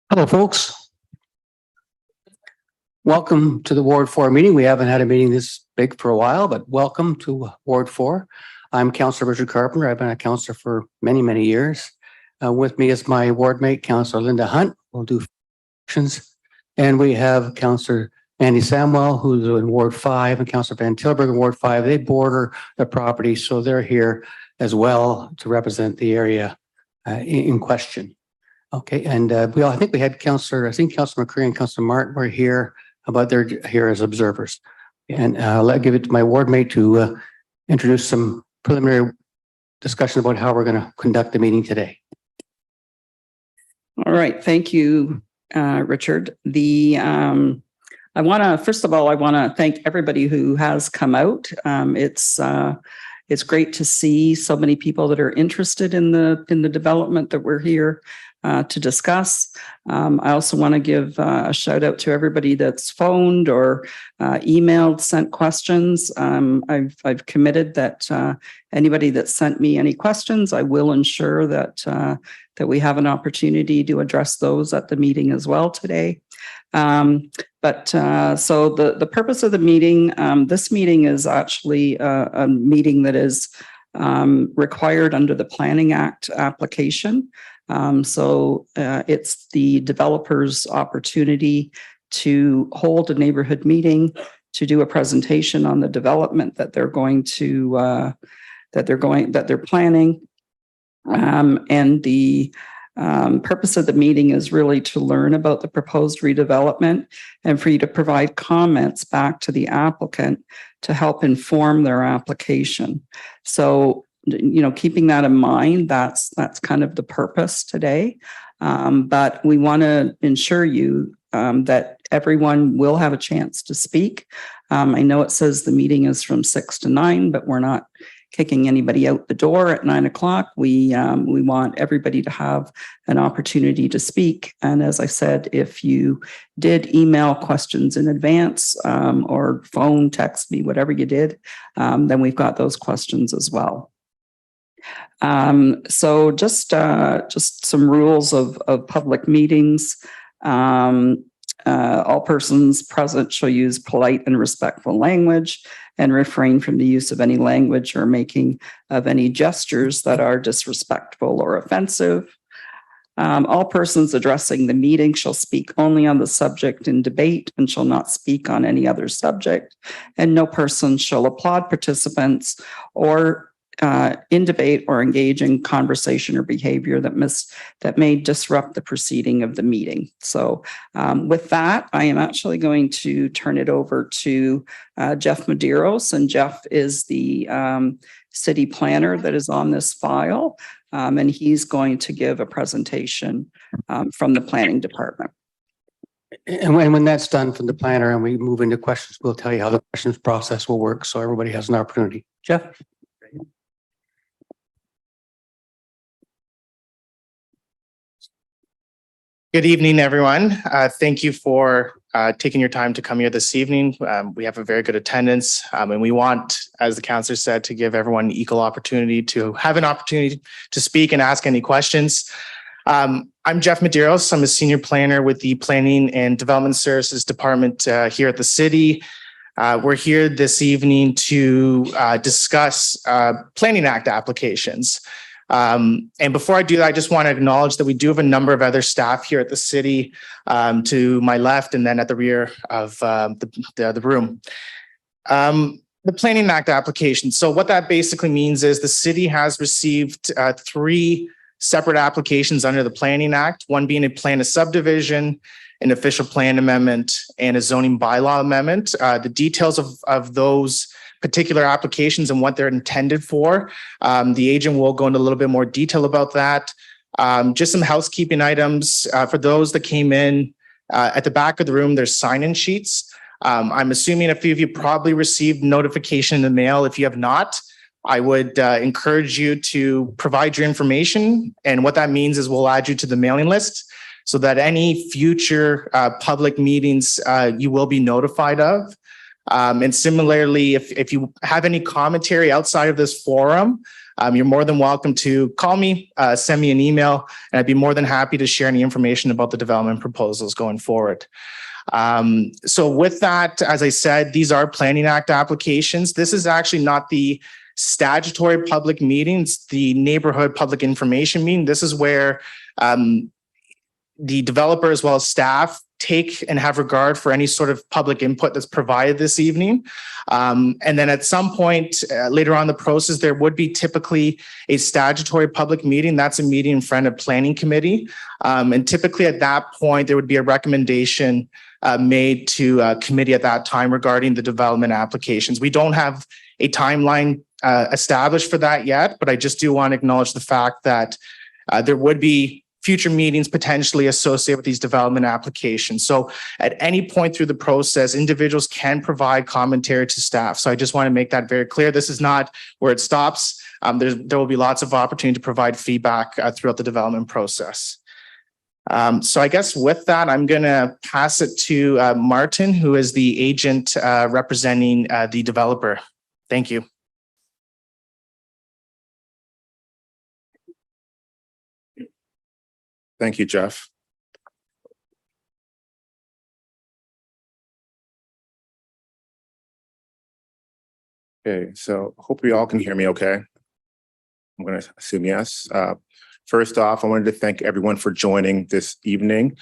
Hello, folks. Welcome to the Ward 4 meeting. We haven't had a meeting this big for a while, but welcome to Ward 4. I'm Councillor Richard Carpenter. I've been a councillor for many, many years. With me is my ward mate, Councillor Linda Hunt. We'll do questions. And we have Councillor Andy Samwell, who's in Ward 5, and Councillor Van Tilburg in Ward 5. They border the property, so they're here as well to represent the area in question. Okay, and I think we had Councillor McCreary and Councillor Martin were here, but they're here as observers. And I'll give it to my ward mate to introduce some preliminary discussion about how we're going to conduct the meeting today. All right, thank you, Richard. I want to, first of all, I want to thank everybody who has come out. It's great to see so many people that are interested in the development that we're here to discuss. I also want to give a shout out to everybody that's phoned or emailed, sent questions. I've committed that anybody that sent me any questions, I will ensure that that we have an opportunity to address those at the meeting as well today. So the purpose of the meeting, this meeting is actually a meeting that is required under the Planning Act application. It's the developer's opportunity to hold a neighborhood meeting, to do a presentation on the development that they're going to that they're planning. And the purpose of the meeting is really to learn about the proposed redevelopment and for you to provide comments back to the applicant to help inform their application. So, you know, keeping that in mind, that's kind of the purpose today. But we want to ensure you that everyone will have a chance to speak. I know it says the meeting is from 6 to 9, but we're not kicking anybody out the door at 9 o'clock. We want everybody to have an opportunity to speak. And as I said, if you did email questions in advance or phone, text me, whatever you did, then we've got those questions as well. So just some rules of public meetings. All persons present shall use polite and respectful language and refrain from the use of any language or making of any gestures that are disrespectful or offensive. All persons addressing the meeting shall speak only on the subject in debate and shall not speak on any other subject. And no person shall applaud participants or in debate or engage in conversation or behavior that may disrupt the proceeding of the meeting. So with that, I am actually going to turn it over to Jeff Medeiros, and Jeff is the city planner that is on this file, and he's going to give a presentation from the planning department. And when that's done from the planner and we move into questions, we'll tell you how the questions process will work so everybody has an opportunity. Jeff? Good evening, everyone. Thank you for taking your time to come here this evening. We have a very good attendance, and we want, as the councillor said, to give everyone equal opportunity to have an opportunity to speak and ask any questions. I'm Jeff Medeiros. I'm a senior planner with the Planning and Development Services Department here at the city. We're here this evening to discuss Planning Act applications. And before I do that, I just want to acknowledge that we do have a number of other staff here at the city to my left and then at the rear of the room. The Planning Act application. So what that basically means is the city has received 3 separate applications under the Planning Act, one being a plan of subdivision, an official plan amendment, and a zoning bylaw amendment. The details of those particular applications and what they're intended for. The agent will go into a little bit more detail about that. Just some housekeeping items for those that came in at the back of the room. There's sign-in sheets. I'm assuming a few of you probably received notification in the mail. If you have not, I would encourage you to provide your information. And what that means is we'll add you to the mailing list so that any future public meetings you will be notified of. And similarly, if you have any commentary outside of this forum, you're more than welcome to call me, send me an email, and I'd be more than happy to share any information about the development proposals going forward. So with that, as I said, these are Planning Act applications. This is actually not the statutory public meeting, it's the neighborhood public information meeting. This is where the developer as well as staff take and have regard for any sort of public input that's provided this evening. And then at some point later on in the process, there would be typically a statutory public meeting. That's a meeting in front of planning committee. And typically at that point, there would be a recommendation made to committee at that time regarding the development applications. We don't have a timeline established for that yet, but I just do want to acknowledge the fact that there would be future meetings potentially associated with these development applications. So at any point through the process, individuals can provide commentary to staff. So I just want to make that very clear. This is not where it stops. There will be lots of opportunity to provide feedback throughout the development process. So I guess with that, I'm going to pass it to Martin, who is the agent representing the developer. Thank you. Thank you, Jeff. Okay, so hope we all can hear me okay. I'm going to assume yes. First off, I wanted to thank everyone for joining this evening.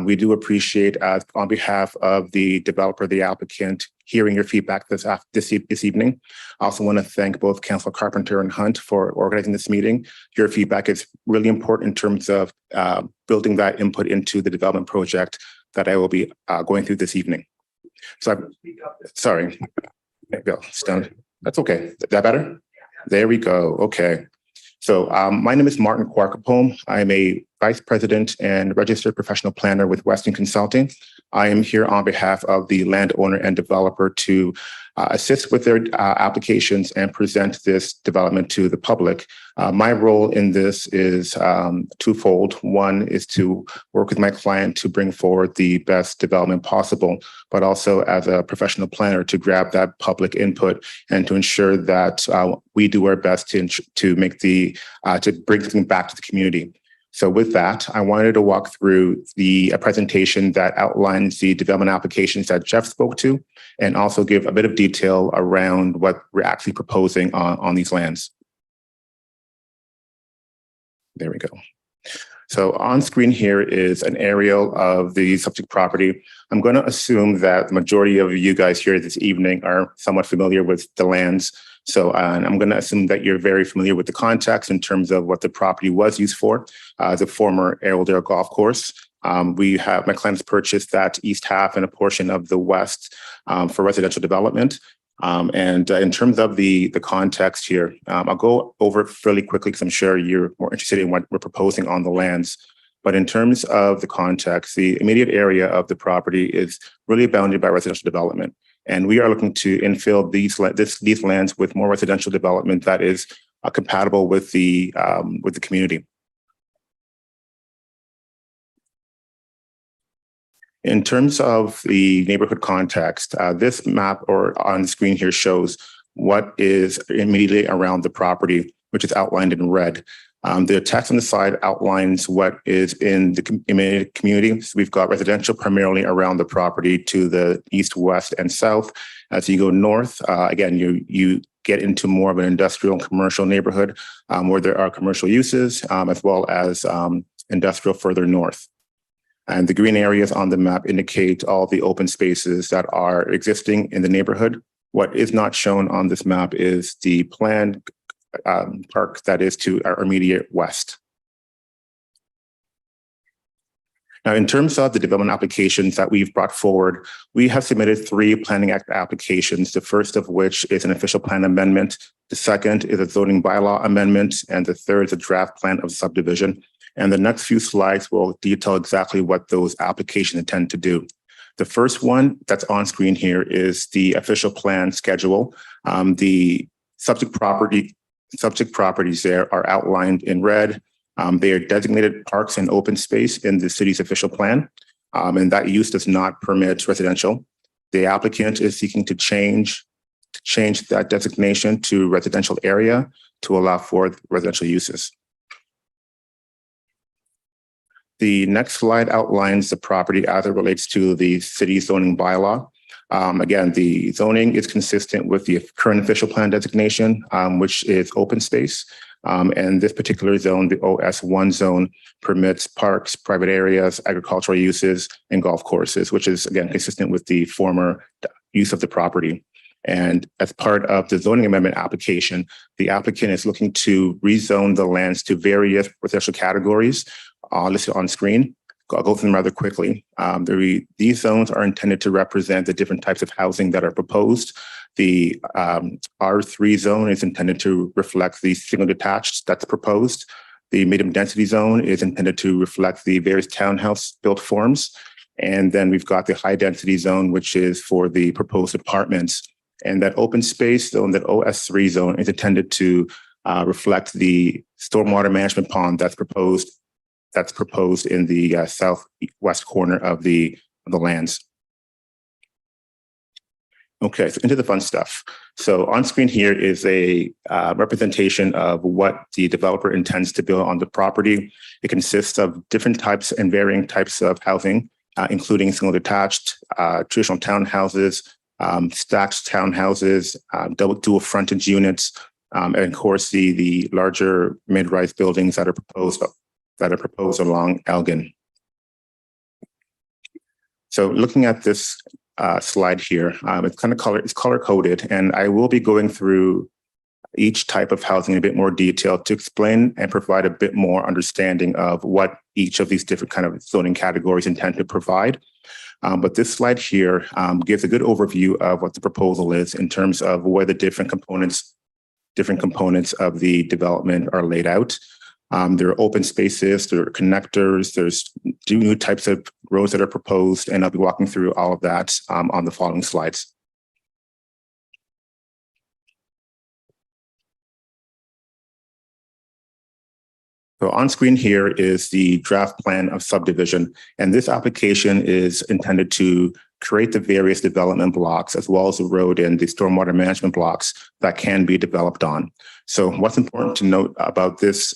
We do appreciate, on behalf of the developer, the applicant, hearing your feedback this evening. I also want to thank both Councillor Carpenter and Hunt for organizing this meeting. Your feedback is really important in terms of building that input into the development project that I will be going through this evening. So, sorry, there you go. That's okay. Is that better? There we go. Okay. So my name is Martin Quarkapome. I'm a Vice President and Registered Professional Planner with Weston Consulting. I am here on behalf of the landowner and developer to assist with their applications and present this development to the public. My role in this is twofold. One is to work with my client to bring forward the best development possible, but also as a professional planner to grab that public input and to ensure that we do our best to make to bring something back to the community. So with that, I wanted to walk through a presentation that outlines the development applications that Jeff spoke to, and also give a bit of detail around what we're actually proposing on these lands. There we go. So on screen here is an aerial of the subject property. I'm going to assume that the majority of you guys here this evening are somewhat familiar with the lands. So I'm going to assume that you're very familiar with the context in terms of what the property was used for. As a former Airedale golf course. My clients purchased that east half and a portion of the west for residential development. And in terms of the context here, I'll go over it fairly quickly because I'm sure you're more interested in what we're proposing on the lands. But in terms of the context, the immediate area of the property is really bounded by residential development. And we are looking to infill these lands with more residential development that is compatible with the community. In terms of the neighborhood context, this map or on the screen here shows what is immediately around the property, which is outlined in red. The text on the side outlines what is in the immediate community. So we've got residential primarily around the property to the east, west, and south. As you go north, again, you get into more of an industrial and commercial neighborhood where there are commercial uses as well as industrial further north. And the green areas on the map indicate all the open spaces that are existing in the neighborhood. What is not shown on this map is the planned park that is to our immediate west. Now, in terms of the development applications that we've brought forward, we have submitted 3 Planning Act applications, the first of which is an official plan amendment, the second is a zoning bylaw amendment, and the third is a draft plan of subdivision. And the next few slides will detail exactly what those applications intend to do. The first one that's on screen here is the official plan schedule. The subject properties there are outlined in red. They are designated parks and open space in the city's official plan, and that use does not permit residential. The applicant is seeking to change change that designation to residential area to allow for residential uses. The next slide outlines the property as it relates to the city zoning bylaw. Again, the zoning is consistent with the current official plan designation, which is open space. And this particular zone, the OS1 zone, permits parks, private areas, agricultural uses, and golf courses, which is, again, consistent with the former use of the property. And as part of the zoning amendment application, the applicant is looking to rezone the lands to various residential categories listed on screen. I'll go through them rather quickly. These zones are intended to represent the different types of housing that are proposed. The R3 zone is intended to reflect the single detached that's proposed. The medium density zone is intended to reflect the various townhouse built forms. And then we've got the high density zone, which is for the proposed apartments. And that open space zone, that OS3 zone, is intended to reflect the stormwater management pond that's proposed in the southwest corner of the lands. Okay, so into the fun stuff. So on screen here is a representation of what the developer intends to build on the property. It consists of different types and varying types of housing, including single detached, traditional townhouses, stacked townhouses, dual frontage units, and of course the larger mid-rise buildings that are proposed along Elgin. So looking at this slide here, it's color coded, and I will be going through each type of housing in a bit more detail to explain and provide a bit more understanding of what each of these different kind of zoning categories intend to provide. But this slide here gives a good overview of what the proposal is in terms of where the different components of the development are laid out. There are open spaces, there are connectors, there's new types of roads that are proposed, and I'll be walking through all of that on the following slides. So on screen here is the draft plan of subdivision, and this application is intended to create the various development blocks as well as the road and the stormwater management blocks that can be developed on. So what's important to note about this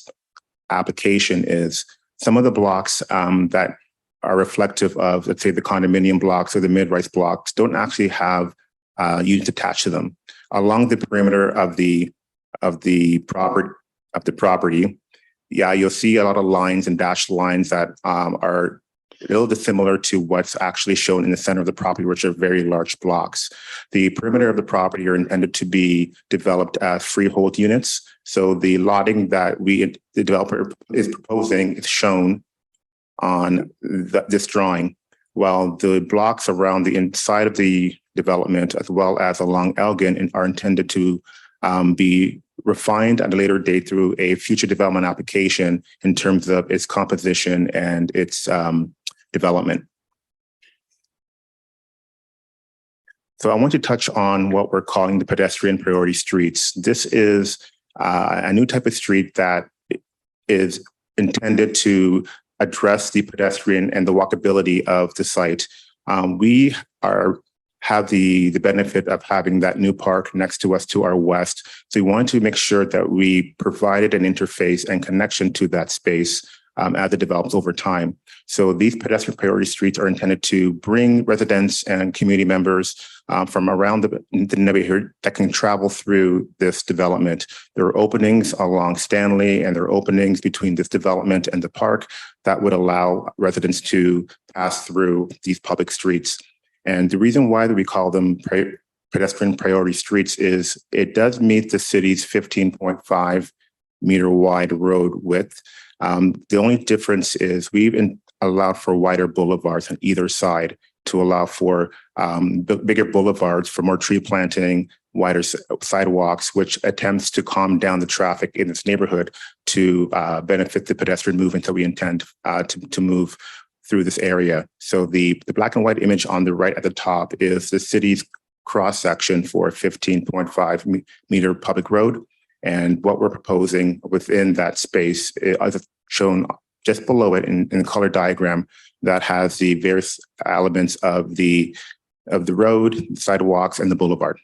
application is some of the blocks that are reflective of, let's say, the condominium blocks or the mid-rise blocks don't actually have units attached to them. Along the perimeter of the property, yeah, you'll see a lot of lines and dashed lines that are a little dissimilar to what's actually shown in the center of the property, which are very large blocks. The perimeter of the property are intended to be developed as freehold units. So the lotting that the developer is proposing is shown on this drawing, while the blocks around the inside of the development, as well as along Elgin, are intended to be refined at a later date through a future development application in terms of its composition and its development. So I want to touch on what we're calling the pedestrian priority streets. This is a new type of street that is intended to address the pedestrian and the walkability of the site. We have the benefit of having that new park next to us to our west. So we wanted to make sure that we provided an interface and connection to that space as it develops over time. So these pedestrian priority streets are intended to bring residents and community members from around the neighborhood that can travel through this development. There are openings along Stanley, and there are openings between this development and the park that would allow residents to pass through these public streets. And the reason why we call them pedestrian priority streets is it does meet the city's 15.5 meter wide road width. The only difference is we've allowed for wider boulevards on either side to allow for bigger boulevards for more tree planting, wider sidewalks, which attempts to calm down the traffic in this neighborhood to benefit the pedestrian movement that we intend to move through this area. So the black and white image on the right at the top is the city's cross section for a 15.5 meter public road. And what we're proposing within that space is shown just below it in the color diagram that has the various elements of the road, sidewalks, and the boulevard.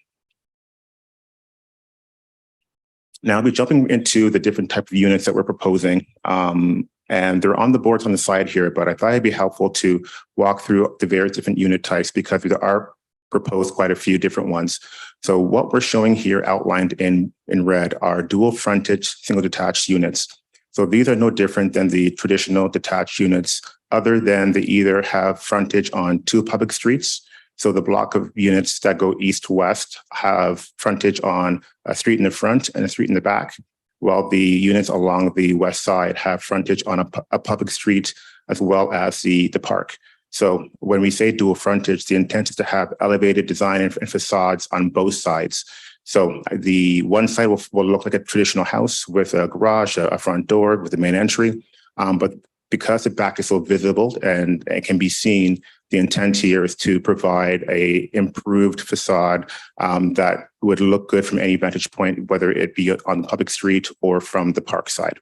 Now we're jumping into the different type of units that we're proposing. And they're on the boards on the side here, but I thought it'd be helpful to walk through the various different unit types because there are proposed quite a few different ones. So what we're showing here outlined in red are dual frontage, single detached units. So these are no different than the traditional detached units, other than they either have frontage on two public streets. So the block of units that go east to west have frontage on a street in the front and a street in the back, while the units along the west side have frontage on a public street as well as the park. So when we say dual frontage, the intent is to have elevated design and facades on both sides. So the one side will look like a traditional house with a garage, a front door with the main entry. But because the back is so visible and it can be seen, the intent here is to provide a improved facade that would look good from any vantage point, whether it be on the public street or from the park side.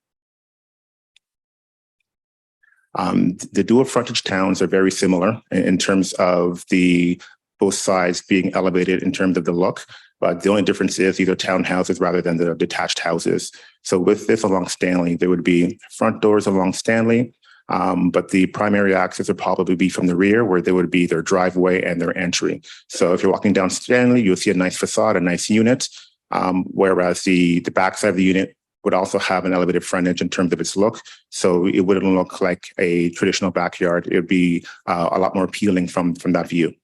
The dual frontage towns are very similar in terms of both sides being elevated in terms of the look, but the only difference is these are townhouses rather than the detached houses. So with this along Stanley, there would be front doors along Stanley, but the primary access would probably be from the rear, where there would be their driveway and their entry. So if you're walking down Stanley, you'll see a nice facade, a nice unit, whereas the backside of the unit would also have an elevated frontage in terms of its look. So it wouldn't look like a traditional backyard. It would be a lot more appealing from that view.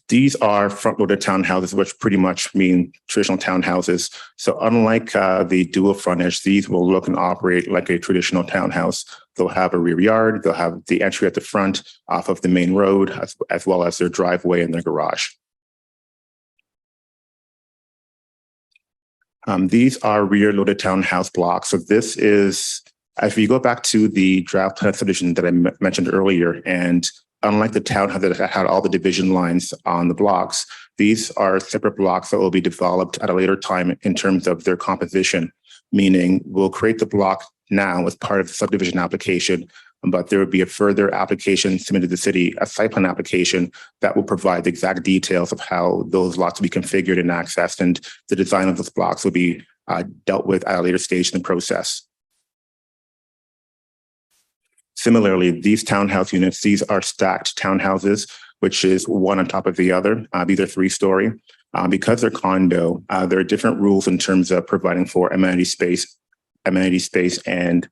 These are front-loaded townhouses, which pretty much mean traditional townhouses. So unlike the dual frontage, these will look and operate like a traditional townhouse. They'll have a rear yard, they'll have the entry at the front off of the main road, as well as their driveway and their garage. These are rear-loaded townhouse blocks. So this is, if you go back to the draft plan subdivision that I mentioned earlier, and unlike the townhouse that had all the division lines on the blocks, these are separate blocks that will be developed at a later time in terms of their composition, meaning we'll create the block now as part of the subdivision application, but there would be a further application submitted to the city, a site plan application that will provide the exact details of how those lots will be configured and accessed, and the design of those blocks will be dealt with at a later stage in the process. Similarly, these townhouse units, these are stacked townhouses, which is one on top of the other. These are 3-story. Because they're condo, there are different rules in terms of providing for amenity space and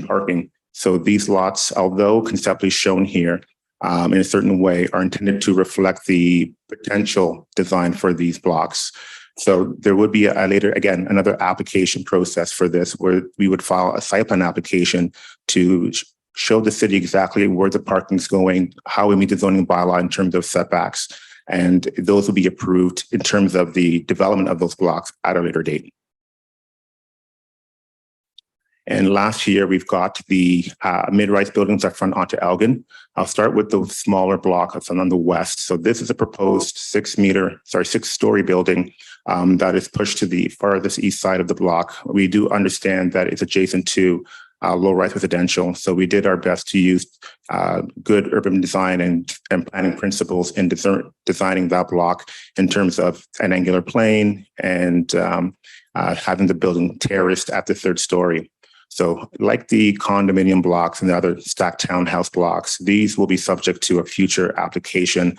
parking. So these lots, although conceptually shown here in a certain way, are intended to reflect the potential design for these blocks. So there would be another application process for this, where we would file a site plan application to show the city exactly where the parking is going, how we meet the zoning bylaw in terms of setbacks, and those will be approved in terms of the development of those blocks at a later date. And last year, we've got the mid-rise buildings that front onto Elgin. I'll start with the smaller block that's on the west. So this is a proposed 6-story building that is pushed to the farthest east side of the block. We do understand that it's adjacent to low-rise residential. So we did our best to use good urban design and planning principles in designing that block in terms of an angular plane and having the building terraced at the 3rd story. So like the condominium blocks and the other stacked townhouse blocks, these will be subject to a future application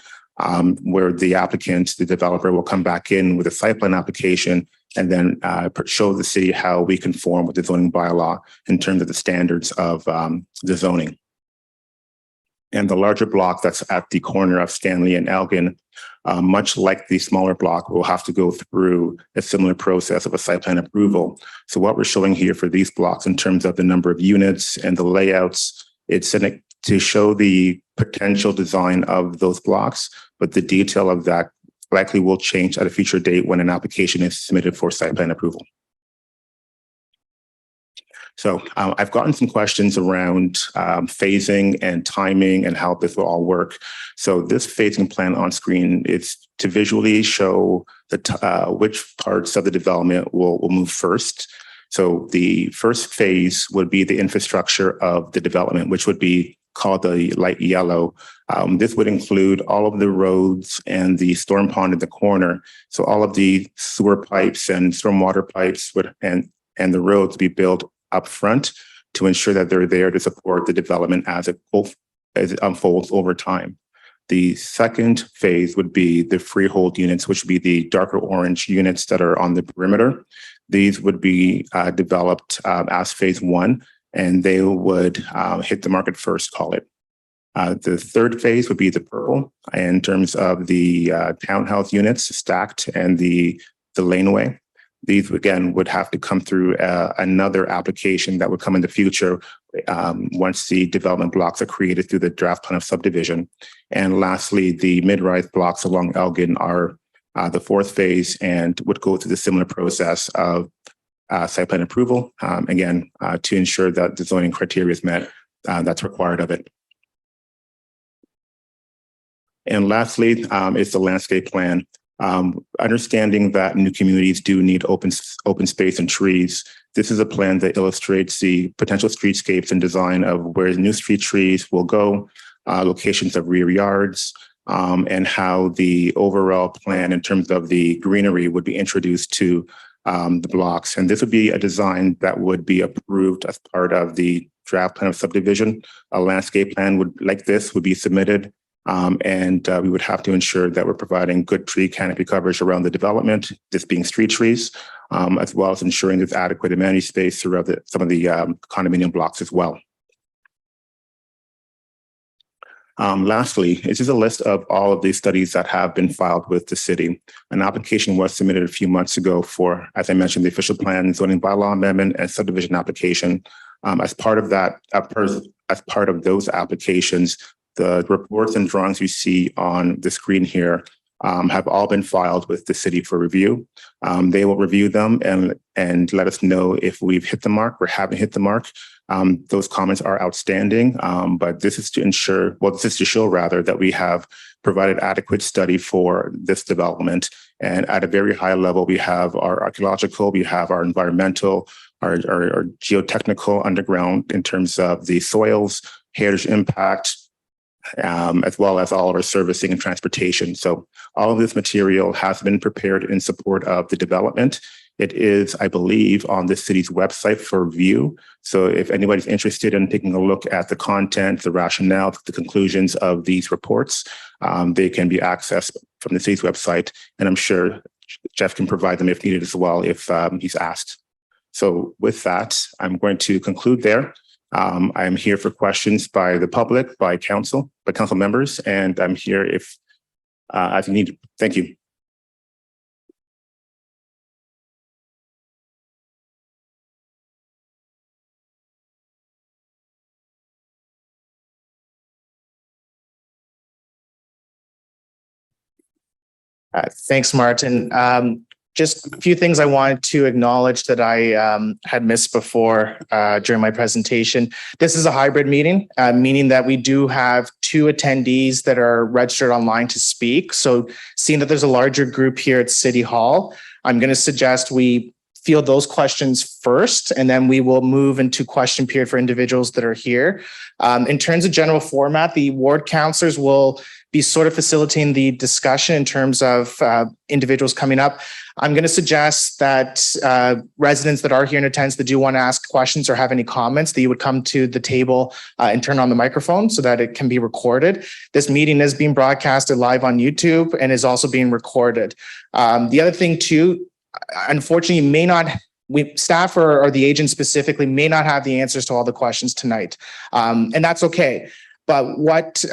where the applicant, the developer, will come back in with a site plan application and then show the city how we conform with the zoning bylaw in terms of the standards of the zoning. And the larger block that's at the corner of Stanley and Elgin, much like the smaller block, will have to go through a similar process of a site plan approval. So what we're showing here for these blocks in terms of the number of units and the layouts, it's to show the potential design of those blocks, but the detail of that likely will change at a future date when an application is submitted for site plan approval. So I've gotten some questions around phasing and timing and how this will all work. So this phasing plan on screen is to visually show which parts of the development will move first. So the first phase would be the infrastructure of the development, which would be called the light yellow. This would include all of the roads and the storm pond in the corner. So all of the sewer pipes and stormwater pipes and the roads be built up front to ensure that they're there to support the development as it unfolds over time. The second phase would be the freehold units, which would be the darker orange units that are on the perimeter. These would be developed as phase one, and they would hit the market first, call it. The third phase would be the purple in terms of the townhouse units stacked and the laneway. These, again, would have to come through another application that would come in the future once the development blocks are created through the draft plan of subdivision. And lastly, the mid-rise blocks along Elgin are the fourth phase and would go through the similar process of site plan approval, again, to ensure that the zoning criteria is met that's required of it. And lastly, is the landscape plan. Understanding that new communities do need open space and trees. This is a plan that illustrates the potential streetscapes and design of where new street trees will go, locations of rear yards, and how the overall plan in terms of the greenery would be introduced to the blocks. And this would be a design that would be approved as part of the draft plan of subdivision. A landscape plan like this would be submitted. And we would have to ensure that we're providing good tree canopy coverage around the development, this being street trees, as well as ensuring there's adequate amenity space throughout some of the condominium blocks as well. Lastly, this is a list of all of these studies that have been filed with the city. An application was submitted a few months ago for, as I mentioned, the official plan, zoning bylaw amendment, and subdivision application. As part of that, as part of those applications, the reports and drawings you see on the screen here have all been filed with the city for review. They will review them and let us know if we've hit the mark or haven't hit the mark. Those comments are outstanding, but this is to ensure, well, this is to show rather that we have provided adequate study for this development. And at a very high level, we have our archaeological, we have our environmental, our geotechnical underground in terms of the soils, heritage impact, as well as all of our servicing and transportation. So all of this material has been prepared in support of the development. It is, I believe, on the city's website for view. So if anybody's interested in taking a look at the content, the rationale, the conclusions of these reports, they can be accessed from the city's website. And I'm sure Jeff can provide them if needed as well, if he's asked. So with that, I'm going to conclude there. I'm here for questions by the public, by council members, and I'm here if you need. Thank you. Thanks, Martin. Just a few things I wanted to acknowledge that I had missed before during my presentation. This is a hybrid meeting, meaning that we do have 2 attendees that are registered online to speak. So seeing that there's a larger group here at City Hall, I'm going to suggest we field those questions first, and then we will move into question period for individuals that are here. In terms of general format, the ward councillors will be sort of facilitating the discussion in terms of individuals coming up. I'm going to suggest that residents that are here in attendance that do want to ask questions or have any comments, that you would come to the table and turn on the microphone so that it can be recorded. This meeting is being broadcasted live on YouTube and is also being recorded. The other thing too, unfortunately, staff or the agent specifically may not have the answers to all the questions tonight. And that's okay. But what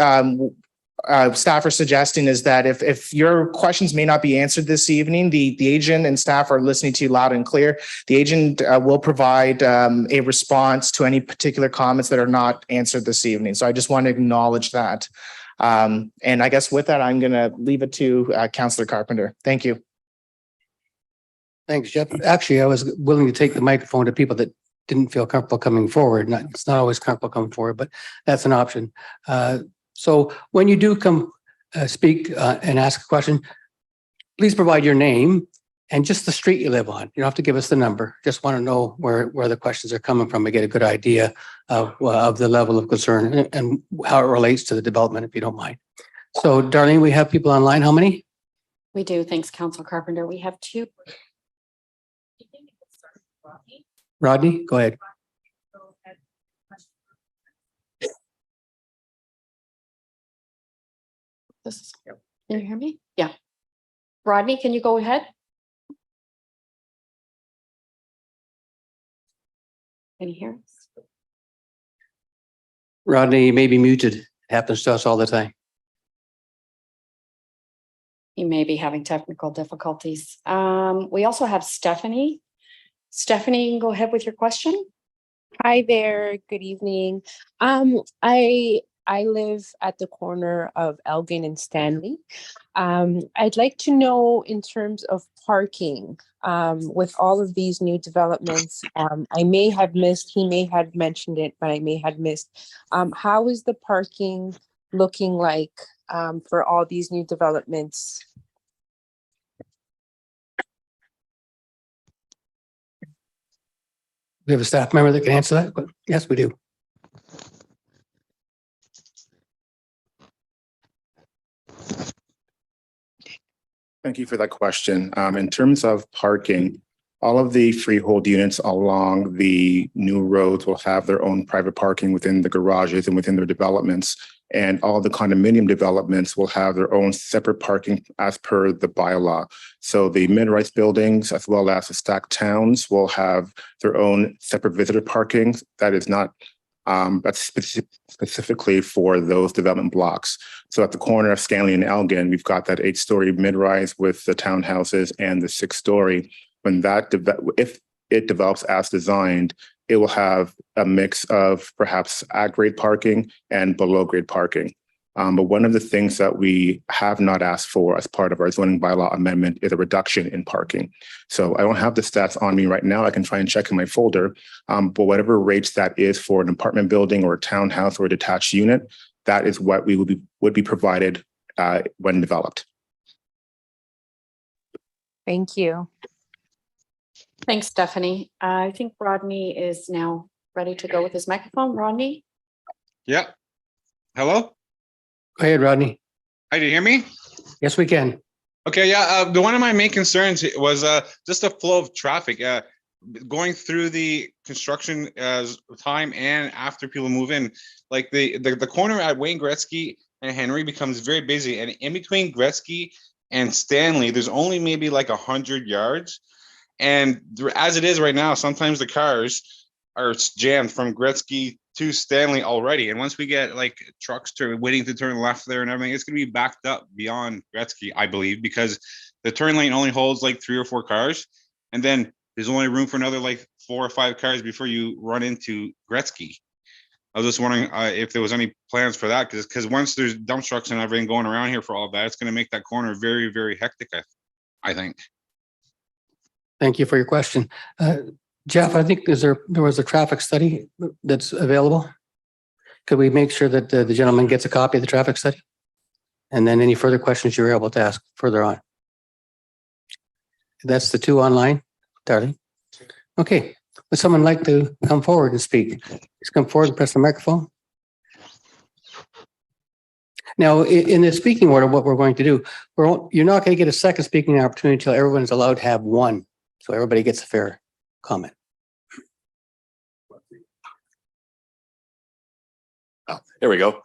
staff are suggesting is that if your questions may not be answered this evening, the agent and staff are listening to you loud and clear. The agent will provide a response to any particular comments that are not answered this evening. So I just want to acknowledge that. And I guess with that, I'm going to leave it to Councillor Carpenter. Thank you. Thanks, Jeff. Actually, I was willing to take the microphone to people that didn't feel comfortable coming forward. It's not always comfortable coming forward, but that's an option. So when you do come speak and ask a question, please provide your name and just the street you live on. You don't have to give us the number. Just want to know where the questions are coming from. We get a good idea of the level of concern and how it relates to the development, if you don't mind. So, Darlene, we have people online. How many? We do. Thanks, Council Carpenter. We have two. Rodney, go ahead. Can you hear me? Yeah. Rodney, can you go ahead? Can you hear us? Rodney, you may be muted. It happens to us all the time. You may be having technical difficulties. We also have Stephanie. Stephanie, you can go ahead with your question. Hi there. Good evening. I live at the corner of Elgin and Stanley. I'd like to know in terms of parking with all of these new developments. I may have missed, he may have mentioned it, but I may have missed. How is the parking looking like for all these new developments? We have a staff member that can answer that, but yes, we do. Thank you for that question. In terms of parking, all of the freehold units along the new roads will have their own private parking within the garages and within their developments. And all the condominium developments will have their own separate parking as per the bylaw. So the mid-rise buildings, as well as the stacked towns, will have their own separate visitor parking. That is not that's specifically for those development blocks. So at the corner of Stanley and Elgin, we've got that 8-story mid-rise with the townhouses and the 6-story. When that, if it develops as designed, it will have a mix of perhaps at-grade parking and below-grade parking. But one of the things that we have not asked for as part of our zoning bylaw amendment is a reduction in parking. So I don't have the stats on me right now. I can try and check in my folder. But whatever rates that is for an apartment building or a townhouse or a detached unit, that is what we would be provided when developed. Thank you. Thanks, Stephanie. I think Rodney is now ready to go with his microphone. Rodney? Yeah. Hello? Go ahead, Rodney. Hi, do you hear me? Yes, we can. Okay, yeah. One of my main concerns was just the flow of traffic going through the construction time and after people move in. Like the corner at Wayne Gretzky and Henry becomes very busy, and in between Gretzky and Stanley, there's only maybe like 100 yards. And as it is right now, sometimes the cars are jammed from Gretzky to Stanley already. And once we get like trucks waiting to turn left there and everything, it's going to be backed up beyond Gretzky, I believe, because the turn lane only holds like 3 or 4 cars. And then there's only room for another like 4 or 5 cars before you run into Gretzky. I was just wondering if there was any plans for that, because once there's dump trucks and everything going around here for all that, it's going to make that corner very, very hectic, I think. Thank you for your question. Jeff, I think there was a traffic study that's available. Could we make sure that the gentleman gets a copy of the traffic study? And then any further questions you're able to ask further on. That's the 2 online, darling. Okay. Would someone like to come forward and speak? Please come forward and press the microphone. Now, in the speaking order, what we're going to do, you're not going to get a second speaking opportunity until everyone is allowed to have 1. So everybody gets a fair comment. Oh, here we go.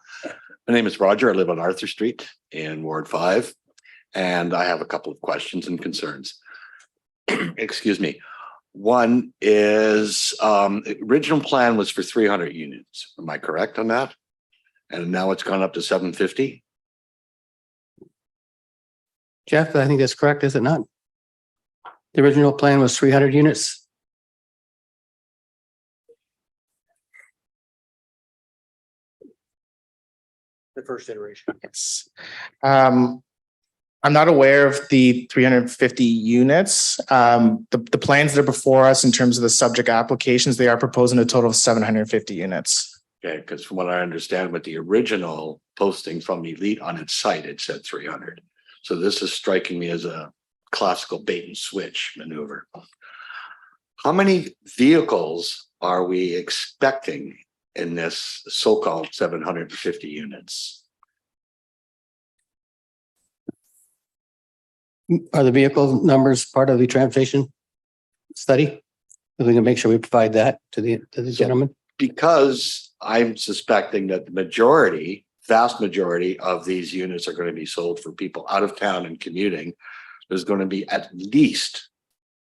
My name is Roger. I live on Arthur Street in Ward 5, and I have a couple of questions and concerns. Excuse me. One is original plan was for 300 units. Am I correct on that? And now it's gone up to 750. Jeff, I think that's correct, is it not? The original plan was 300 units. The first iteration. Yes. I'm not aware of the 350 units. The plans that are before us in terms of the subject applications, they are proposing a total of 750 units. Okay, because from what I understand with the original posting from Elite on its site, it said 300. So this is striking me as a classical bait and switch maneuver. How many vehicles are we expecting in this so-called 750 units? Are the vehicle numbers part of the transportation study? We can make sure we provide that to the gentleman. Because I'm suspecting that the majority, vast majority of these units are going to be sold for people out of town and commuting, there's going to be at least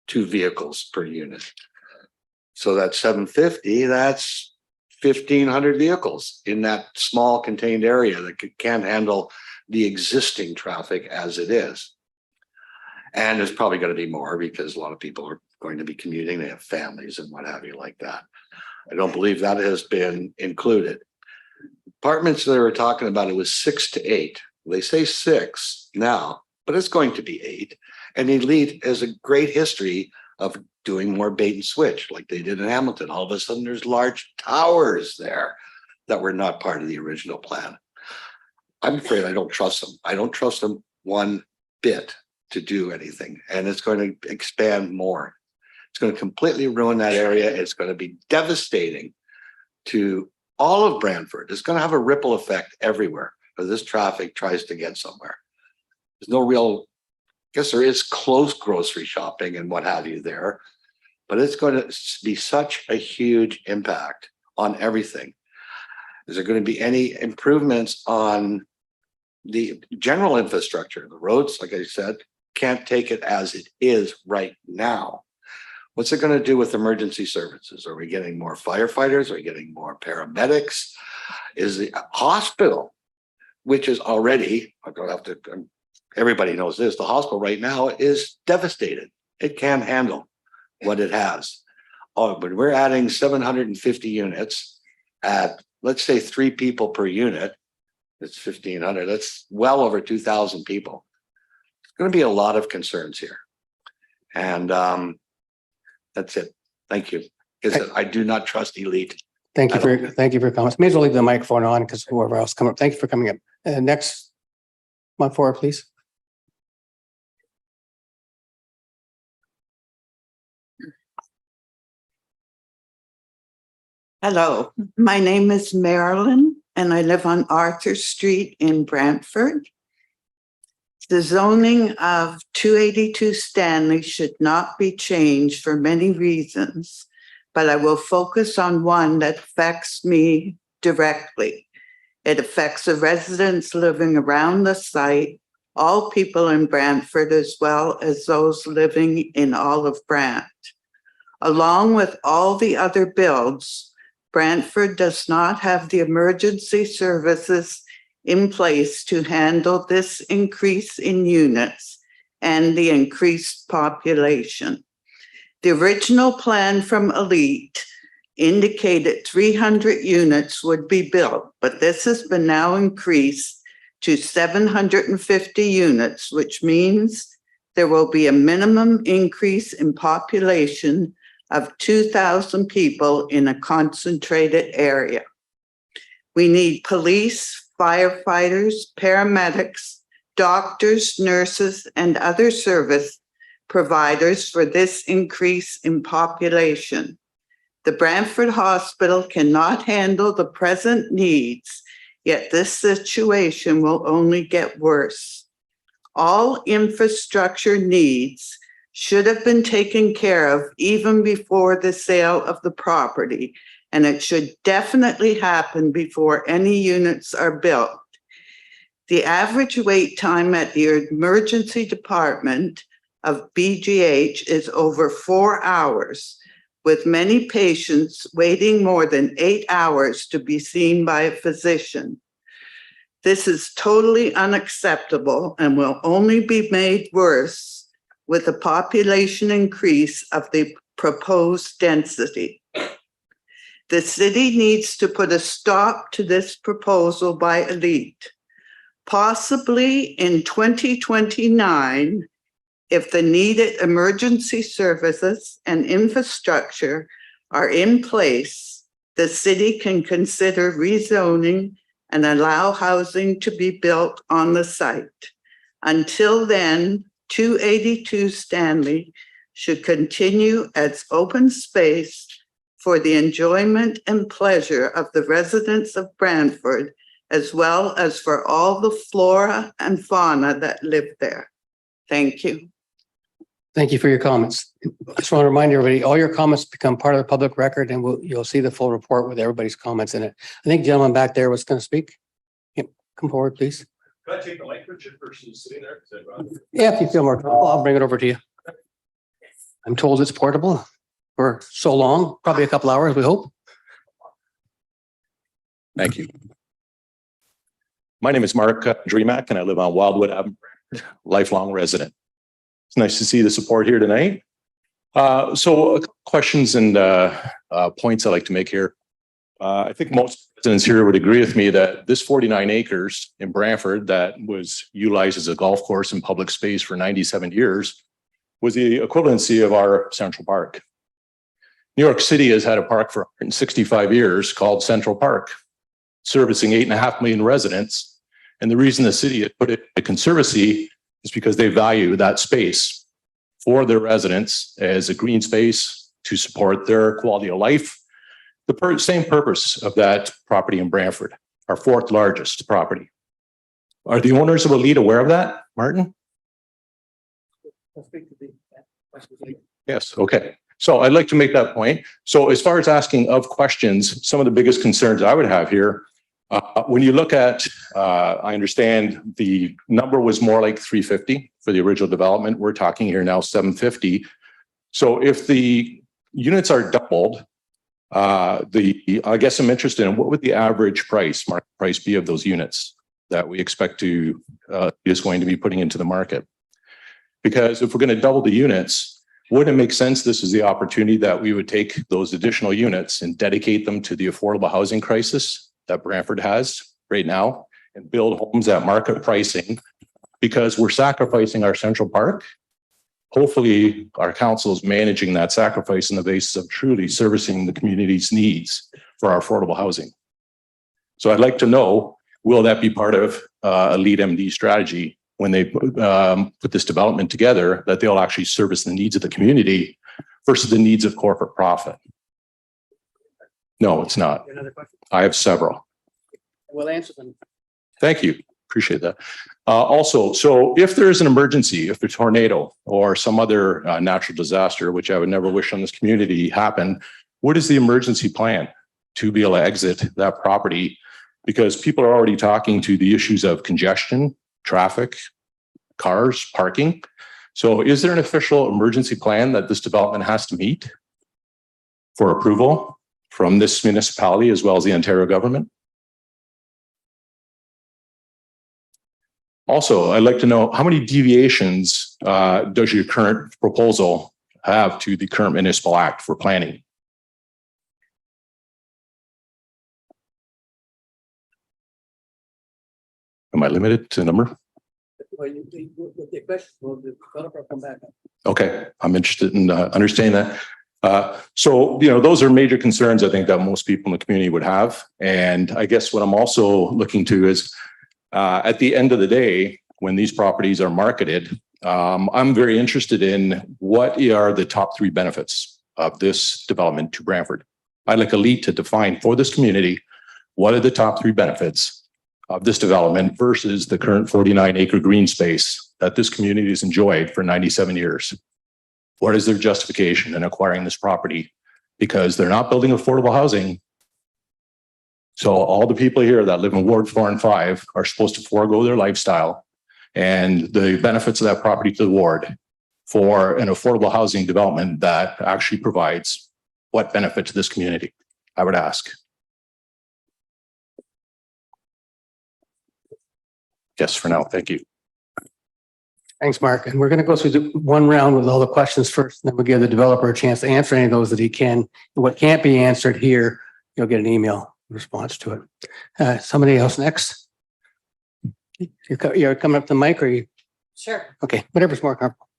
2 vehicles per unit. So that's 750, that's 1,500 vehicles in that small contained area that can't handle the existing traffic as it is. And there's probably going to be more because a lot of people are going to be commuting. They have families and what have you like that. I don't believe that has been included. Apartments that we're talking about, it was 6 to 8. They say 6 now, but it's going to be 8. And Elite has a great history of doing more bait and switch like they did in Hamilton. All of a sudden there's large towers there that were not part of the original plan. I'm afraid I don't trust them. I don't trust them one bit to do anything. And it's going to expand more. It's going to completely ruin that area. It's going to be devastating to all of Brantford. It's going to have a ripple effect everywhere as this traffic tries to get somewhere. There's no real, I guess there is close grocery shopping and what have you there, but it's going to be such a huge impact on everything. Is there going to be any improvements on the general infrastructure? The roads, like I said, can't take it as it is right now. What's it going to do with emergency services? Are we getting more firefighters? Are we getting more paramedics? Is the hospital, which is already, I don't have to, everybody knows this, the hospital right now is devastated. It can't handle what it has. Oh, but we're adding 750 units at, let's say 3 people per unit. It's 1,500. That's well over 2,000 people. There's going to be a lot of concerns here. And that's it. Thank you. Because I do not trust Elite. Thank you for your comments. May as well leave the microphone on because whoever else come up. Thank you for coming up. Next one forward, please. Hello, my name is Marilyn and I live on Arthur Street in Brantford. The zoning of 282 Stanley should not be changed for many reasons, but I will focus on one that affects me directly. It affects the residents living around the site, all people in Brantford, as well as those living in all of Brant. Along with all the other builds, Brantford does not have the emergency services in place to handle this increase in units and the increased population. The original plan from Elite indicated 300 units would be built, but this has been now increased to 750 units, which means there will be a minimum increase in population of 2,000 people in a concentrated area. We need police, firefighters, paramedics, doctors, nurses, and other service providers for this increase in population. The Brantford Hospital cannot handle the present needs, yet this situation will only get worse. All infrastructure needs should have been taken care of even before the sale of the property, and it should definitely happen before any units are built. The average wait time at the emergency department of BGH is over 4 hours, with many patients waiting more than 8 hours to be seen by a physician. This is totally unacceptable and will only be made worse with the population increase of the proposed density. The city needs to put a stop to this proposal by Elite. Possibly in 2029, if the needed emergency services and infrastructure are in place, the city can consider rezoning and allow housing to be built on the site. Until then, 282 Stanley should continue as open space for the enjoyment and pleasure of the residents of Brantford, as well as for all the flora and fauna that live there. Thank you. Thank you for your comments. I just want to remind everybody, all your comments become part of the public record and you'll see the full report with everybody's comments in it. I think gentleman back there was going to speak. Yep, come forward, please. Could I take the mic, Richard, versus sitting there? Yeah, if you feel more comfortable, I'll bring it over to you. I'm told it's portable for so long, probably a couple hours, we hope. Thank you. My name is Mark Dreamack, and I live on Wildwood Avenue, lifelong resident. It's nice to see the support here tonight. So questions and points I'd like to make here. I think most residents here would agree with me that this 49 acres in Brantford that was utilized as a golf course and public space for 97 years was the equivalency of our Central Park. New York City has had a park for 165 years called Central Park, servicing 8.5 million residents. And the reason the city had put it in conservancy is because they value that space for their residents as a green space to support their quality of life. The same purpose of that property in Brantford, our fourth largest property. Are the owners of Elite aware of that, Martin? Yes, okay. So I'd like to make that point. So as far as asking of questions, some of the biggest concerns I would have here, when you look at, I understand the number was more like 350 for the original development. We're talking here now 750. So if the units are doubled, I guess I'm interested in what would the average market price be of those units that we expect to is going to be putting into the market? Because if we're going to double the units, wouldn't it make sense? This is the opportunity that we would take those additional units and dedicate them to the affordable housing crisis that Brantford has right now and build homes at market pricing, because we're sacrificing our Central Park. Hopefully our council is managing that sacrifice on the basis of truly servicing the community's needs for our affordable housing. So I'd like to know, will that be part of a lead MD strategy when they put this development together, that they'll actually service the needs of the community versus the needs of corporate profit? No, it's not. I have several. We'll answer them. Thank you. Appreciate that. Also, so if there's an emergency, if a tornado or some other natural disaster, which I would never wish on this community happen, what is the emergency plan to be able to exit that property? Because people are already talking to the issues of congestion, traffic, cars, parking. So is there an official emergency plan that this development has to meet for approval from this municipality as well as the Ontario government? Also, I'd like to know how many deviations does your current proposal have to the current municipal act for planning? Am I limited to the number? Okay, I'm interested in understanding that. So, those are major concerns I think that most people in the community would have. And I guess what I'm also looking to is at the end of the day, when these properties are marketed, I'm very interested in what are the top 3 benefits of this development to Brantford. I'd like Elite to define for this community, what are the top 3 benefits of this development versus the current 49-acre green space that this community has enjoyed for 97 years. What is their justification in acquiring this property? Because they're not building affordable housing. So all the people here that live in Ward 4 and 5 are supposed to forego their lifestyle and the benefits of that property to the ward for an affordable housing development that actually provides what benefit to this community, I would ask. Yes, for now. Thank you. Thanks, Mark. And we're going to go through one round with all the questions first, and then we'll give the developer a chance to answer any of those that he can. And what can't be answered here, you'll get an email response to it. Somebody else next? You're coming up to the mic, or you? Sure. Okay, whatever's more comfortable.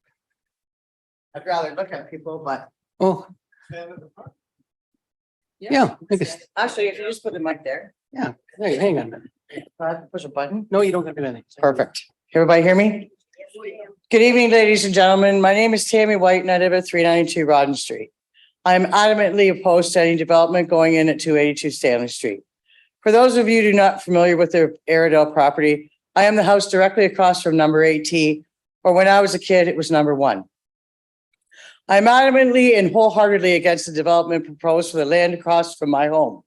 I'd rather look at people, but. Oh. Yeah. I guess. Actually, if you just put the mic there. Yeah. Hey, hang on a minute. Push a button. No, you don't have to do anything. Perfect. Everybody hear me? Good evening, ladies and gentlemen. My name is Tammy White and I live at 392 Rodden Street. I am adamantly opposed to any development going in at 282 Stanley Street. For those of you who are not familiar with the Airedale property, I am the house directly across from number 8T, or when I was a kid, it was number 1. I'm adamantly and wholeheartedly against the development proposed for the land across from my home.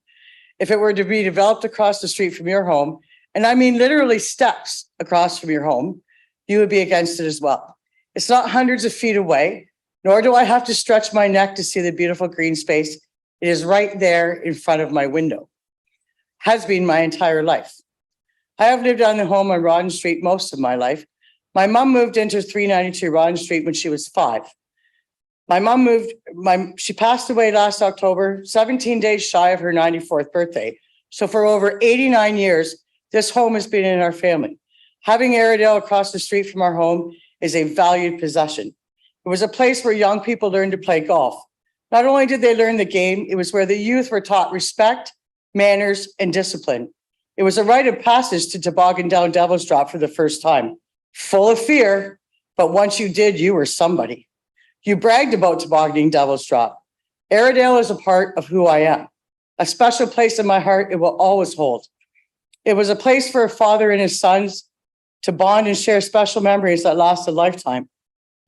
If it were to be developed across the street from your home, and I mean literally steps across from your home, you would be against it as well. It's not hundreds of feet away, nor do I have to stretch my neck to see the beautiful green space. It is right there in front of my window. Has been my entire life. I have lived on the home on Rodden Street most of my life. My mom moved into 392 Rodden Street when she was 5. She passed away last October, 17 days shy of her 94th birthday. So for over 89 years, this home has been in our family. Having Airedale across the street from our home is a valued possession. It was a place where young people learned to play golf. Not only did they learn the game, it was where the youth were taught respect, manners, and discipline. It was a rite of passage to toboggan down Devil's Drop for the first time. Full of fear, but once you did, you were somebody. You bragged about tobogganing Devil's Drop. Airedale is a part of who I am. A special place in my heart it will always hold. It was a place for a father and his sons to bond and share special memories that last a lifetime.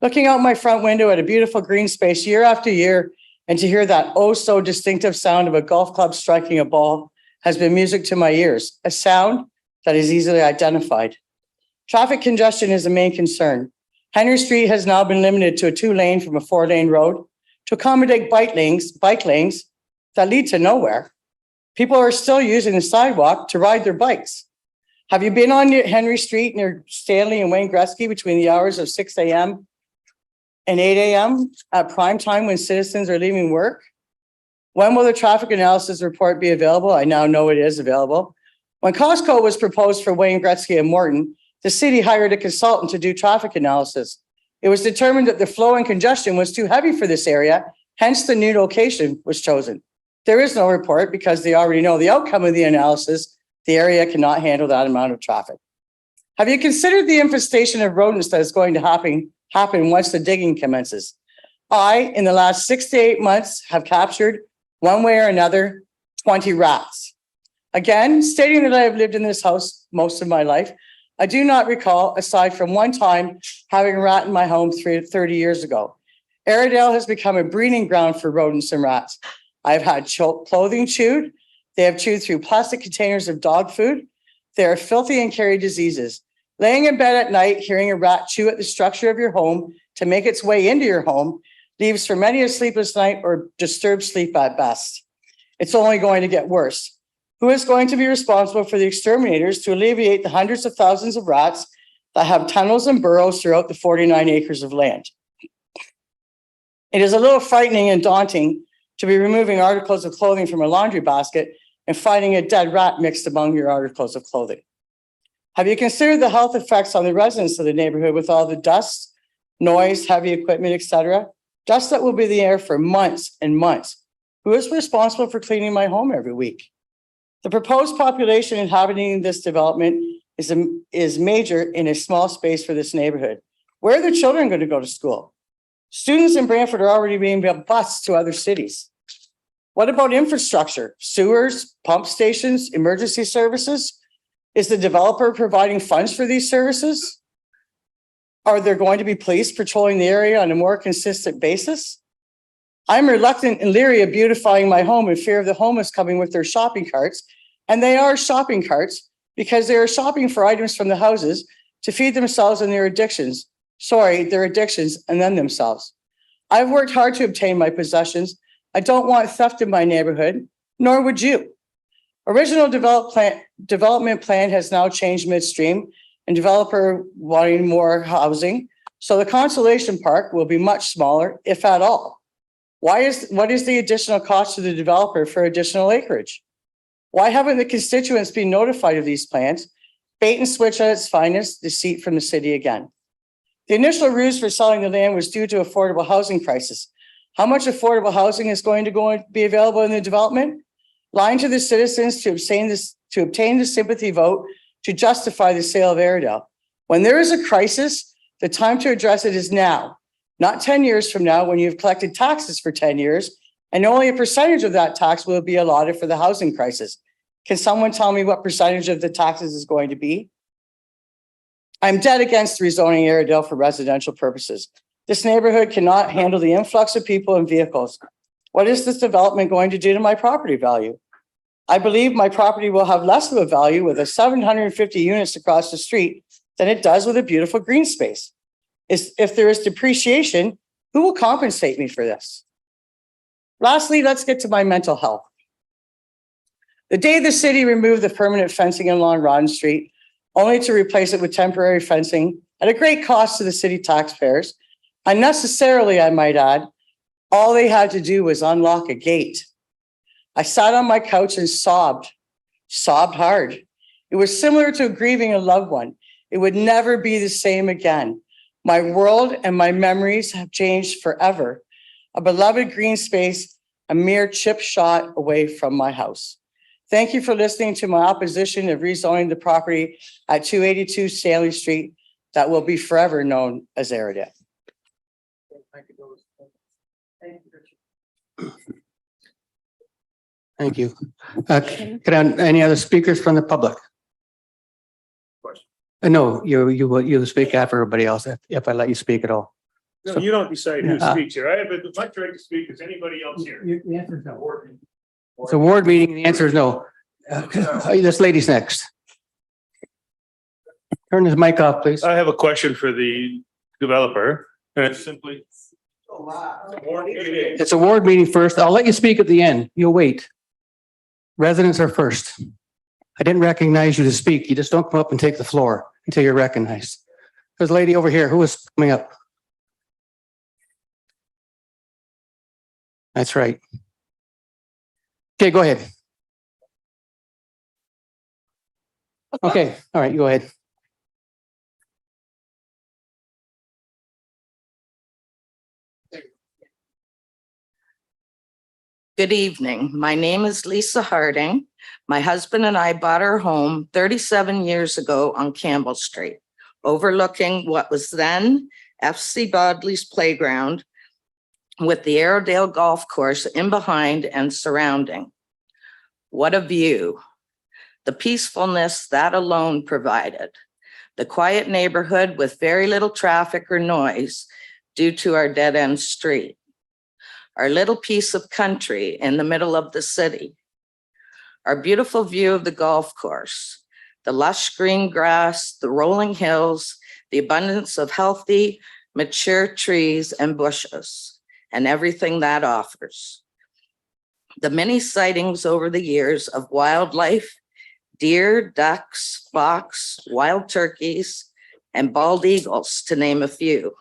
Looking out my front window at a beautiful green space year after year and to hear that oh so distinctive sound of a golf club striking a ball has been music to my ears, a sound that is easily identified. Traffic congestion is a main concern. Henry Street has now been limited to a 2-lane from a 4-lane road to accommodate bike lanes that lead to nowhere. People are still using the sidewalk to ride their bikes. Have you been on Henry Street near Stanley and Wayne Gretzky between the hours of 6 a.m. and 8 a.m. at prime time when citizens are leaving work? When will the traffic analysis report be available? I now know it is available. When Costco was proposed for Wayne Gretzky and Morton, the city hired a consultant to do traffic analysis. It was determined that the flow and congestion was too heavy for this area, hence the new location was chosen. There is no report because they already know the outcome of the analysis. The area cannot handle that amount of traffic. Have you considered the infestation of rodents that is going to happen once the digging commences? I, in the last 6 to 8 months, have captured, one way or another, 20 rats. Again, stating that I have lived in this house most of my life, I do not recall, aside from one time, having a rat in my home 30 years ago. Airedale has become a breeding ground for rodents and rats. I've had clothing chewed. They have chewed through plastic containers of dog food. They are filthy and carry diseases. Laying in bed at night, hearing a rat chew at the structure of your home to make its way into your home leaves for many a sleepless night or disturbed sleep at best. It's only going to get worse. Who is going to be responsible for the exterminators to alleviate the hundreds of thousands of rats that have tunnels and burrows throughout the 49 acres of land? It is a little frightening and daunting to be removing articles of clothing from a laundry basket and finding a dead rat mixed among your articles of clothing. Have you considered the health effects on the residents of the neighborhood with all the dust, noise, heavy equipment, etc.? Dust that will be in the air for months and months. Who is responsible for cleaning my home every week? The proposed population inhabiting this development is major in a small space for this neighborhood. Where are the children going to go to school? Students in Brantford are already being bused to other cities. What about infrastructure? Sewers, pump stations, emergency services? Is the developer providing funds for these services? Are there going to be police patrolling the area on a more consistent basis? I'm reluctant and leery of beautifying my home in fear of the homeless coming with their shopping carts. And they are shopping carts because they are shopping for items from the houses to feed themselves and their addictions. Their addictions and then themselves. I've worked hard to obtain my possessions. I don't want theft in my neighborhood, nor would you. Original development plan has now changed midstream and developer wanting more housing. So the Consolation Park will be much smaller, if at all. What is the additional cost to the developer for additional acreage? Why haven't the constituents been notified of these plans? Bait and switch at its finest, deceit from the city again. The initial ruse for selling the land was due to affordable housing crisis. How much affordable housing is going to be available in the development? Lying to the citizens to obtain the sympathy vote to justify the sale of Airedale. When there is a crisis, The time to address it is now, not 10 years from now when you've collected taxes for 10 years and only a percentage of that tax will be allotted for the housing crisis. Can someone tell me what percentage of the taxes is going to be? I'm dead against rezoning Airedale for residential purposes. This neighborhood cannot handle the influx of people and vehicles. What is this development going to do to my property value? I believe my property will have less of a value with a 750 units across the street than it does with a beautiful green space. If there is depreciation, who will compensate me for this? Lastly, let's get to my mental health. The day the city removed the permanent fencing along Ron Street, only to replace it with temporary fencing at a great cost to the city taxpayers, unnecessarily, I might add, all they had to do was unlock a gate. I sat on my couch and sobbed hard. It was similar to grieving a loved one. It would never be the same again. My world and my memories have changed forever. A beloved green space, a mere chip shot away from my house. Thank you for listening to my opposition of rezoning the property at 282 Stanley Street that will be forever known as Airedale. Thank you. Any other speakers from the public? No, you speak after everybody else if I let you speak at all. No, you don't decide who speaks here. I have as much right to speak as anybody else here. The answer is no. It's a ward meeting. The answer is no. This lady's next. Turn his mic off, please. I have a question for the developer, and it's simply. It's a ward meeting first. I'll let you speak at the end. You'll wait. Residents are first. I didn't recognize you to speak. You just don't come up and take the floor until you're recognized. There's a lady over here who is coming up. That's right. Okay, go ahead. Okay, all right, go ahead. Good evening. My name is Lisa Harding. My husband and I bought our home 37 years ago on Campbell Street, overlooking what was then FC Bodley's playground with the Airedale Golf Course in behind and surrounding. What a view. The peacefulness that alone provided. The quiet neighborhood with very little traffic or noise due to our dead-end street. Our little piece of country in the middle of the city. Our beautiful view of the golf course, the lush green grass, the rolling hills, the abundance of healthy, mature trees and bushes, and everything that offers. The many sightings over the years of wildlife, deer, ducks, fox, wild turkeys, and bald eagles, to name a few.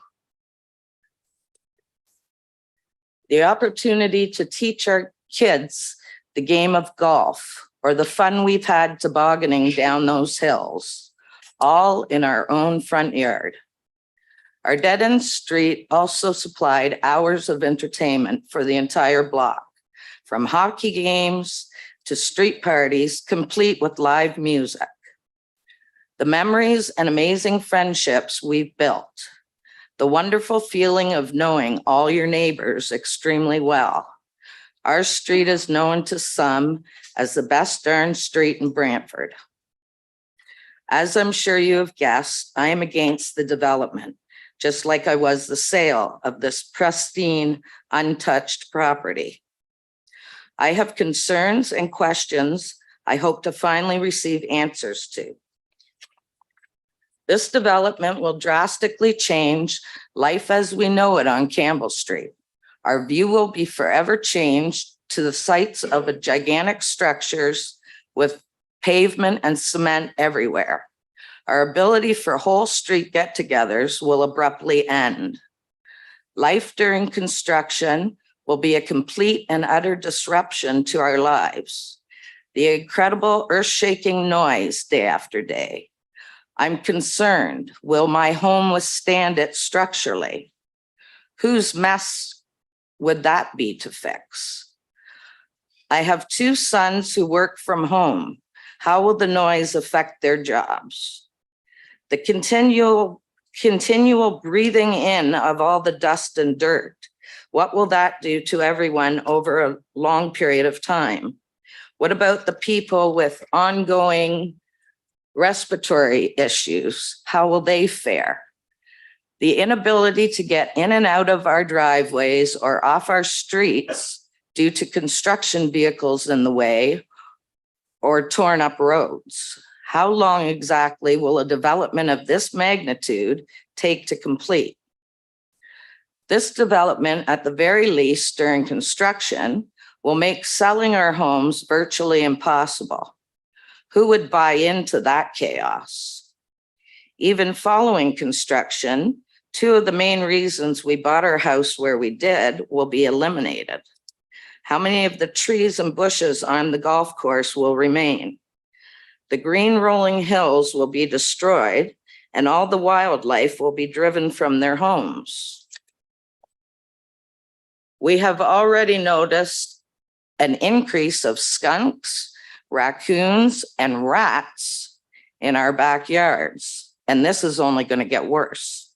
The opportunity to teach our kids the game of golf or the fun we've had tobogganing down those hills, all in our own front yard. Our dead-end street also supplied hours of entertainment for the entire block, from hockey games to street parties, complete with live music. The memories and amazing friendships we've built. The wonderful feeling of knowing all your neighbors extremely well. Our street is known to some as the best darn street in Brantford. As I'm sure you have guessed, I am against the development, just like I was the sale of this pristine, untouched property. I have concerns and questions I hope to finally receive answers to. This development will drastically change life as we know it on Campbell Street. Our view will be forever changed to the sites of a gigantic structures with pavement and cement everywhere. Our ability for whole street get-togethers will abruptly end. Life during construction will be a complete and utter disruption to our lives. The incredible earth-shaking noise day after day. I'm concerned, will my home withstand it structurally? Whose mess would that be to fix? I have 2 sons who work from home. How will the noise affect their jobs? The continual continual breathing in of all the dust and dirt. What will that do to everyone over a long period of time? What about the people with ongoing respiratory issues? How will they fare? The inability to get in and out of our driveways or off our streets due to construction vehicles in the way or torn up roads. How long exactly will a development of this magnitude take to complete? This development, at the very least during construction, will make selling our homes virtually impossible. Who would buy into that chaos? Even following construction, two of the main reasons we bought our house where we did will be eliminated. How many of the trees and bushes on the golf course will remain? The green rolling hills will be destroyed and all the wildlife will be driven from their homes. We have already noticed an increase of skunks, raccoons, and rats in our backyards, and this is only going to get worse.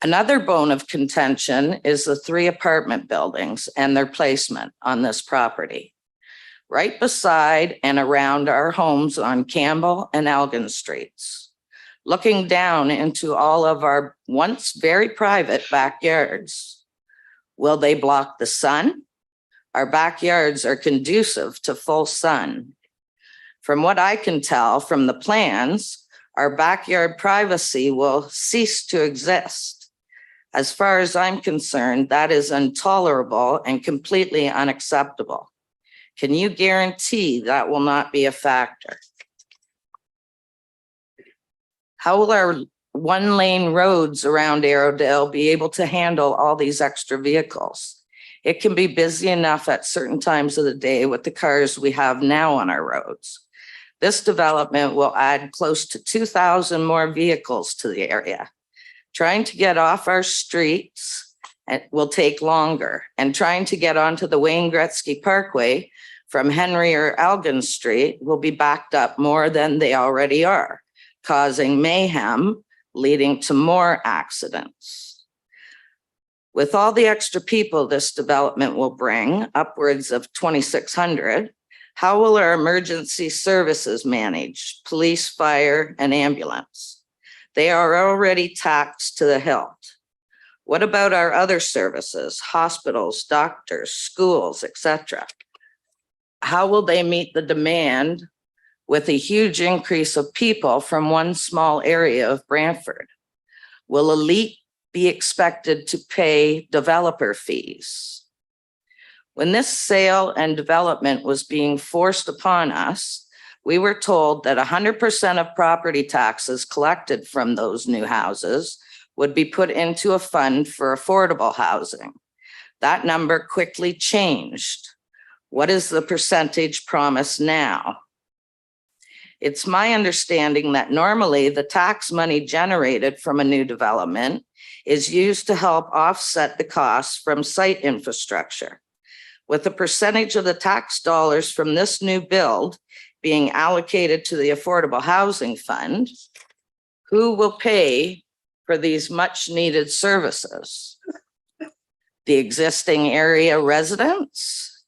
Another bone of contention is the 3 apartment buildings and their placement on this property, right beside and around our homes on Campbell and Elgin Streets, looking down into all of our once very private backyards. Will they block the sun? Our backyards are conducive to full sun. From what I can tell from the plans, our backyard privacy will cease to exist. As far as I'm concerned, that is intolerable and completely unacceptable. Can you guarantee that will not be a factor? How will our 1-lane roads around Arrowdale be able to handle all these extra vehicles? It can be busy enough at certain times of the day with the cars we have now on our roads. This development will add close to 2,000 more vehicles to the area. Trying to get off our streets will take longer, and trying to get onto the Wayne Gretzky Parkway from Henry or Elgin Street will be backed up more than they already are, causing mayhem, leading to more accidents. With all the extra people this development will bring, upwards of 2,600, how will our emergency services manage, police, fire, and ambulance? They are already taxed to the hilt. What about our other services, hospitals, doctors, schools, etc.? How will they meet the demand with a huge increase of people from one small area of Brantford? Will elite be expected to pay developer fees? When this sale and development was being forced upon us, we were told that 100% of property taxes collected from those new houses would be put into a fund for affordable housing. That number quickly changed. What is the percentage promised now? It's my understanding that normally the tax money generated from a new development is used to help offset the costs from site infrastructure. With a percentage of the tax dollars from this new build being allocated to the Affordable Housing Fund, who will pay for these much needed services? The existing area residents?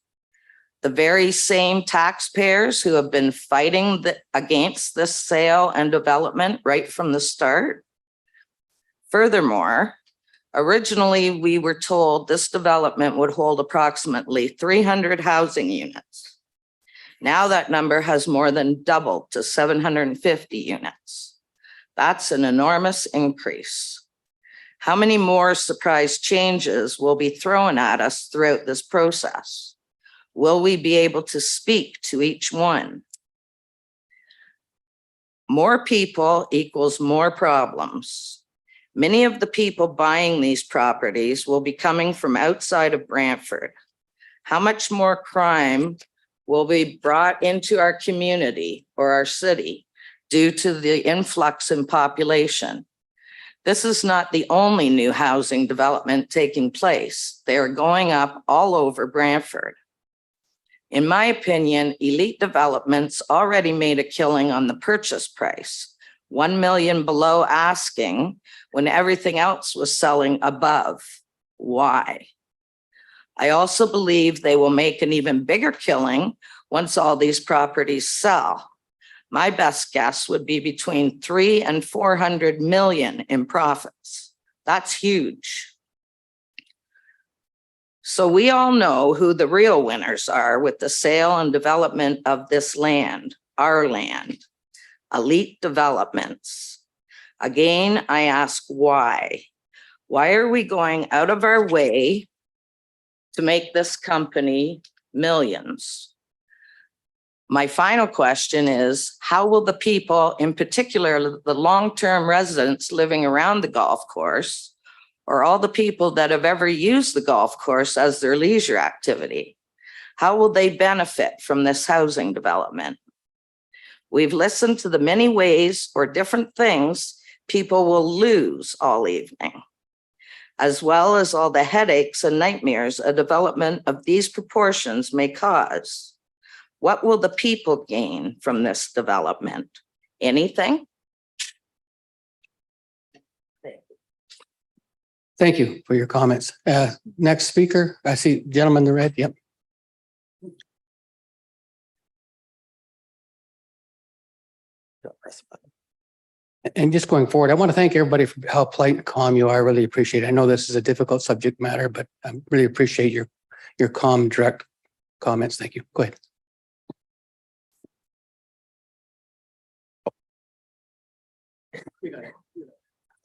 The very same taxpayers who have been fighting against this sale and development right from the start? Furthermore, originally we were told this development would hold approximately 300 housing units. Now that number has more than doubled to 750 units. That's an enormous increase. How many more surprise changes will be thrown at us throughout this process? Will we be able to speak to each one? More people equals more problems. Many of the people buying these properties will be coming from outside of Brantford. How much more crime will be brought into our community or our city due to the influx in population? This is not the only new housing development taking place. They are going up all over Brantford. In my opinion, elite developments already made a killing on the purchase price. 1 million below asking when everything else was selling above. Why? I also believe they will make an even bigger killing once all these properties sell. My best guess would be between 300 and 400 million in profits. That's huge. So we all know who the real winners are with the sale and development of this land, our land, elite developments. Again, I ask why? Why are we going out of our way to make this company millions? My final question is, how will the people, in particular, the long-term residents living around the golf course, or all the people that have ever used the golf course as their leisure activity, how will they benefit from this housing development? We've listened to the many ways or different things people will lose all evening, as well as all the headaches and nightmares a development of these proportions may cause. What will the people gain from this development? Anything? Thank you for your comments. Next speaker, I see gentleman in the red. Yep. And just going forward, I want to thank everybody for how polite and calm you are. I really appreciate it. I know this is a difficult subject matter, but I really appreciate your calm, direct comments. Thank you. Go ahead.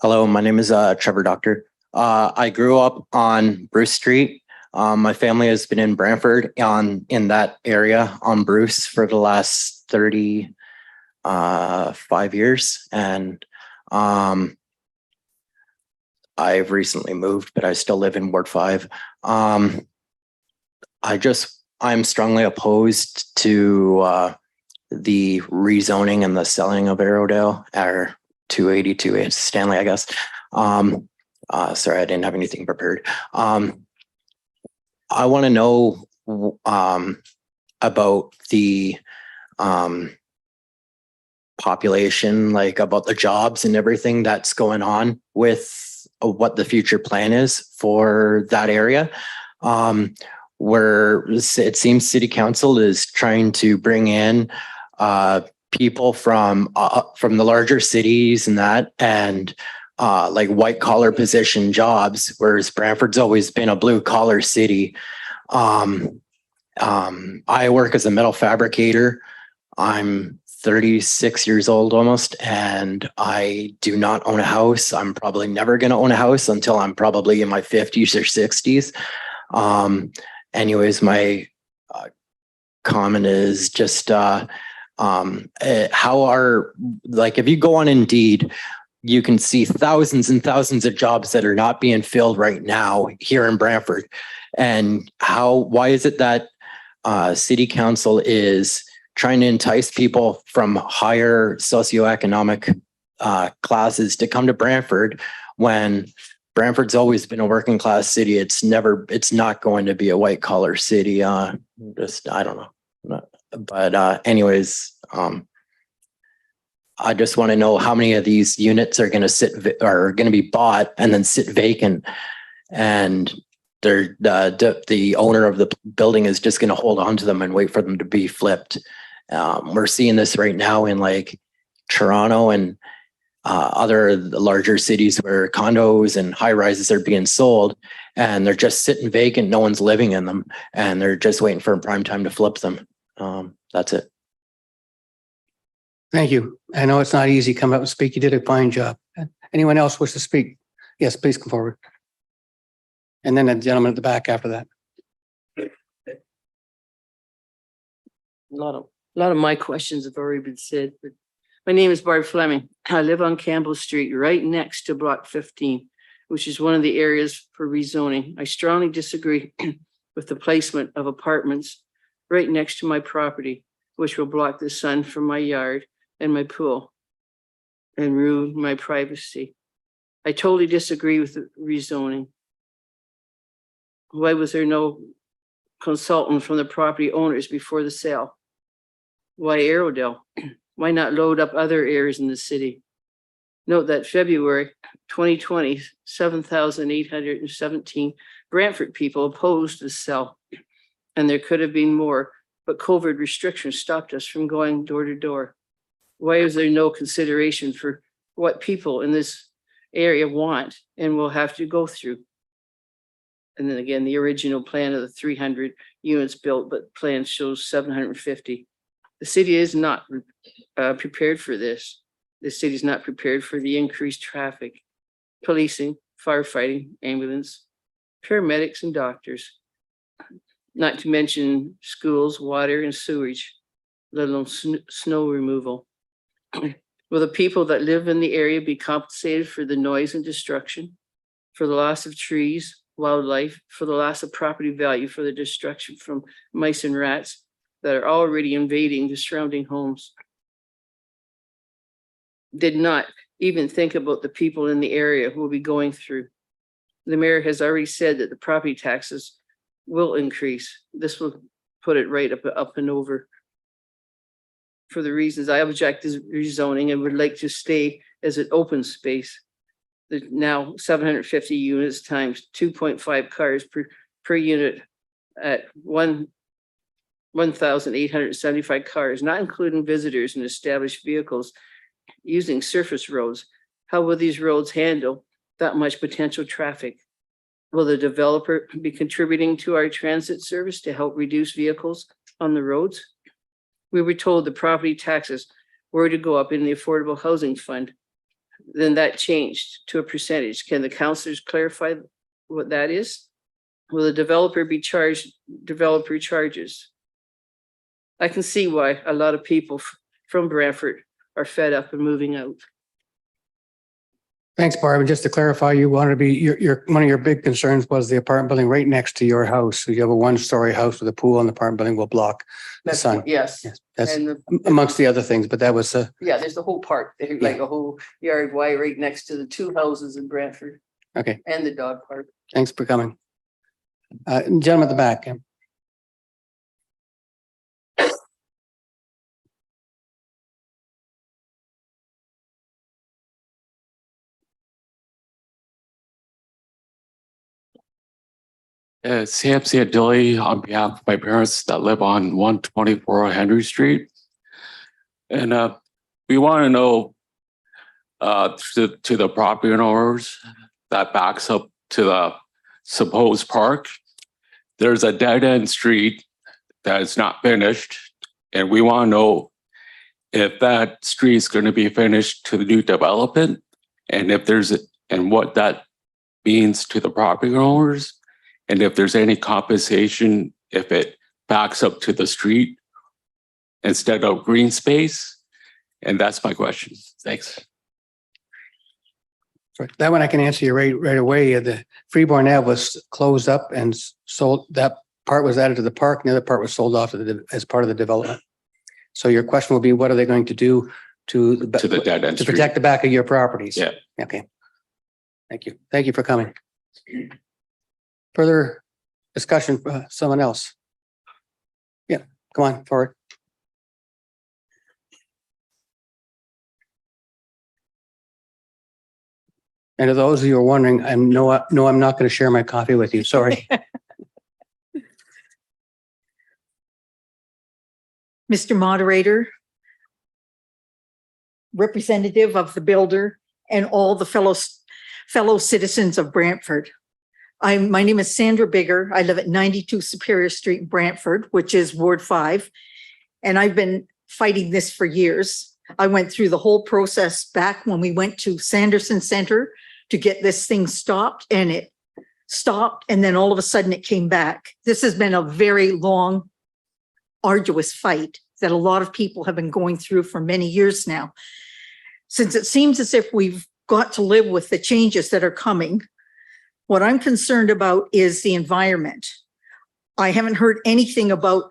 Hello, my name is Trevor Doctor. I grew up on Bruce Street. My family has been in Brantford in that area on Bruce for the last 35 years. And I've recently moved, but I still live in Ward 5. I'm strongly opposed to the rezoning and the selling of Arrowdale, or 282 Stanley, I guess. Sorry, I didn't have anything prepared. I want to know about the population, like about the jobs and everything that's going on with what the future plan is for that area. Where it seems City Council is trying to bring in people from the larger cities and that, and like white collar position jobs, whereas Brantford's always been a blue collar city. I work as a metal fabricator. I'm 36 years old almost, and I do not own a house. I'm probably never going to own a house until I'm probably in my 50s or 60s. Anyways, my comment is just how are, like, if you go on Indeed, you can see thousands and thousands of jobs that are not being filled right now here in Brantford. And why is it that City Council is trying to entice people from higher socioeconomic classes to come to Brantford when Brantford's always been a working class city? It's not going to be a white collar city. I don't know. But anyways, I just want to know how many of these units are going to be bought and then sit vacant, and the owner of the building is just going to hold on to them and wait for them to be flipped. We're seeing this right now in like Toronto and other larger cities where condos and high rises are being sold, and they're just sitting vacant. No one's living in them, and they're just waiting for a prime time to flip them. That's it. Thank you. I know it's not easy. Come up and speak. You did a fine job. Anyone else wish to speak? Yes, please come forward. And then the gentleman at the back after that. A lot of my questions have already been said, but my name is Barb Fleming. I live on Campbell Street, right next to Block 15, which is one of the areas for rezoning. I strongly disagree with the placement of apartments right next to my property, which will block the sun from my yard and my pool and ruin my privacy. I totally disagree with the rezoning. Why was there no consultant from the property owners before the sale? Why Arrowdale? Why not load up other areas in the city? Note that February 2020, 7,817 Brantford people opposed the sale. And there could have been more, but COVID restrictions stopped us from going door to door. Why is there no consideration for what people in this area want and will have to go through? And then again, the original plan of the 300 units built, but plan shows 750. The city is not prepared for this. The city is not prepared for the increased traffic, policing, firefighting, ambulance, paramedics, and doctors. Not to mention schools, water, and sewage, let alone snow removal. Will the people that live in the area be compensated for the noise and destruction, for the loss of trees, wildlife, for the loss of property value, for the destruction from mice and rats that are already invading the surrounding homes? Did not even think about the people in the area who will be going through. The mayor has already said that the property taxes will increase. This will put it right up and over. For the reasons I object to rezoning and would like to stay as an open space. There's now 750 units times 2.5 cars per unit at 1,875 cars, not including visitors and established vehicles using surface roads. How will these roads handle that much potential traffic? Will the developer be contributing to our transit service to help reduce vehicles on the roads? We were told the property taxes were to go up in the Affordable Housing Fund. Then that changed to a percentage. Can the councillors clarify what that is? Will the developer be charged developer charges? I can see why a lot of people from Brantford are fed up and moving out. Thanks, Barb. And just to clarify, you want to be, your one of your big concerns was the apartment building right next to your house. So you have a one-story house with a pool and the apartment building will block the sun. Yes. That's And amongst the other things, but that was yeah, there's the whole park, there's like a whole yard wide right next to the two houses in Brantford okay. and the dog park. Thanks for coming. Gentleman at the back. CMC Adili on behalf of my parents that live on 124 Henry Street. And we want to know to the property owners that backs up to the supposed park. There's a dead end street that is not finished. And we want to know if that street is going to be finished to the new development and if there's and what that means to the property owners. And if there's any compensation, if it backs up to the street instead of green space. And that's my question. Thanks. That one I can answer you right away. The Freeborn Ave was closed up and sold. That part was added to the park. And the other part was sold off as part of the development. So your question will be, what are they going to do to the dead end to protect the back of your properties? Yeah. Okay. Thank you. Thank you for coming. Further discussion, someone else? Yeah, come on forward. And to those of you who are wondering, I'm not going to share my coffee with you. Sorry. Mr. Moderator, representative of the builder and all the fellow citizens of Brantford. My name is Sandra Bigger. I live at 92 Superior Street, Brantford, which is Ward 5. And I've been fighting this for years. I went through the whole process back when we went to Sanderson Center to get this thing stopped, and it stopped. And then all of a sudden it came back. This has been a very long, arduous fight that a lot of people have been going through for many years now. Since it seems as if we've got to live with the changes that are coming, what I'm concerned about is the environment. I haven't heard anything about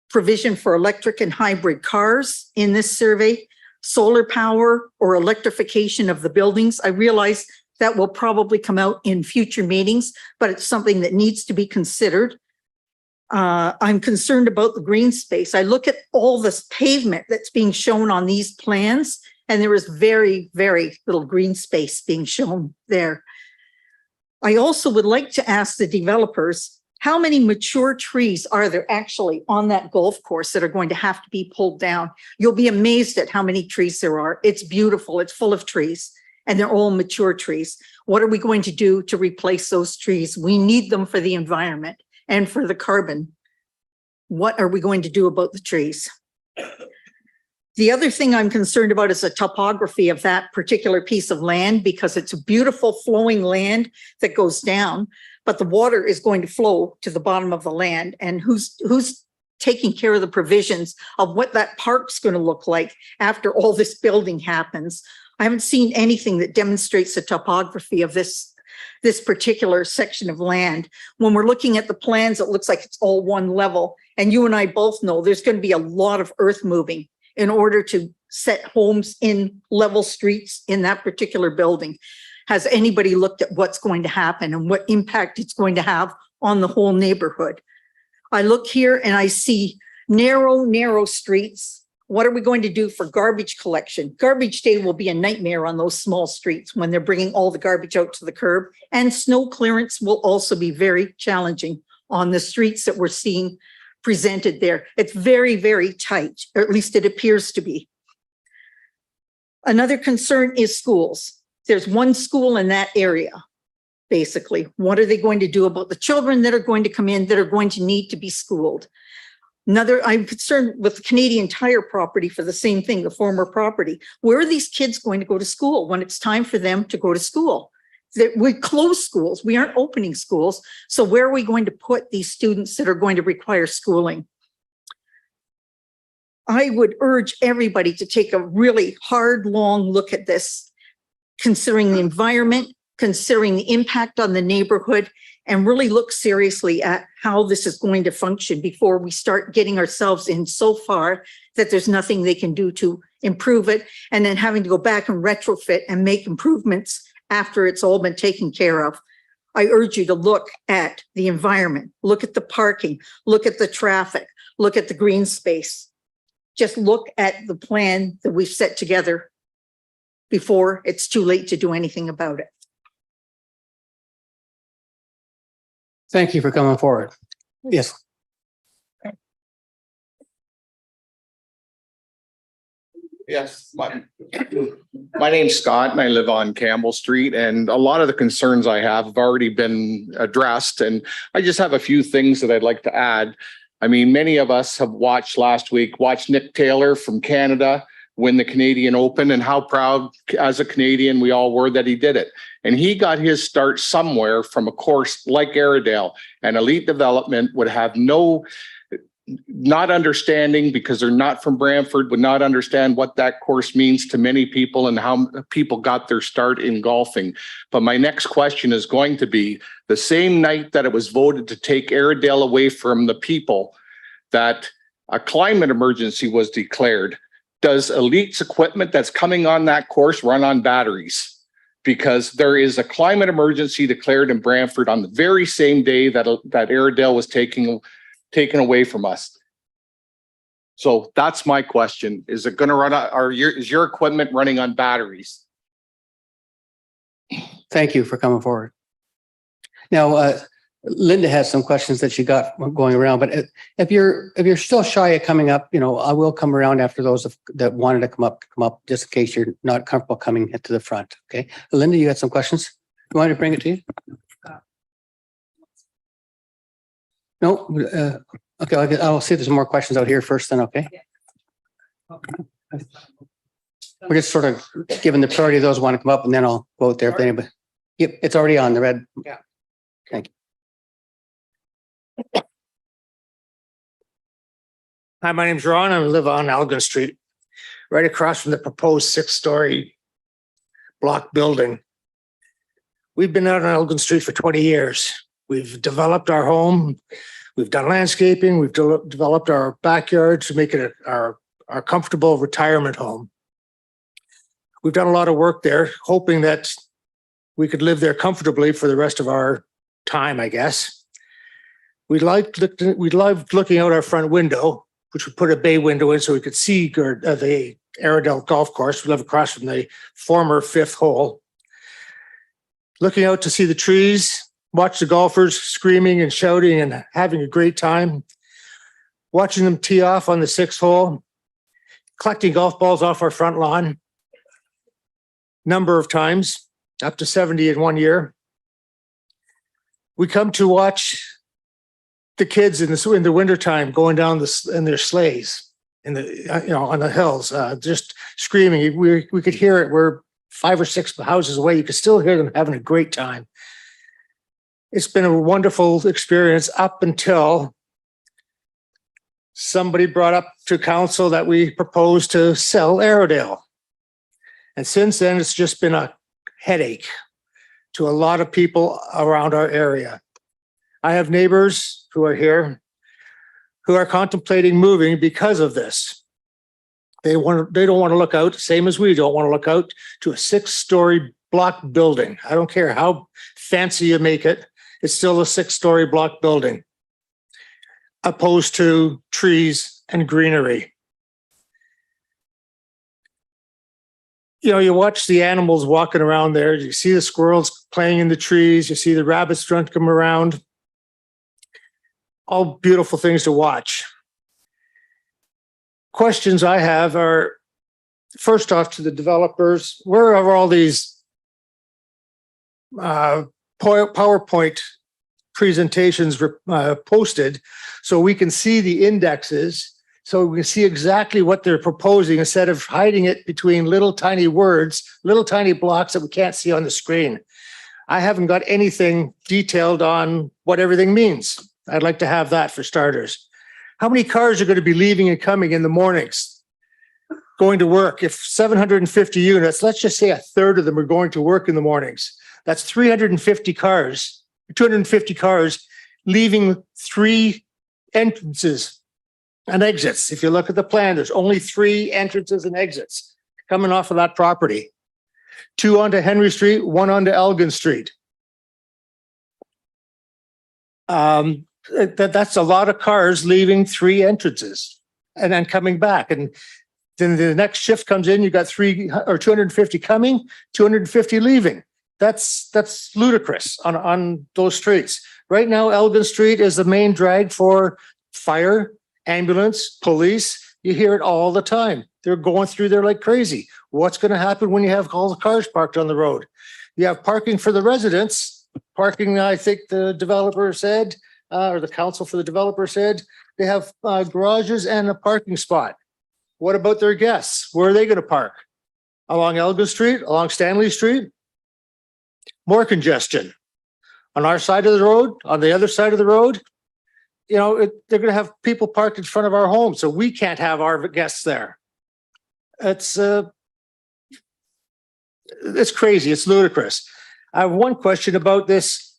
provision for electric and hybrid cars in this survey, solar power or electrification of the buildings. I realize that will probably come out in future meetings, but it's something that needs to be considered. I'm concerned about the green space. I look at all this pavement that's being shown on these plans, And there is very, very little green space being shown there. I also would like to ask the developers, how many mature trees are there actually on that golf course that are going to have to be pulled down? You'll be amazed at how many trees there are. It's beautiful. It's full of trees, and they're all mature trees. What are we going to do to replace those trees? We need them for the environment and for the carbon. What are we going to do about the trees? The other thing I'm concerned about is the topography of that particular piece of land, because it's a beautiful flowing land that goes down, but the water is going to flow to the bottom of the land. And who's taking care of the provisions of what that park's going to look like after all this building happens? I haven't seen anything that demonstrates the topography of this particular section of land. When we're looking at the plans, it looks like it's all one level. And you and I both know there's going to be a lot of earth moving in order to set homes in level streets in that particular building. Has anybody looked at what's going to happen and what impact it's going to have on the whole neighborhood? I look here and I see narrow streets. What are we going to do for garbage collection? Garbage day will be a nightmare on those small streets when they're bringing all the garbage out to the curb. And snow clearance will also be very challenging on the streets that we're seeing presented there. It's very, very tight, or at least it appears to be. Another concern is schools. There's one school in that area, basically. What are they going to do about the children that are going to come in that are going to need to be schooled? I'm concerned with the Canadian Tire property for the same thing, the former property. Where are these kids going to go to school when it's time for them to go to school? We close schools. We aren't opening schools. So where are we going to put these students that are going to require schooling? I would urge everybody to take a really hard, long look at this, considering the environment, considering the impact on the neighborhood, and really look seriously at how this is going to function before we start getting ourselves in so far that there's nothing they can do to improve it, and then having to go back and retrofit and make improvements after it's all been taken care of. I urge you to look at the environment, look at the parking, look at the traffic, look at the green space. Just look at the plan that we've set together before it's too late to do anything about it. Thank you for coming forward. Yes. Yes, my name's Scott and I live on Campbell Street, and a lot of the concerns I have already been addressed, and I just have a few things that I'd like to add. I mean, many of us have watched Nick Taylor from Canada win the Canadian Open, and how proud as a Canadian we all were that he did it. And he got his start somewhere from a course like Airedale, and elite development would have not understanding, because they're not from Brantford, would not understand what that course means to many people and how people got their start in golfing. But my next question is going to be, the same night that it was voted to take Airedale away from the people, that a climate emergency was declared, does Elite's equipment that's coming on that course run on batteries? Because there is a climate emergency declared in Brantford on the very same day that Airedale was taken away from us. So that's my question. Is it going to run on, is your equipment running on batteries? Thank you for coming forward. Now, Linda has some questions that she got going around, but if you're still shy of coming up, I will come around after those that wanted to come up, just in case you're not comfortable coming to the front. Okay, Linda, you had some questions. You want me to bring it to you? No. Okay, I'll see if there's more questions out here first. Then, okay. We're just sort of giving the priority to those who want to come up, and then I'll go out there if anybody. Yep, it's already on the red. Yeah. Thank you. Hi, my name's Ron. I live on Elgin Street, right across from the proposed 6-story block building. We've been out on Elgin Street for 20 years. We've developed our home. We've done landscaping. We've developed our backyard to make it our comfortable retirement home. We've done a lot of work there, hoping that we could live there comfortably for the rest of our time, I guess. We loved looking out our front window which we put a bay window in so we could see the Airedale Golf Course. We live across from the former 5th hole. Looking out to see the trees, watch the golfers screaming and shouting and having a great time. Watching them tee off on the 6th hole, collecting golf balls off our front lawn. Number of times, up to 70 in one year. We come to watch the kids in the wintertime going down in their sleighs on the hills, just screaming. We could hear it. We're 5 or 6 houses away. You could still hear them having a great time. It's been a wonderful experience up until somebody brought up to council that we proposed to sell Airedale. And since then, it's just been a headache to a lot of people around our area. I have neighbors who are here who are contemplating moving because of this. They don't want to look out, same as we don't want to look out, to a 6-story block building. I don't care how fancy you make it, it's still a 6-story block building, opposed to trees and greenery. You know, you watch the animals walking around there. You see the squirrels playing in the trees. You see the rabbits drunk them around. All beautiful things to watch. Questions I have are, first off, to the developers, where are all these PowerPoint presentations posted so we can see the indexes, so we can see exactly what they're proposing instead of hiding it between little tiny words, little tiny blocks that we can't see on the screen. I haven't got anything detailed on what everything means. I'd like to have that for starters. How many cars are going to be leaving and coming in the mornings, going to work? If 750 units, let's just say a third of them are going to work in the mornings. That's 350 cars, 250 cars leaving 3 entrances and exits. If you look at the plan, there's only 3 entrances and exits coming off of that property. 2 onto Henry Street, 1 onto Elgin Street. That's a lot of cars leaving 3 entrances and then coming back. And then the next shift comes in, you got 250 coming, 250 leaving. That's ludicrous on those streets. Right now, Elgin Street is the main drag for fire, ambulance, police. You hear it all the time. They're going through there like crazy. What's going to happen when you have all the cars parked on the road? You have parking for the residents. Parking, I think the developer said, or the council for the developer said, they have garages and a parking spot. What about their guests? Where are they going to park? Along Elgin Street, along Stanley Street? More congestion. On our side of the road, on the other side of the road, you know, they're going to have people parked in front of our home, so we can't have our guests there. It's crazy. It's ludicrous. I have one question about this,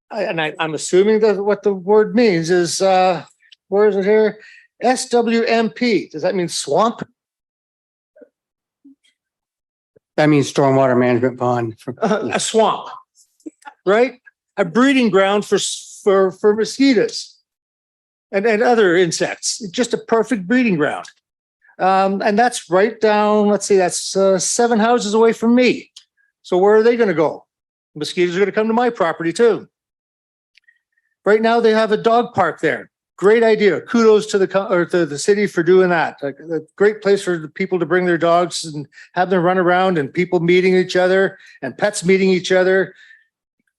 and I'm assuming that what the word means is, where is it here? SWMP. Does that mean swamp? That means stormwater management pond. A swamp, right? A breeding ground for mosquitoes and other insects. Just a perfect breeding ground. And that's right down, let's see, that's 7 houses away from me. So where are they going to go? Mosquitoes are going to come to my property too. Right now they have a dog park there. Great idea. Kudos to the city for doing that. A great place for the people to bring their dogs and have them run around and people meeting each other and pets meeting each other.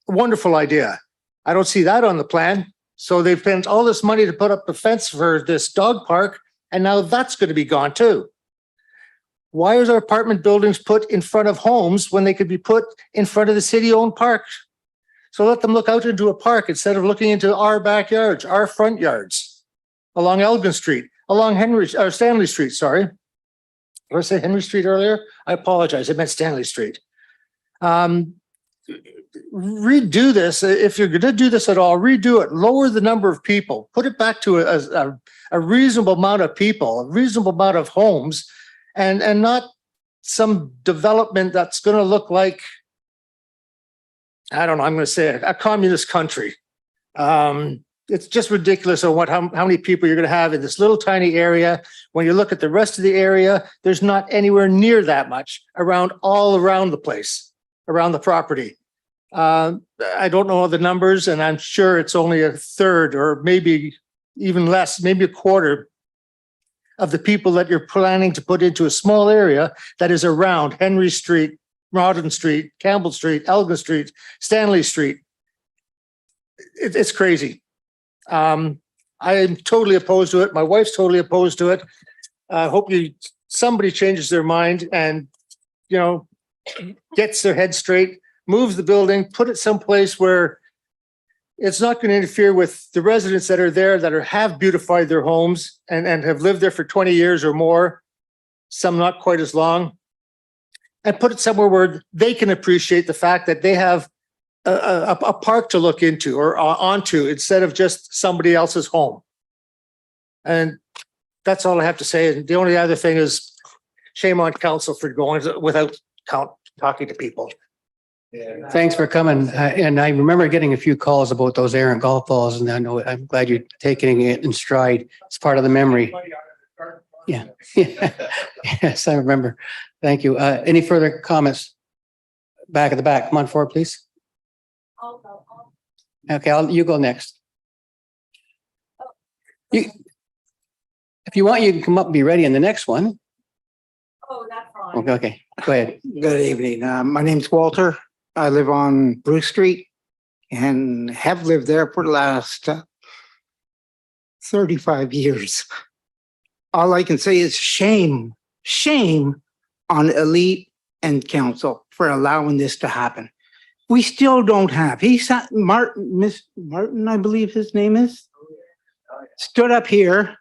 Wonderful idea. I don't see that on the plan. So they've spent all this money to put up the fence for this dog park, and now that's going to be gone too. Why is our apartment buildings put in front of homes when they could be put in front of the city-owned parks? So let them look out into a park instead of looking into our backyards, our front yards, along Elgin Street, along Stanley Street, sorry. Did I say Henry Street earlier? I apologize, I meant Stanley Street. Redo this. If you're going to do this at all, redo it. Lower the number of people. Put it back to a reasonable amount of people, a reasonable amount of homes, and not some development that's going to look like, I don't know, I'm going to say a communist country. it's just ridiculous on how many people you're going to have in this little tiny area. When you look at the rest of the area, there's not anywhere near that much all around the place, around the property. I don't know the numbers, and I'm sure it's only a third or maybe even less, maybe a quarter of the people that you're planning to put into a small area that is around Henry Street, Rawdon Street, Campbell Street, Elgin Street, Stanley Street. It's crazy. I'm totally opposed to it. My wife's totally opposed to it. I hope somebody changes their mind and, gets their head straight, moves the building, put it someplace where it's not going to interfere with the residents that are there that have beautified their homes and have lived there for 20 years or more, some not quite as long, and put it somewhere where they can appreciate the fact that they have a park to look into or onto instead of just somebody else's home. And that's all I have to say. And the only other thing is shame on council for going without talking to people. Thanks for coming. And I remember getting a few calls about those errant golf balls, and I'm glad you're taking it in stride. It's part of the memory. Yeah. Yes, I remember. Thank you. Any further comments? Back at the back. Come on forward, please. Okay, you go next. If you want, you can come up and be ready in the next one. Oh, that's fine. Okay, go ahead. Good evening. My name's Walter. I live on Bruce Street and have lived there for the last 35 years. All I can say is shame on elite and council for allowing this to happen. We still don't have. Miss Martin, I believe his name is, stood up here.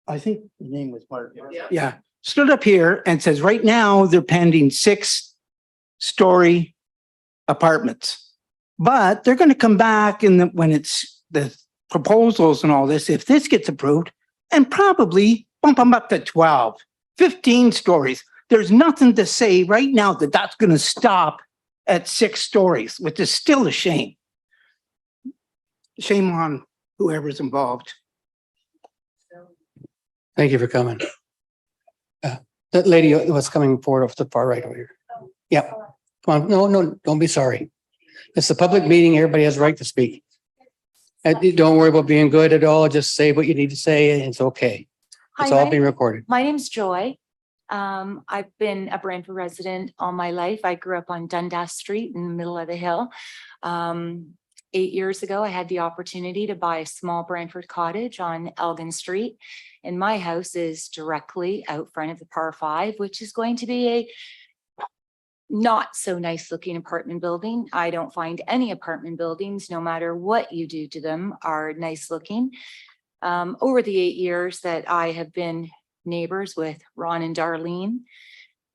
I think the name was Martin. Yeah. Stood up here and says right now they're pending 6-story apartments, but they're going to come back when it's the proposals and all this, if this gets approved, and probably bump them up to 12, 15 stories. There's nothing to say right now that that's going to stop at 6 stories, which is still a shame. Shame on whoever's involved. Thank you for coming. That lady was coming forward off the far right over here. Yeah. Come on. No, don't be sorry. It's a public meeting. Everybody has a right to speak. Don't worry about being good at all. Just say what you need to say. And it's okay. It's all being recorded. My name's Joy. I've been a Brantford resident all my life. I grew up on Dundas Street in the middle of the hill. 8 years ago, I had the opportunity to buy a small Brantford cottage on Elgin Street. And my house is directly out front of the par 5, which is going to be a not so nice looking apartment building. I don't find any apartment buildings, no matter what you do to them, are nice looking. Over the 8 years that I have been neighbors with Ron and Darlene,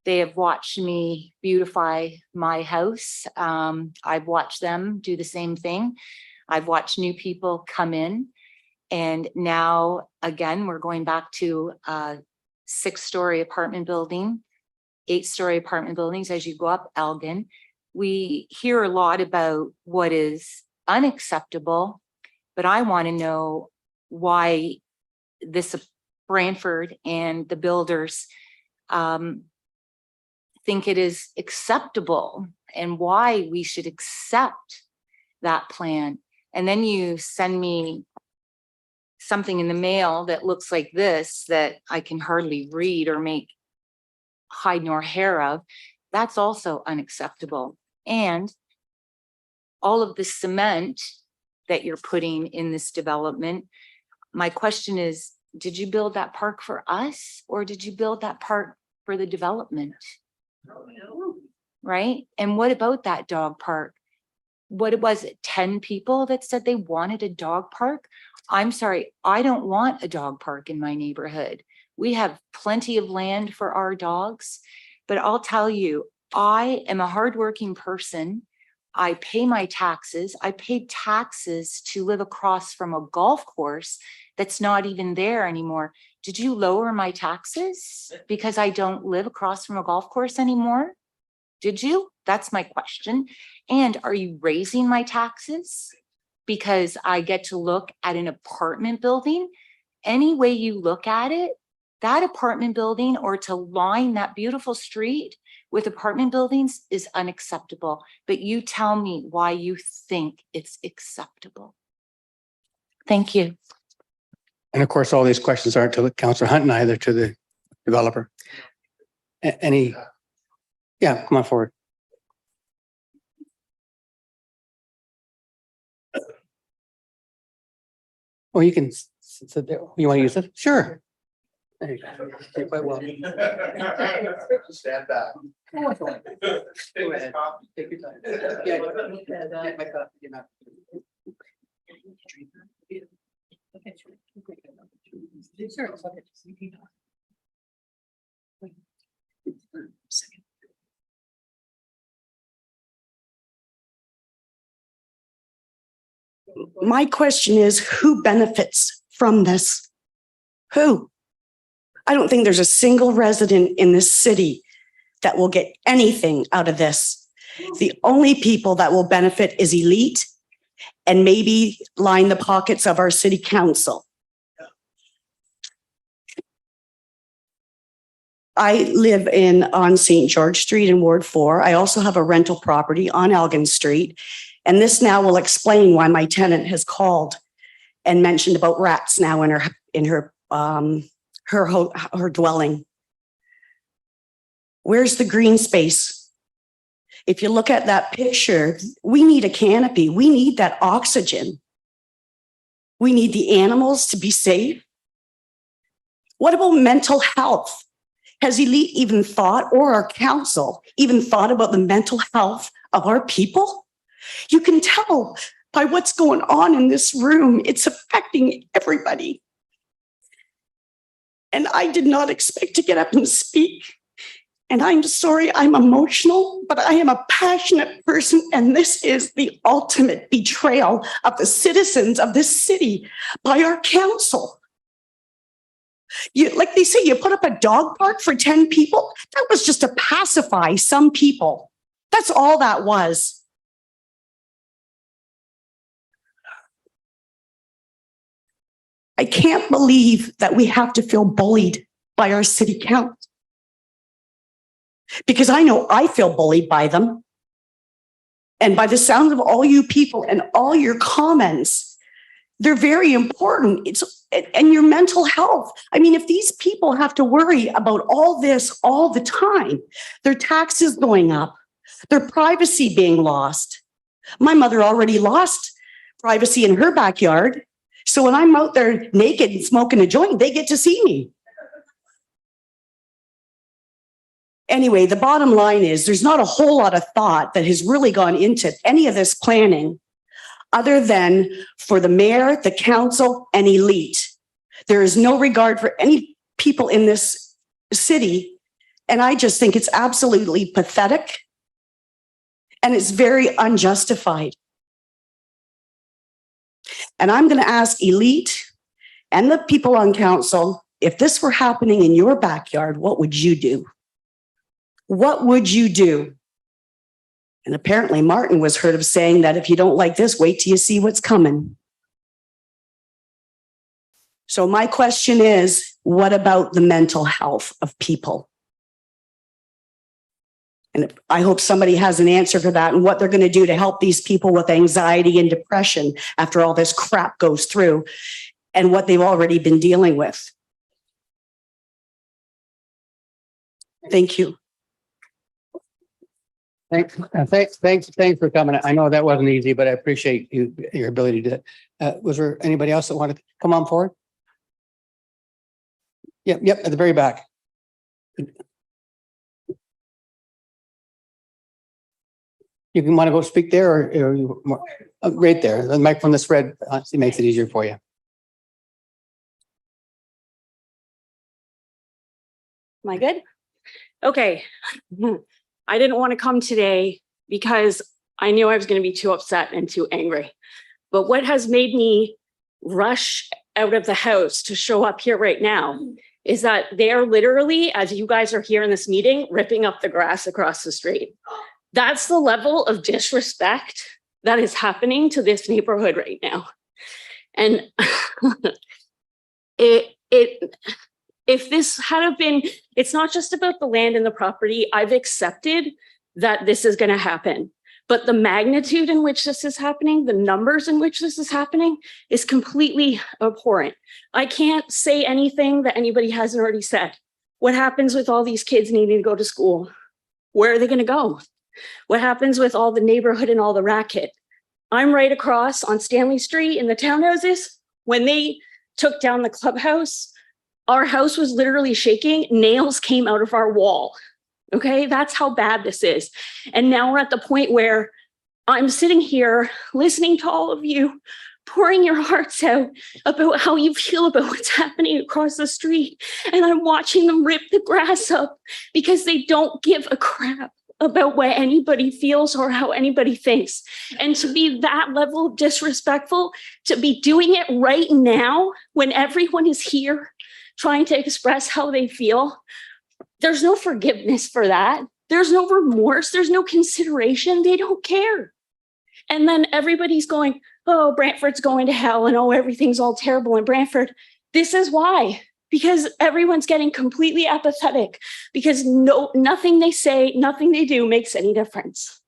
they have watched me beautify my house. I've watched them do the same thing. I've watched new people come in. And now, again, we're going back to a 6-story apartment building, 8-story apartment buildings as you go up Elgin. We hear a lot about what is unacceptable, but I want to know why this Brantford and the builders think it is acceptable and why we should accept that plan. And then you send me something in the mail that looks like this that I can hardly read or make hide nor hair of. That's also unacceptable. And all of the cement that you're putting in this development, my question is, did you build that park for us or did you build that park for the development? Right? And what about that dog park? What was it, 10 people that said they wanted a dog park? I'm sorry, I don't want a dog park in my neighborhood. We have plenty of land for our dogs, but I'll tell you, I am a hardworking person. I pay my taxes. I paid taxes to live across from a golf course that's not even there anymore. Did you lower my taxes because I don't live across from a golf course anymore? Did you? That's my question. And are you raising my taxes because I get to look at an apartment building. Any way you look at it, that apartment building, or to line that beautiful street with apartment buildings, is unacceptable. But you tell me why you think it's acceptable. Thank you. And of course, all these questions aren't to Councillor Hunt, neither to the developer. Any? Yeah, come on forward. Oh, you can sit there. You want to use it? Sure. There you go. You're quite well. Stand back. Go ahead. Take your time. Yeah, get my coffee. Sure. My question is, who benefits from this? Who? I don't think there's a single resident in this city that will get anything out of this. The only people that will benefit is elite and maybe line the pockets of our city council. I live on St. George Street in Ward 4. I also have a rental property on Elgin Street. And this now will explain why my tenant has called and mentioned about rats now in her dwelling. Where's the green space? If you look at that picture, we need a canopy. We need that oxygen. We need the animals to be safe. What about mental health? Has Elite even thought, or our council even thought about the mental health of our people? You can tell by what's going on in this room. It's affecting everybody. And I did not expect to get up and speak. And I'm sorry, I'm emotional, but I am a passionate person. And this is the ultimate betrayal of the citizens of this city by our council. Like they say, you put up a dog park for 10 people. That was just to pacify some people. That's all that was. I can't believe that we have to feel bullied by our city council. Because I know I feel bullied by them. And by the sound of all you people and all your comments, they're very important. And your mental health. I mean, if these people have to worry about all this all the time, their taxes going up, their privacy being lost. My mother already lost privacy in her backyard. So when I'm out there naked and smoking a joint, they get to see me. Anyway, the bottom line is there's not a whole lot of thought that has really gone into any of this planning other than for the mayor, the council, and Elite. There is no regard for any people in this city. And I just think it's absolutely pathetic. And it's very unjustified. And I'm going to ask Elite and the people on council, if this were happening in your backyard, what would you do? What would you do? And apparently Martin was heard of saying that if you don't like this, wait till you see what's coming. So my question is, what about the mental health of people? And I hope somebody has an answer for that and what they're going to do to help these people with anxiety and depression after all this crap goes through and what they've already been dealing with. Thank you. Thanks for coming. I know that wasn't easy, but I appreciate your ability to. Was there anybody else that wanted to come on forward? Yep, at the very back. You can want to go speak there, or you right there. The microphone that's red it makes it easier for you. Am I good? Okay. I didn't want to come today because I knew I was going to be too upset and too angry. But what has made me rush out of the house to show up here right now is that they are literally, as you guys are here in this meeting, ripping up the grass across the street. That's the level of disrespect that is happening to this neighborhood right now. And if this had have been, it's not just about the land and the property. I've accepted that this is going to happen, but the magnitude in which this is happening, the numbers in which this is happening is completely abhorrent. I can't say anything that anybody hasn't already said. What happens with all these kids needing to go to school? Where are they going to go? What happens with all the neighborhood and all the racket? I'm right across on Stanley Street in the townhouses. When they took down the clubhouse, our house was literally shaking. Nails came out of our wall. Okay, that's how bad this is. And now we're at the point where I'm sitting here listening to all of you, pouring your hearts out about how you feel about what's happening across the street. And I'm watching them rip the grass up because they don't give a crap about what anybody feels or how anybody thinks. And to be that level of disrespectful, to be doing it right now when everyone is here trying to express how they feel, there's no forgiveness for that. There's no remorse. There's no consideration. They don't care. And then everybody's going, oh, Brantford's going to hell and oh, everything's all terrible in Brantford. This is why. Because everyone's getting completely apathetic because nothing they say, nothing they do makes any difference.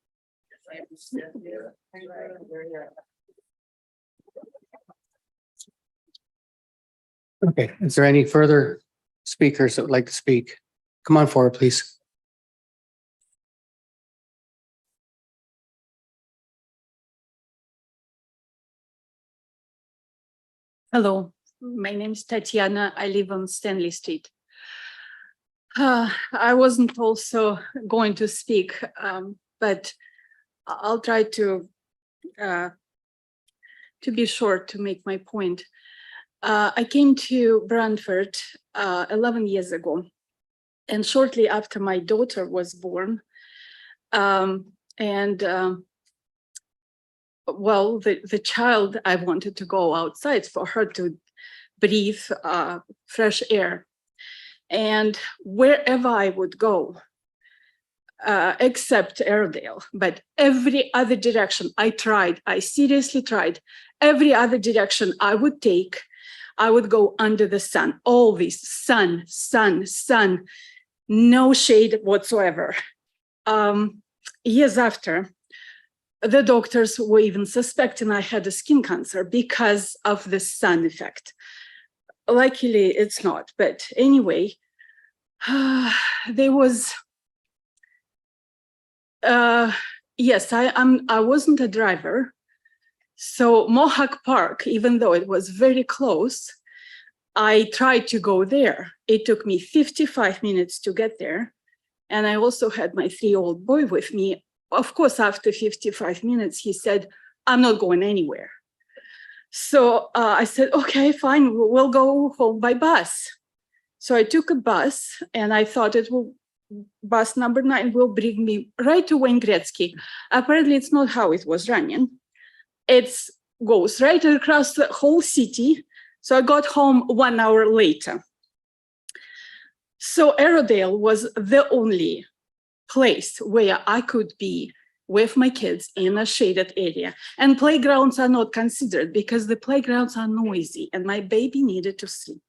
Okay, is there any further speakers that would like to speak? Come on forward, please. Hello, my name is Tatiana. I live on Stanley Street. I wasn't also going to speak, but I'll try to be short to make my point. I came to Brantford 11 years ago, and shortly after my daughter was born, well, the child, I wanted to go outside for her to breathe fresh air. And wherever I would go, except Airedale, but every other direction I tried, I seriously tried, every other direction I would take, I would go under the sun, always sun, sun, sun, no shade whatsoever. Years after, the doctors were even suspecting I had a skin cancer because of the sun effect. Luckily, it's not. But anyway, there was, yes, I wasn't a driver. So Mohawk Park, even though it was very close, I tried to go there. It took me 55 minutes to get there. And I also had my 3-year-old boy with me. Of course, after 55 minutes, he said, I'm not going anywhere. So I said, okay, fine, we'll go home by bus. So I took a bus and I thought bus number 9 will bring me right to Wayne Gretzky. Apparently, it's not how it was running. It goes right across the whole city. So I got home 1 hour later. So Airedale was the only place where I could be with my kids in a shaded area. And playgrounds are not considered because the playgrounds are noisy and my baby needed to sleep.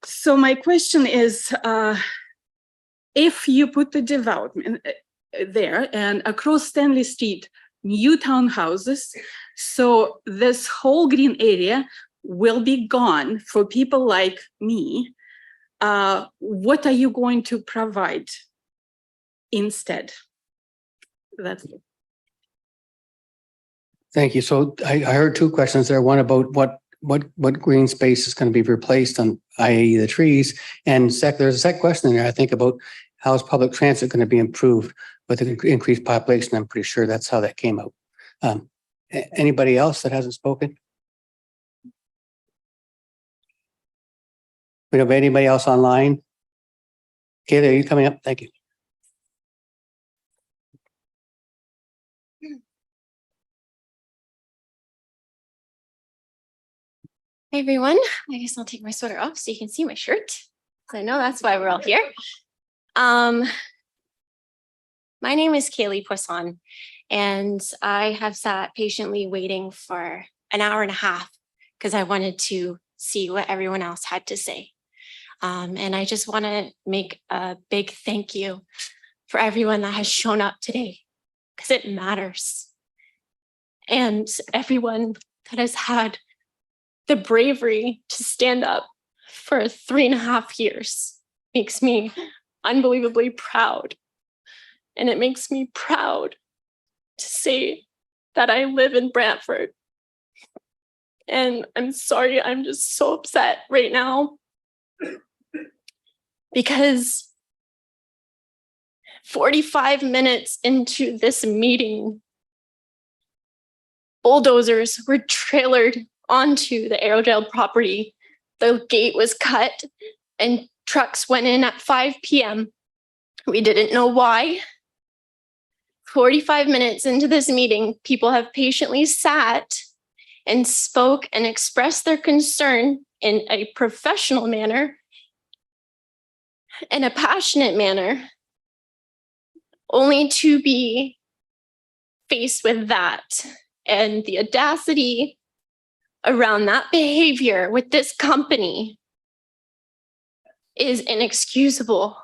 So my question is, if you put the development there and across Stanley Street, new townhouses, so this whole green area will be gone for people like me, what are you going to provide instead? That's it. Thank you. So I heard 2 questions there. One about what green space is going to be replaced on, i.e. the trees. And there's a second question in there, I think, about how is public transit going to be improved with the increased population. I'm pretty sure that's how that came out. Anybody else that hasn't spoken? We don't have anybody else online? Okay, there you coming up. Thank you. Hey everyone, I guess I'll take my sweater off so you can see my shirt. So I know that's why we're all here. My name is Kaylee Poisson, And I have sat patiently waiting for an hour and a half because I wanted to see what everyone else had to say. And I just want to make a big thank you for everyone that has shown up today, because it matters. And everyone that has had the bravery to stand up for 3.5 years makes me unbelievably proud. And it makes me proud to say that I live in Brantford. And I'm sorry, I'm just so upset right now because 45 minutes into this meeting, bulldozers were trailered onto the Airedale property. The gate was cut and trucks went in at 5 p.m. We didn't know why. 45 minutes into this meeting, people have patiently sat and spoke and expressed their concern in a professional manner, in a passionate manner, only to be faced with that. And the audacity around that behavior with this company is inexcusable.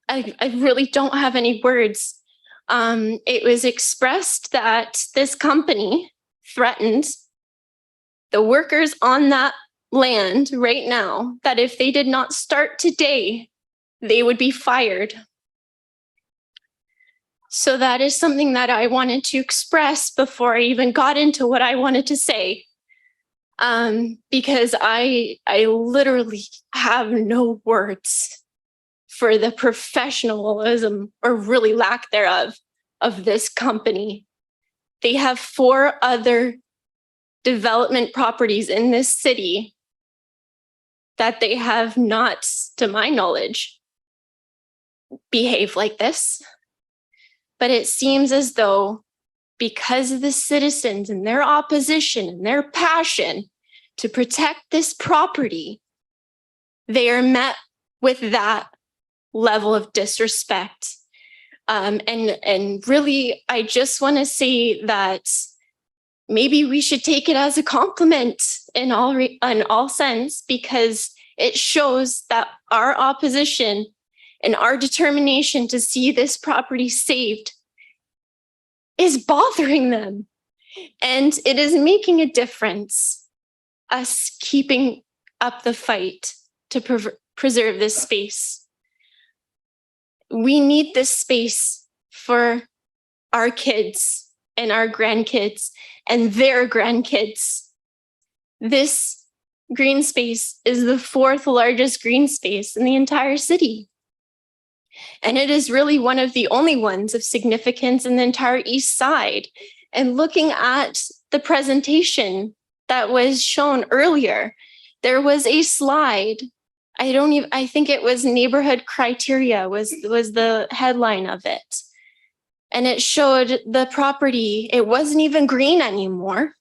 I really don't have any words. It was expressed that this company threatened the workers on that land right now, that if they did not start today, they would be fired. So that is something that I wanted to express before I even got into what I wanted to say. Because I literally have no words for the professionalism, or really lack thereof, of this company. They have 4 other development properties in this city that they have not, to my knowledge, behave like this. But it seems as though because of the citizens and their opposition and their passion to protect this property, they are met with that level of disrespect. And really, I just want to say that maybe we should take it as a compliment in all sense, because it shows that our opposition and our determination to see this property saved is bothering them. And it is making a difference, us keeping up the fight to preserve this space. We need this space for our kids and our grandkids and their grandkids. This green space is the 4th largest green space in the entire city. And it is really one of the only ones of significance in the entire east side. And looking at the presentation that was shown earlier, there was a slide. I think it was neighborhood criteria was the headline of it. And it showed the property. It wasn't even green anymore,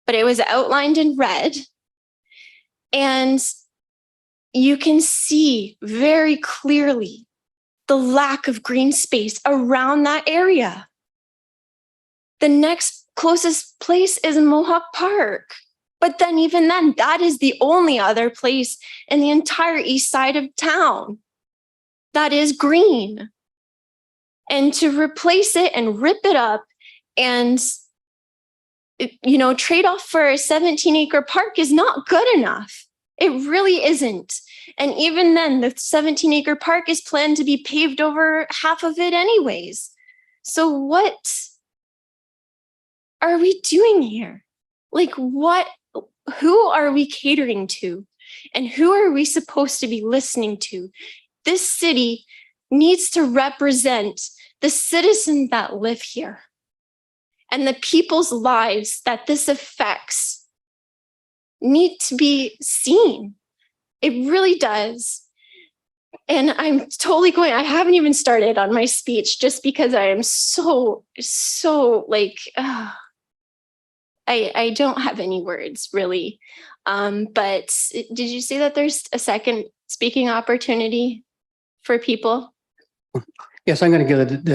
but it was outlined in red. And you can see very clearly the lack of green space around that area. The next closest place is Mohawk Park. But then even then, that is the only other place in the entire east side of town that is green. And to replace it and rip it up and, trade off for a 17-acre park is not good enough. It really isn't. And even then, the 17-acre park is planned to be paved over half of it anyways. So what are we doing here? Like, who are we catering to? And who are we supposed to be listening to? This city needs to represent the citizens that live here and the people's lives that this affects need to be seen. It really does. And I'm totally I haven't even started on my speech just because I am so like, I don't have any words really. But did you say that there's a second speaking opportunity for people? Yes, I'm going to give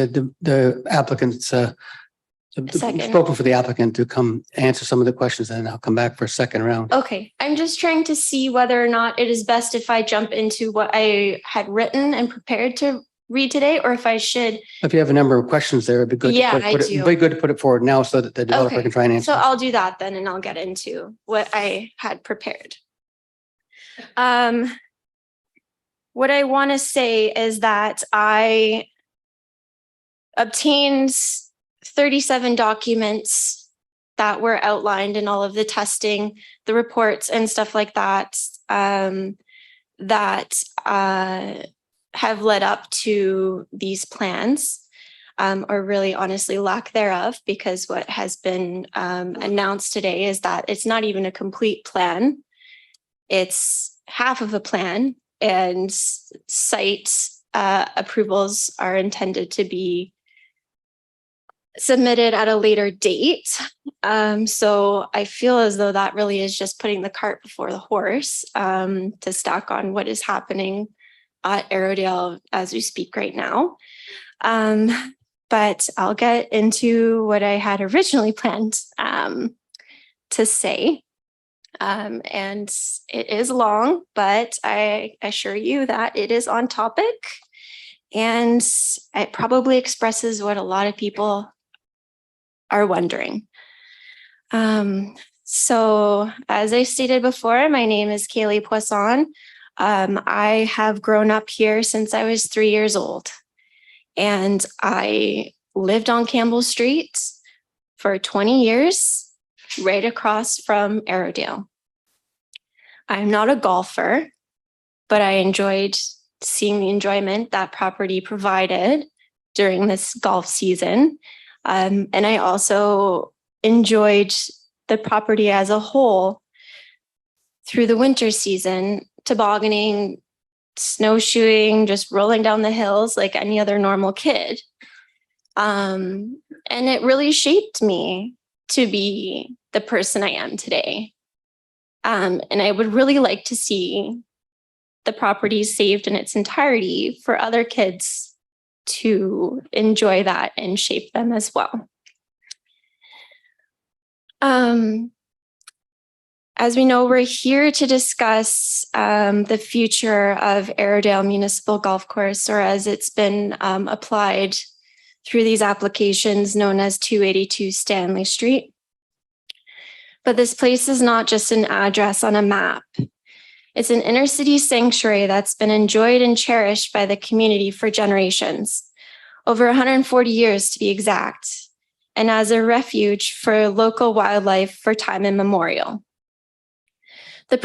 the applicants, second. spoken for the applicant to come answer some of the questions, and I'll come back for a second round. Okay, I'm just trying to see whether or not it is best if I jump into what I had written and prepared to read today, or if I should. If you have a number of questions there, it'd be good. Yeah, to put I it, do. Be good to put it forward now so that the developer Okay, can try and answer. so I'll do that then, and I'll get into what I had prepared. What I want to say is that I obtained 37 documents that were outlined in all of the testing, the reports and stuff like that, that have led up to these plans, or really honestly lack thereof, because what has been announced today is that it's not even a complete plan. It's half of a plan, and site approvals are intended to be submitted at a later date. So I feel as though that really is just putting the cart before the horse, to stack on what is happening at Arrowdale as we speak right now. But I'll get into what I had originally planned to say. And it is long, but I assure you that it is on topic, and it probably expresses what a lot of people are wondering. So as I stated before, my name is Kaylee Poisson. I have grown up here since I was 3 years old, and I lived on Campbell Street for 20 years, right across from Arrowdale. I'm not a golfer, but I enjoyed seeing the enjoyment that property provided during this golf season. And I also enjoyed the property as a whole through the winter season, tobogganing, snowshoeing, just rolling down the hills like any other normal kid. And it really shaped me to be the person I am today. And I would really like to see the property saved in its entirety for other kids to enjoy that and shape them as well. As we know, we're here to discuss the future of Arrowdale Municipal Golf Course, or as it's been applied through these applications, known as 282 Stanley Street. But this place is not just an address on a map. It's an inner city sanctuary that's been enjoyed and cherished by the community for generations, over 140 years to be exact, and as a refuge for local wildlife for time immemorial. The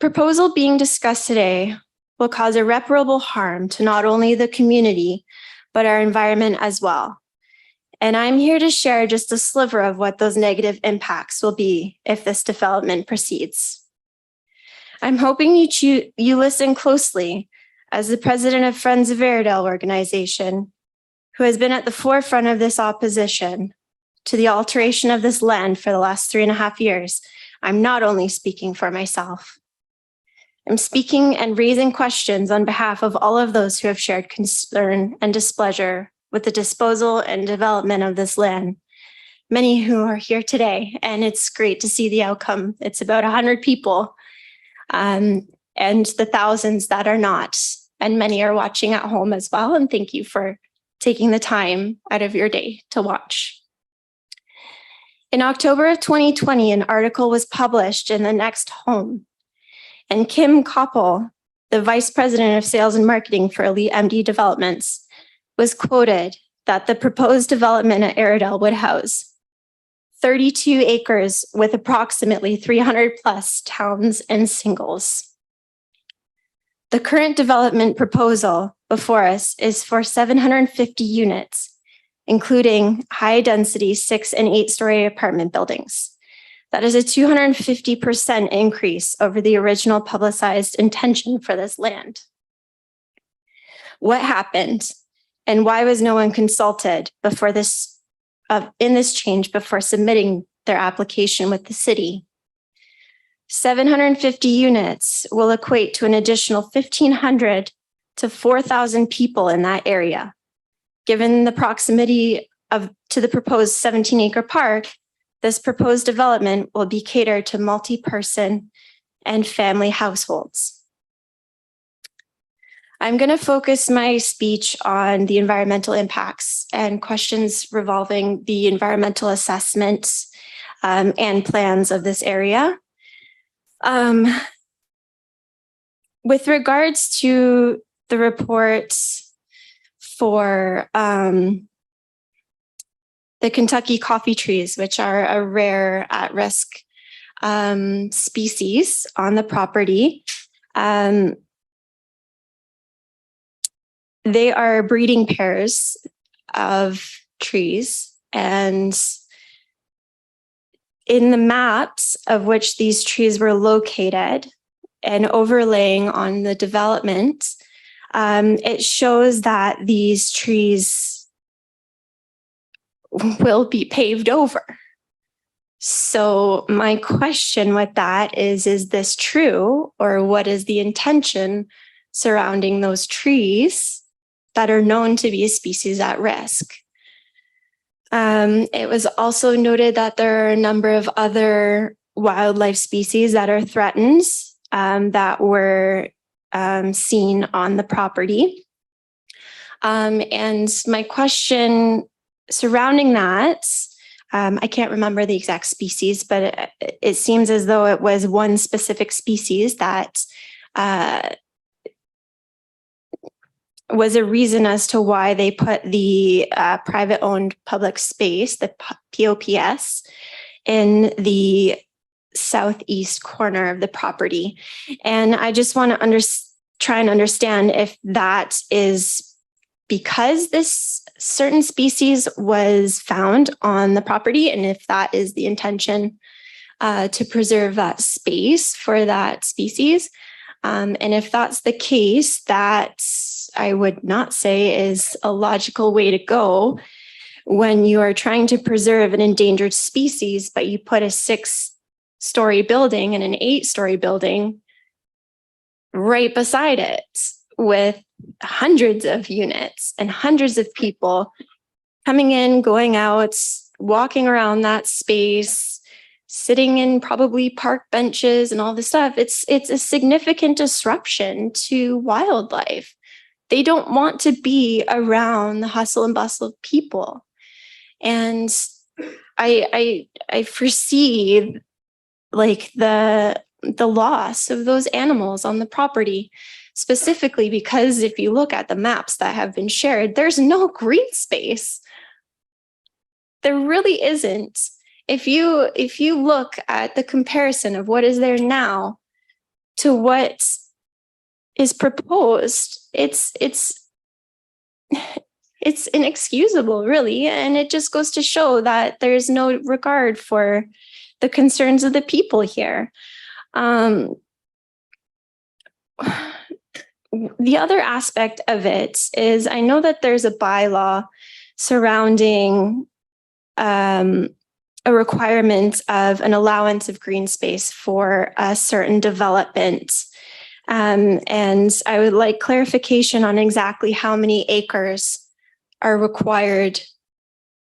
proposal being discussed today will cause irreparable harm to not only the community, but our environment as well. And I'm here to share just a sliver of what those negative impacts will be if this development proceeds. I'm hoping you listen closely as the president of Friends of Arrowdale organization, who has been at the forefront of this opposition to the alteration of this land for the last 3.5 years. I'm not only speaking for myself. I'm speaking and raising questions on behalf of all of those who have shared concern and displeasure with the disposal and development of this land. Many who are here today, and it's great to see the outcome. It's about 100 people, and the thousands that are not, and many are watching at home as well. And thank you for taking the time out of your day to watch. In October of 2020, an article was published in The Next Home, and Kim Koppel, the Vice President of Sales and Marketing for Elite MD Developments, was quoted that the proposed development at Arrowdale would house 32 acres with approximately 300 plus towns and singles. The current development proposal before us is for 750 units, including high-density 6- and 8-story apartment buildings. That is a 250% increase over the original publicized intention for this land. What happened, and why was no one consulted before this, in this change before submitting their application with the city? 750 units will equate to an additional 1,500 to 4,000 people in that area. Given the proximity to the proposed 17-acre park, this proposed development will be catered to multi-person and family households. I'm going to focus my speech on the environmental impacts and questions revolving the environmental assessments and plans of this area. With regards to the reports for the Kentucky coffee trees, which are a rare at-risk species on the property, they are breeding pairs of trees, and in the maps of which these trees were located and overlaying on the development, it shows that these trees will be paved over. So my question with that is this true, or what is the intention surrounding those trees that are known to be a species at risk? It was also noted that there are a number of other wildlife species that are threatened that were seen on the property. And my question surrounding that, I can't remember the exact species, but it seems as though it was one specific species that was a reason as to why they put the private-owned public space, the POPS, in the southeast corner of the property. And I just want to try and understand if that is because this certain species was found on the property, and if that is the intention to preserve that space for that species. And if that's the case, that I would not say is a logical way to go when you are trying to preserve an endangered species, but you put a 6-story building and an 8-story building right beside it with hundreds of units and hundreds of people coming in, going out, walking around that space, sitting in probably park benches and all this stuff. It's a significant disruption to wildlife. They don't want to be around the hustle and bustle of people. And I foresee like the loss of those animals on the property, specifically because if you look at the maps that have been shared, there's no green space. There really isn't. If you look at the comparison of what is there now to what is proposed, it's inexcusable, really. And it just goes to show that there's no regard for the concerns of the people here. The other aspect of it is I know that there's a bylaw surrounding a requirement of an allowance of green space for a certain development. And I would like clarification on exactly how many acres are required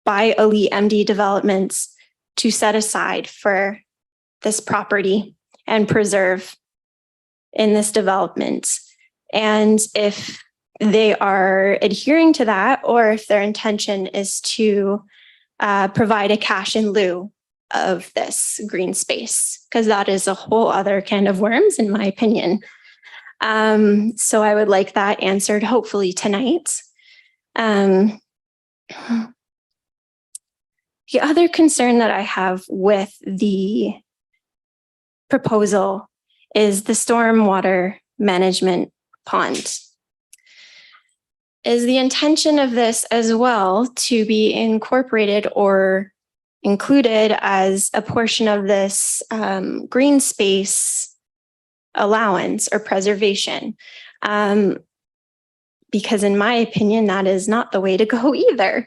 by Elite MD developments to set aside for this property and preserve in this development. And if they are adhering to that, or if their intention is to provide a cash in lieu of this green space, because that is a whole other can of worms, in my opinion. So I would like that answered hopefully tonight. The other concern that I have with the proposal is the stormwater management pond. Is the intention of this as well to be incorporated or included as a portion of this green space allowance or preservation? Because in my opinion, that is not the way to go either,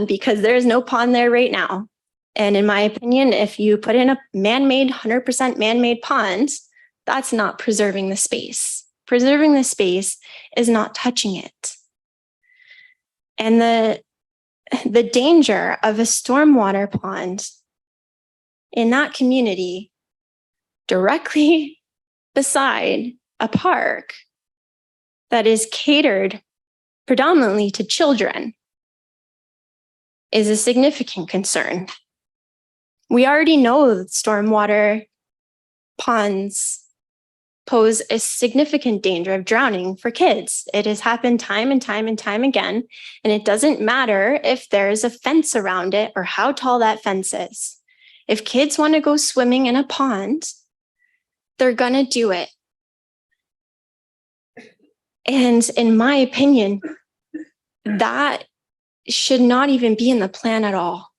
because there is no pond there right now. And in my opinion, if you put in a man-made, 100% man-made pond, that's not preserving the space. preserving the space is not touching it. And the danger of a stormwater pond in that community directly beside a park that is catered predominantly to children is a significant concern. We already know that stormwater ponds pose a significant danger of drowning for kids. It has happened time and time and time again, and it doesn't matter if there's a fence around it or how tall that fence is. If kids want to go swimming in a pond, they're gonna do it. And in my opinion, that should not even be in the plan at all.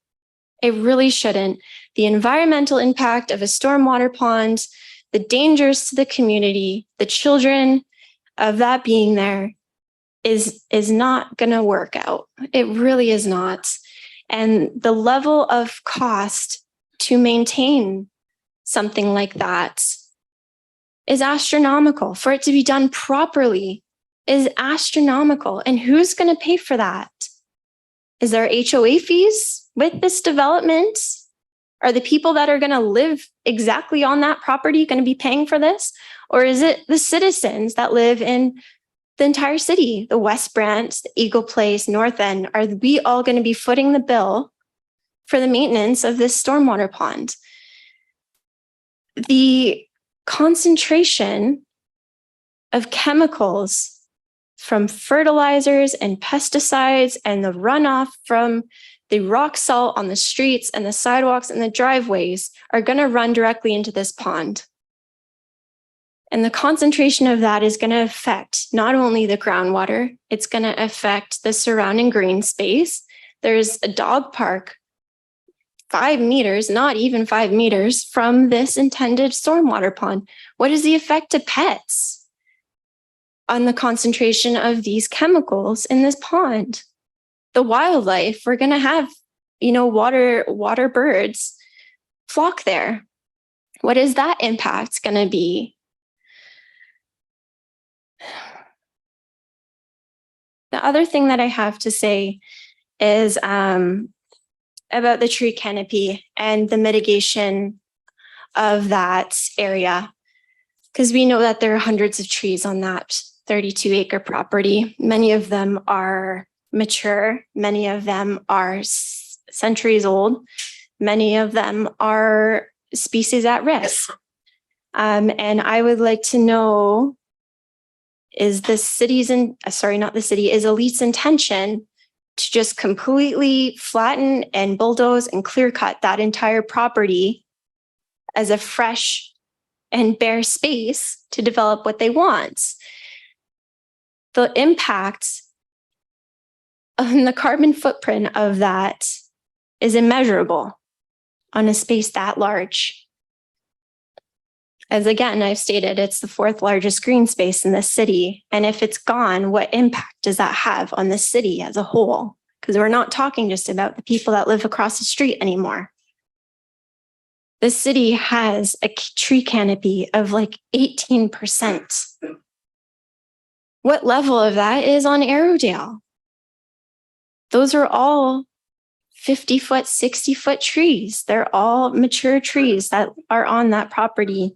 It really shouldn't. The environmental impact of a stormwater pond, the dangers to the community, the children of that being there is not going to work out. It really is not. And the level of cost to maintain something like that is astronomical. For it to be done properly is astronomical. And who's going to pay for that? Is there HOA fees with this development? Are the people that are going to live exactly on that property going to be paying for this? Or is it the citizens that live in the entire city, the West Brant, the Eagle Place, North End? Are we all going to be footing the bill for the maintenance of this stormwater pond? The concentration of chemicals from fertilizers and pesticides and the runoff from the rock salt on the streets and the sidewalks and the driveways are going to run directly into this pond. And the concentration of that is going to affect not only the groundwater, it's going to affect the surrounding green space. There's a dog park 5 meters, not even 5 meters from this intended stormwater pond. What is the effect to pets on the concentration of these chemicals in this pond? The wildlife, we're going to have, water birds flock there. What is that impact going to be? The other thing that I have to say is about the tree canopy and the mitigation of that area, because we know that there are hundreds of trees on that 32-acre property. Many of them are mature. Many of them are centuries old. Many of them are species at risk. And I would like to know, is Elite's intention to just completely flatten and bulldoze and clear cut that entire property as a fresh and bare space to develop what they want? The impact on the carbon footprint of that is immeasurable on a space that large. As again, I've stated, it's the 4th largest green space in the city. And if it's gone, what impact does that have on the city as a whole? Because we're not talking just about the people that live across the street anymore. The city has a tree canopy of like 18%. What level of that is on Arrowdale? Those are all 50-foot, 60-foot trees. They're all mature trees that are on that property.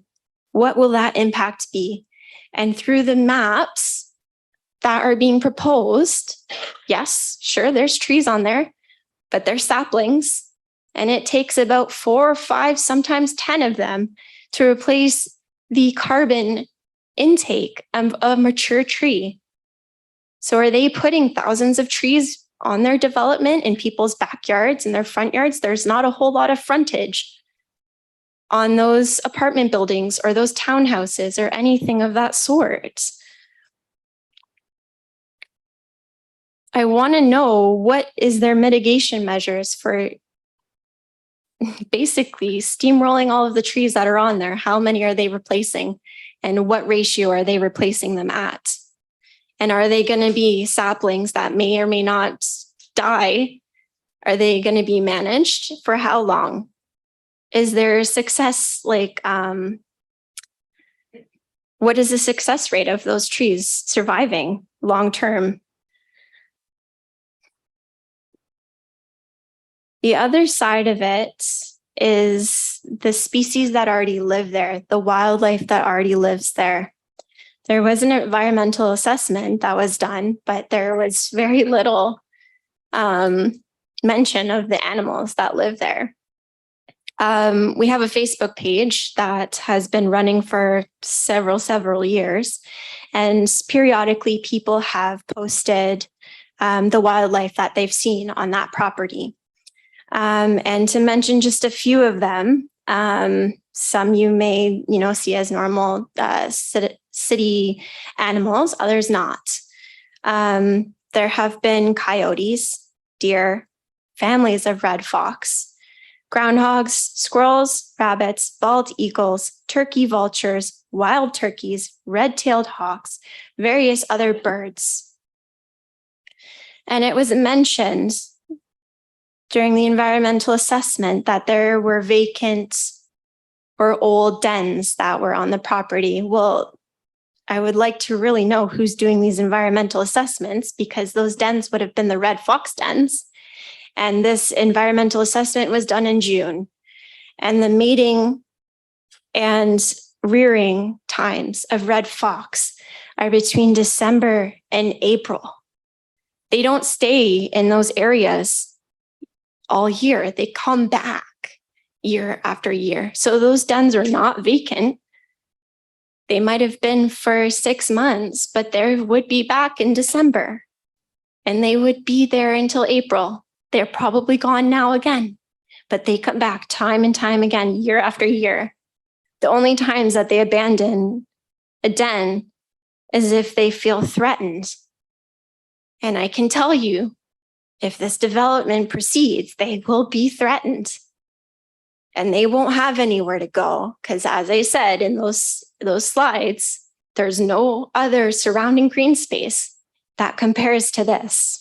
What will that impact be? And through the maps that are being proposed, yes, sure, there's trees on there, but they're saplings. And it takes about 4 or 5, sometimes 10 of them to replace the carbon intake of a mature tree. So are they putting thousands of trees on their development in people's backyards and their front yards? There's not a whole lot of frontage on those apartment buildings or those townhouses or anything of that sort. I want to know, what is their mitigation measures for basically steamrolling all of the trees that are on there? How many are they replacing? And what ratio are they replacing them at? And are they going to be saplings that may or may not die? Are they going to be managed for how long? Is there success, like, what what is the success rate of those trees surviving long-term? The other side of it is the species that already live there, the wildlife that already lives there. There was an environmental assessment that was done, but there was very little mention of the animals that live there. We have a Facebook page that has been running for several years, and periodically people have posted the wildlife that they've seen on that property. And to mention just a few of them, some you may, see as normal city animals, others not. There have been coyotes, deer, families of red fox, groundhogs, squirrels, rabbits, bald eagles, turkey vultures, wild turkeys, red-tailed hawks, various other birds. And it was mentioned during the environmental assessment that there were vacant or old dens that were on the property. Well, I would like to really know who's doing these environmental assessments, because those dens would have been the red fox dens. And this environmental assessment was done in June. And the mating and rearing times of red fox are between December and April. They don't stay in those areas all year. They come back year after year. So those dens are not vacant. They might have been for 6 months, but they would be back in December, and they would be there until April. They're probably gone now again, but they come back time and time again, year after year. The only times that they abandon a den is if they feel threatened. And I can tell you, if this development proceeds, they will be threatened. And they won't have anywhere to go, because as I said in those slides, there's no other surrounding green space that compares to this.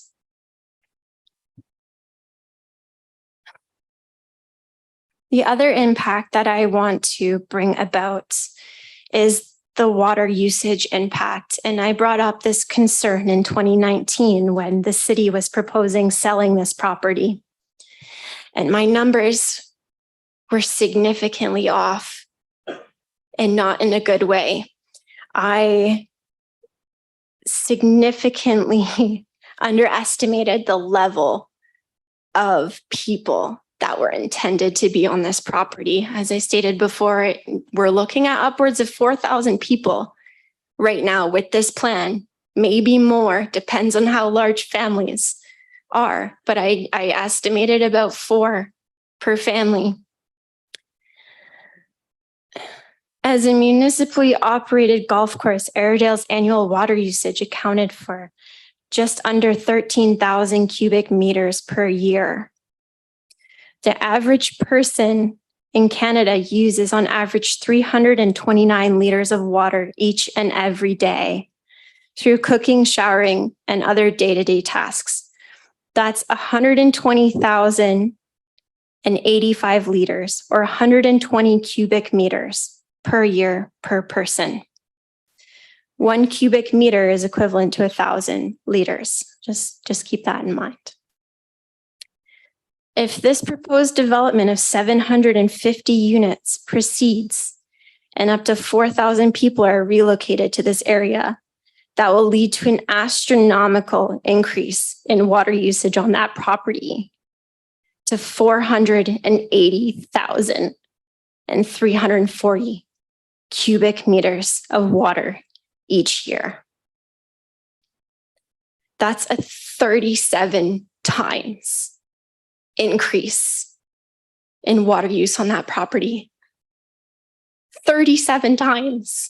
The other impact that I want to bring about is the water usage impact. And I brought up this concern in 2019 when the city was proposing selling this property. And my numbers were significantly off, and not in a good way. I significantly underestimated the level of people that were intended to be on this property. As I stated before, we're looking at upwards of 4,000 people right now with this plan, maybe more, depends on how large families are, but I estimated about 4 per family. As a municipally operated golf course, Airedale's annual water usage accounted for just under 13,000 cubic meters per year. The average person in Canada uses on average 329 liters of water each and every day through cooking, showering, and other day-to-day tasks. That's 120,085 liters, or 120 cubic meters per year per person. 1 cubic meter is equivalent to 1,000 liters. Just keep that in mind. If this proposed development of 750 units proceeds and up to 4,000 people are relocated to this area, that will lead to an astronomical increase in water usage on that property to 480,340 cubic meters of water each year. That's a 37 times increase in water use on that property. 37 times.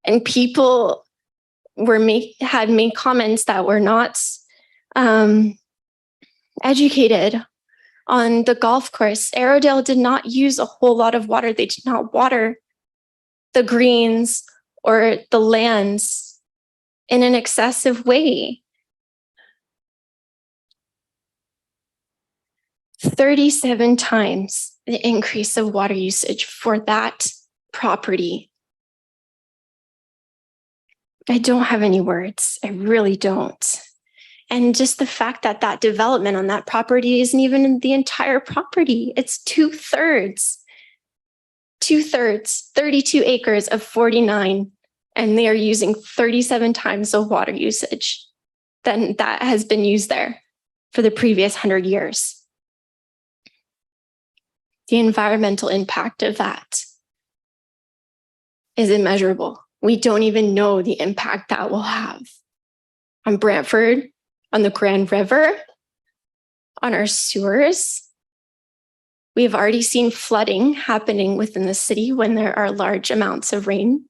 And people had made comments that were not educated on the golf course. Airedale did not use a whole lot of water. They did not water the greens or the lands in an excessive way. 37 times the increase of water usage for that property. I don't have any words. I really don't. And just the fact that that development on that property isn't even the entire property. It's 2/3. 2/3, 32 acres of 49, and they are using 37 times the water usage than that has been used there for the previous 100 years. The environmental impact of that is immeasurable. We don't even know the impact that will have on Brantford, on the Grand River, on our sewers. We have already seen flooding happening within the city when there are large amounts of rain.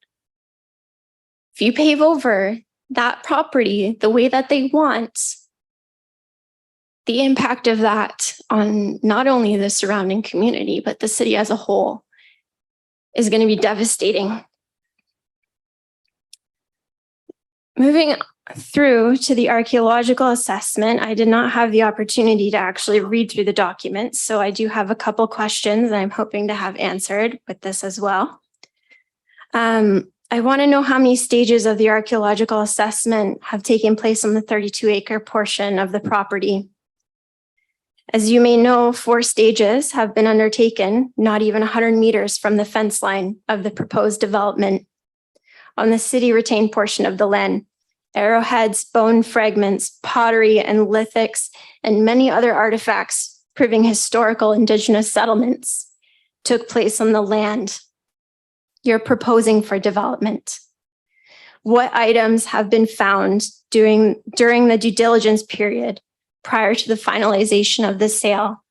If you pave over that property the way that they want, the impact of that on not only the surrounding community, but the city as a whole is going to be devastating. Moving through to the archaeological assessment, I did not have the opportunity to actually read through the documents, so I do have a couple questions that I'm hoping to have answered with this as well. I want to know how many stages of the archaeological assessment have taken place on the 32-acre portion of the property. As you may know, 4 stages have been undertaken, not even 100 meters from the fence line of the proposed development. On the city retained portion of the land, arrowheads, bone fragments, pottery and lithics, and many other artifacts proving historical indigenous settlements took place on the land you're proposing for development. What items have been found during the due diligence period prior to the finalization of the sale?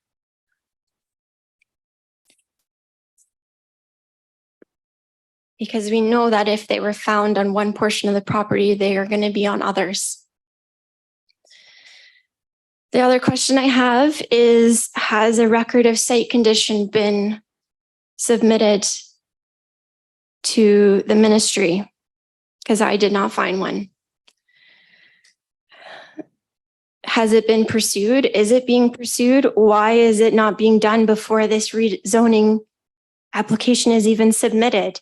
Because we know that if they were found on one portion of the property, they are going to be on others. The other question I have is, has a record of site condition been submitted to the ministry? Because I did not find one. Has it been pursued? Is it being pursued? Why is it not being done before this rezoning application is even submitted?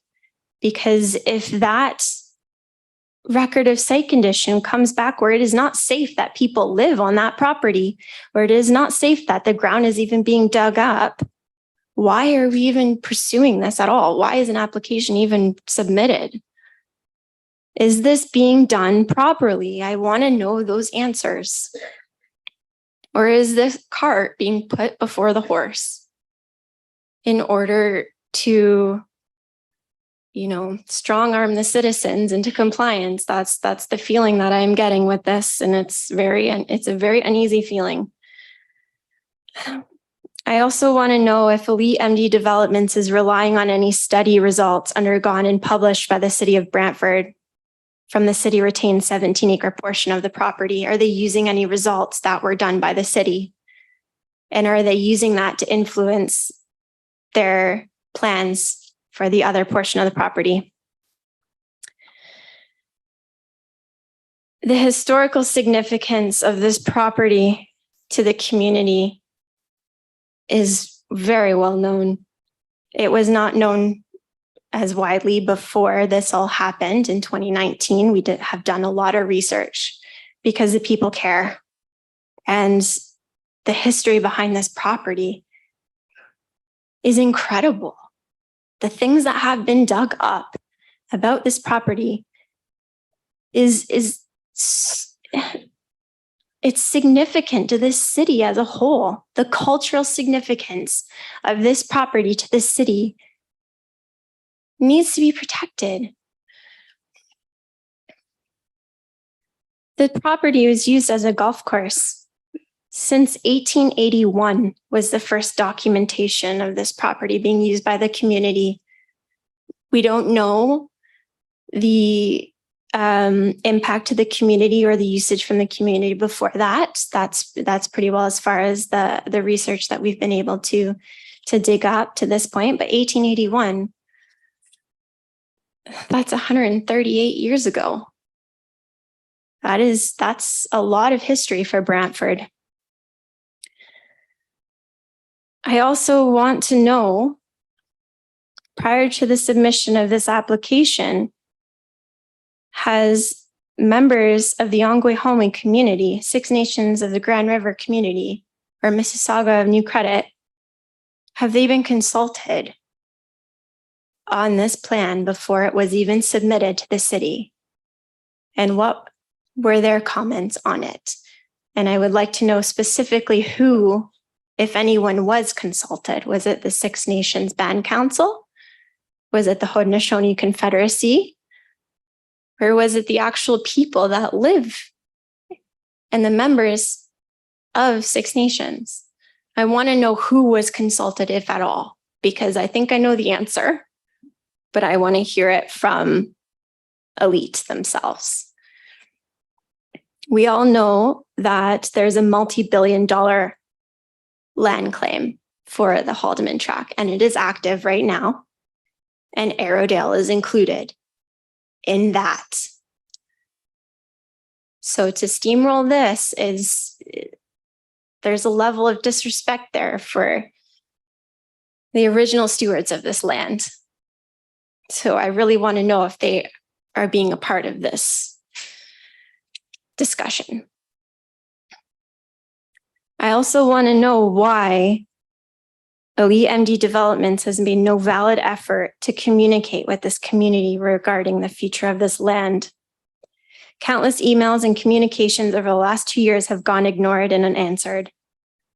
Because if that record of site condition comes back where it is not safe that people live on that property, where it is not safe that the ground is even being dug up, why are we even pursuing this at all? Why is an application even submitted? Is this being done properly? I want to know those answers. Or is this cart being put before the horse in order to, strong arm the citizens into compliance? That's the feeling that I'm getting with this, and it's a very uneasy feeling. I also want to know if Elite MD Developments is relying on any study results undergone and published by the city of Brantford from the city retained 17-acre portion of the property. Are they using any results that were done by the city? And are they using that to influence their plans for the other portion of the property? The historical significance of this property to the community is very well known. It was not known as widely before this all happened in 2019. We have done a lot of research because the people care. And the history behind this property is incredible. The things that have been dug up about this property it's significant to this city as a whole. The cultural significance of this property to this city needs to be protected. The property was used as a golf course. Since 1881 was the first documentation of this property being used by the community. We don't know the impact to the community or the usage from the community before that. That's pretty well as far as the research that we've been able to dig up to this point. But 1881, that's 138 years ago. That's a lot of history for Brantford. I also want to know, prior to the submission of this application, has members of the Ongwe community, Six Nations of the Grand River community, or Mississauga of New Credit, have they been consulted on this plan before it was even submitted to the city? And what were their comments on it? And I would like to know specifically who, if anyone, was consulted. Was it the Six Nations Band Council? Was it the Haudenosaunee Confederacy? Or was it the actual people that live and the members of Six Nations? I want to know who was consulted, if at all, because I think I know the answer, but I want to hear it from Elite themselves. We all know that there's a multi-billion-dollar land claim for the Haldeman tract, and it is active right now, and Arrowdale is included in that. So to steamroll this there's a level of disrespect there for the original stewards of this land. So I really want to know if they are being a part of this discussion. I also want to know why Elite MD Developments has made no valid effort to communicate with this community regarding the future of this land. Countless emails and communications over the last 2 years have gone ignored and unanswered.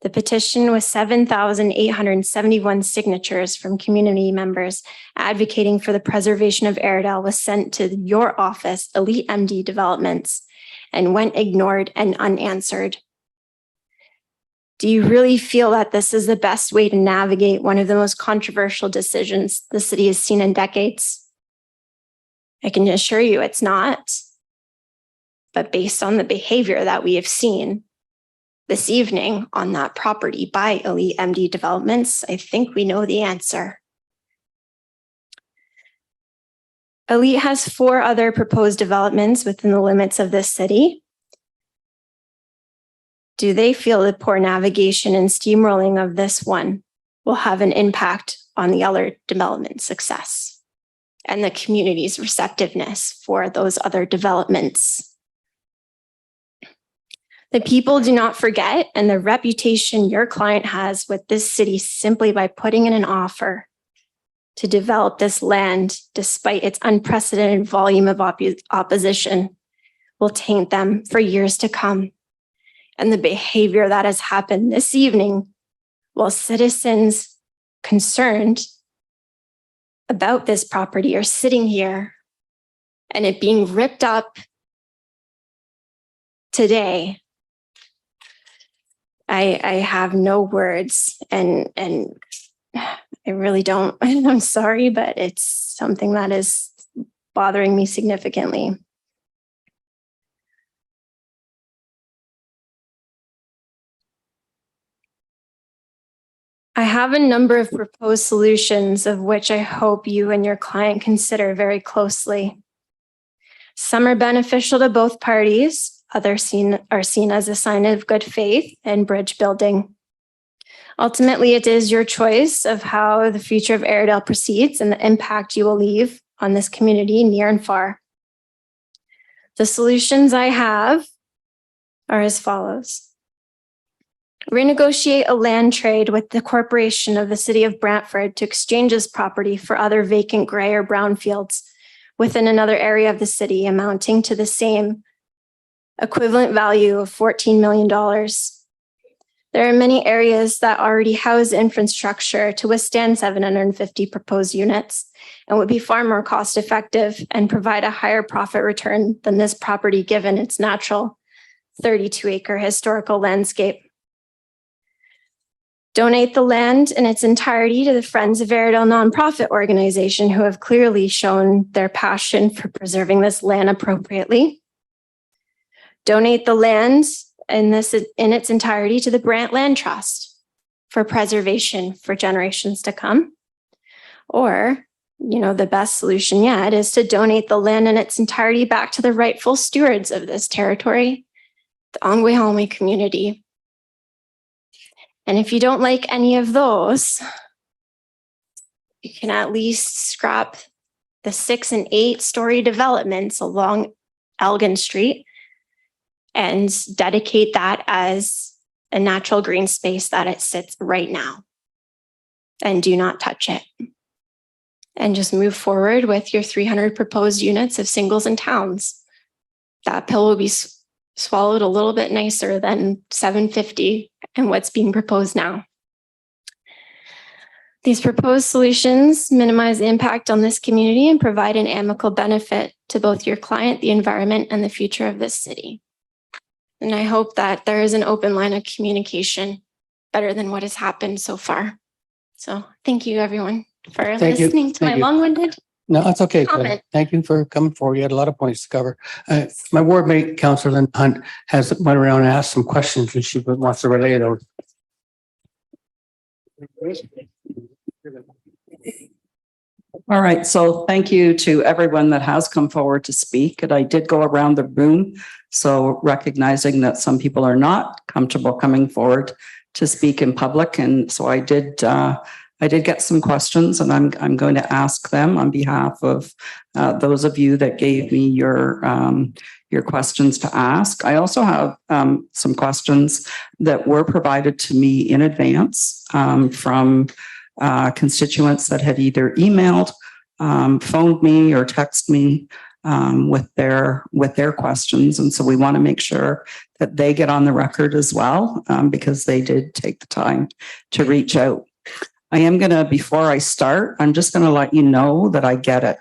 The petition with 7,871 signatures from community members advocating for the preservation of Airedale was sent to your office, Elite MD Developments, and went ignored and unanswered. Do you really feel that this is the best way to navigate one of the most controversial decisions the city has seen in decades? I can assure you it's not. But based on the behavior that we have seen this evening on that property by Elite MD Developments, I think we know the answer. Elite has 4 other proposed developments within the limits of this city. Do they feel the poor navigation and steamrolling of this one will have an impact on the other development success and the community's receptiveness for those other developments? The people do not forget, and the reputation your client has with this city simply by putting in an offer to develop this land, despite its unprecedented volume of opposition, will taint them for years to come. And the behavior that has happened this evening, while citizens concerned about this property are sitting here and it being ripped up today, I have no words, and I really don't. I'm sorry, but it's something that is bothering me significantly. I have a number of proposed solutions of which I hope you and your client consider very closely. Some are beneficial to both parties. Others are seen as a sign of good faith and bridge building. Ultimately, it is your choice of how the future of Airedale proceeds and the impact you will leave on this community near and far. The solutions I have are as follows. Renegotiate a land trade with the corporation of the city of Brantford to exchange this property for other vacant gray or brown fields within another area of the city amounting to the same equivalent value of $14 million. There are many areas that already house infrastructure to withstand 750 proposed units and would be far more cost effective and provide a higher profit return than this property given its natural 32-acre historical landscape. Donate the land in its entirety to the Friends of Airedale nonprofit organization who have clearly shown their passion for preserving this land appropriately. Donate the land in its entirety to the Brant Land Trust for preservation for generations to come. Or, the best solution yet is to donate the land in its entirety back to the rightful stewards of this territory, the Ongwe community. And if you don't like any of those, you can at least scrap the 6 and 8-story developments along Elgin Street and dedicate that as a natural green space that it sits right now. And do not touch it. And just move forward with your 300 proposed units of singles and towns. That pill will be swallowed a little bit nicer than 750 and what's being proposed now. These proposed solutions minimize the impact on this community and provide an amicable benefit to both your client, the environment, and the future of this city. And I hope that there is an open line of communication better than what has happened so far. So thank you, everyone, for listening to my long-winded No, that's okay. Glenn. comment. Thank you for coming forward. You had a lot of points to cover. My ward mate, Councillor Lynn Hunt, has went around and asked some questions and she wants to relay those. All right, so thank you to everyone that has come forward to speak. And I did go around the room, so recognizing that some people are not comfortable coming forward to speak in public. And so I did get some questions, and I'm going to ask them on behalf of those of you that gave me your questions to ask. I also have some questions that were provided to me in advance from constituents that had either emailed, phoned me, or texted me with their questions. And so we want to make sure that they get on the record as well, because they did take the time to reach out. I am going to, before I start, I'm just going to let you know that I get it.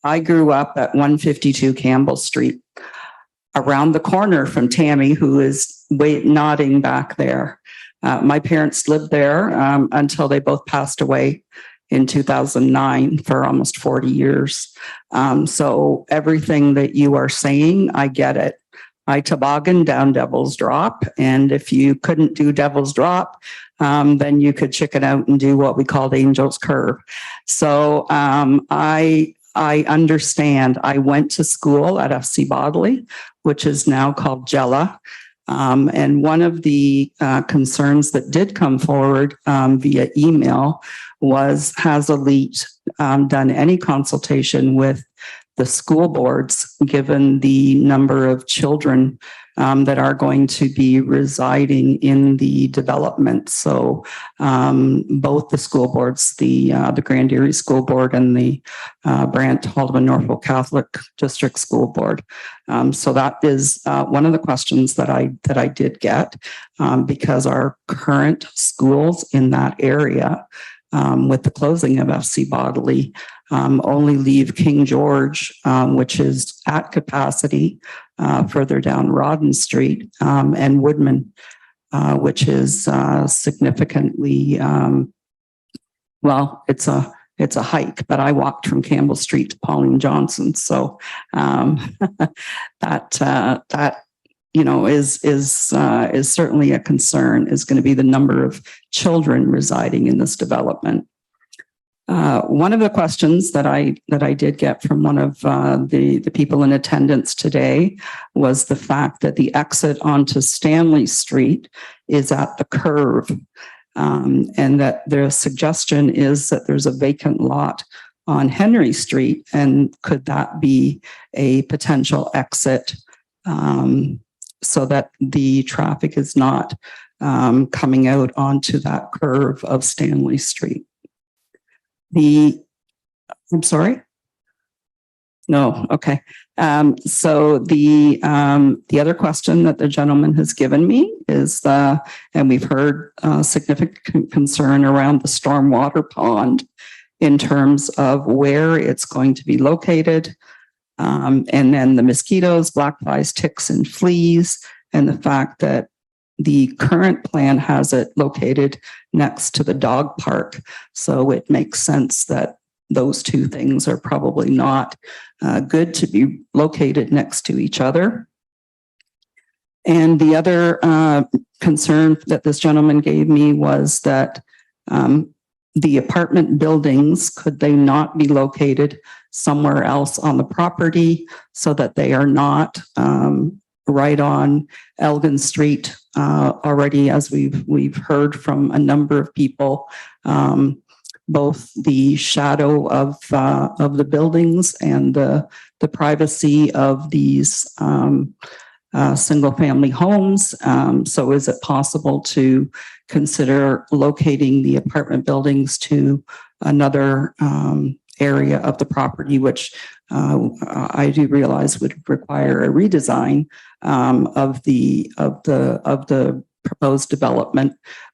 I grew up at 152 Campbell Street, around the corner from Tammy, who is nodding back there. My parents lived there until they both passed away in 2009 for almost 40 years. So everything that you are saying, I get it. I toboggan down Devil's Drop. And if you couldn't do Devil's Drop, then you could chicken out and do what we called Angel's Curve. So I understand. I went to school at FC Bodley, which is now called Jella. And one of the concerns that did come forward via email was, has Elite done any consultation with the school boards, given the number of children that are going to be residing in the development? So both the school boards, the Grand Erie School Board and the Brant Haldeman Norfolk Catholic District School Board. So that is one of the questions that I did get, because our current schools in that area, with the closing of FC Bodley, only leave King George, which is at capacity, further down Rawdon Street, and Woodman, which is significantly, well, it's a hike, but I walked from Campbell Street to Pauline Johnson. So that you know is certainly a concern, is going to be the number of children residing in this development. One of the questions that I did get from one of the people in attendance today was the fact that the exit onto Stanley Street is at the curve, and that their suggestion is that there's a vacant lot on Henry Street, and could that be a potential exit, so that the traffic is not coming out onto that curve of Stanley Street? I'm sorry? No, okay. So the other question that the gentleman has given me is, and we've heard significant concern around the stormwater pond in terms of where it's going to be located, and then the mosquitoes, black flies, ticks, and fleas, and the fact that the current plan has it located next to the dog park. So it makes sense that those two things are probably not good to be located next to each other. And the other concern that this gentleman gave me was that the apartment buildings, could they not be located somewhere else on the property so that they are not right on Elgin Street? Already, as we've heard from a number of people, both the shadow of the buildings and the privacy of these single-family homes. So is it possible to consider locating the apartment buildings to another area of the property, which I do realize would require a redesign of the proposed development.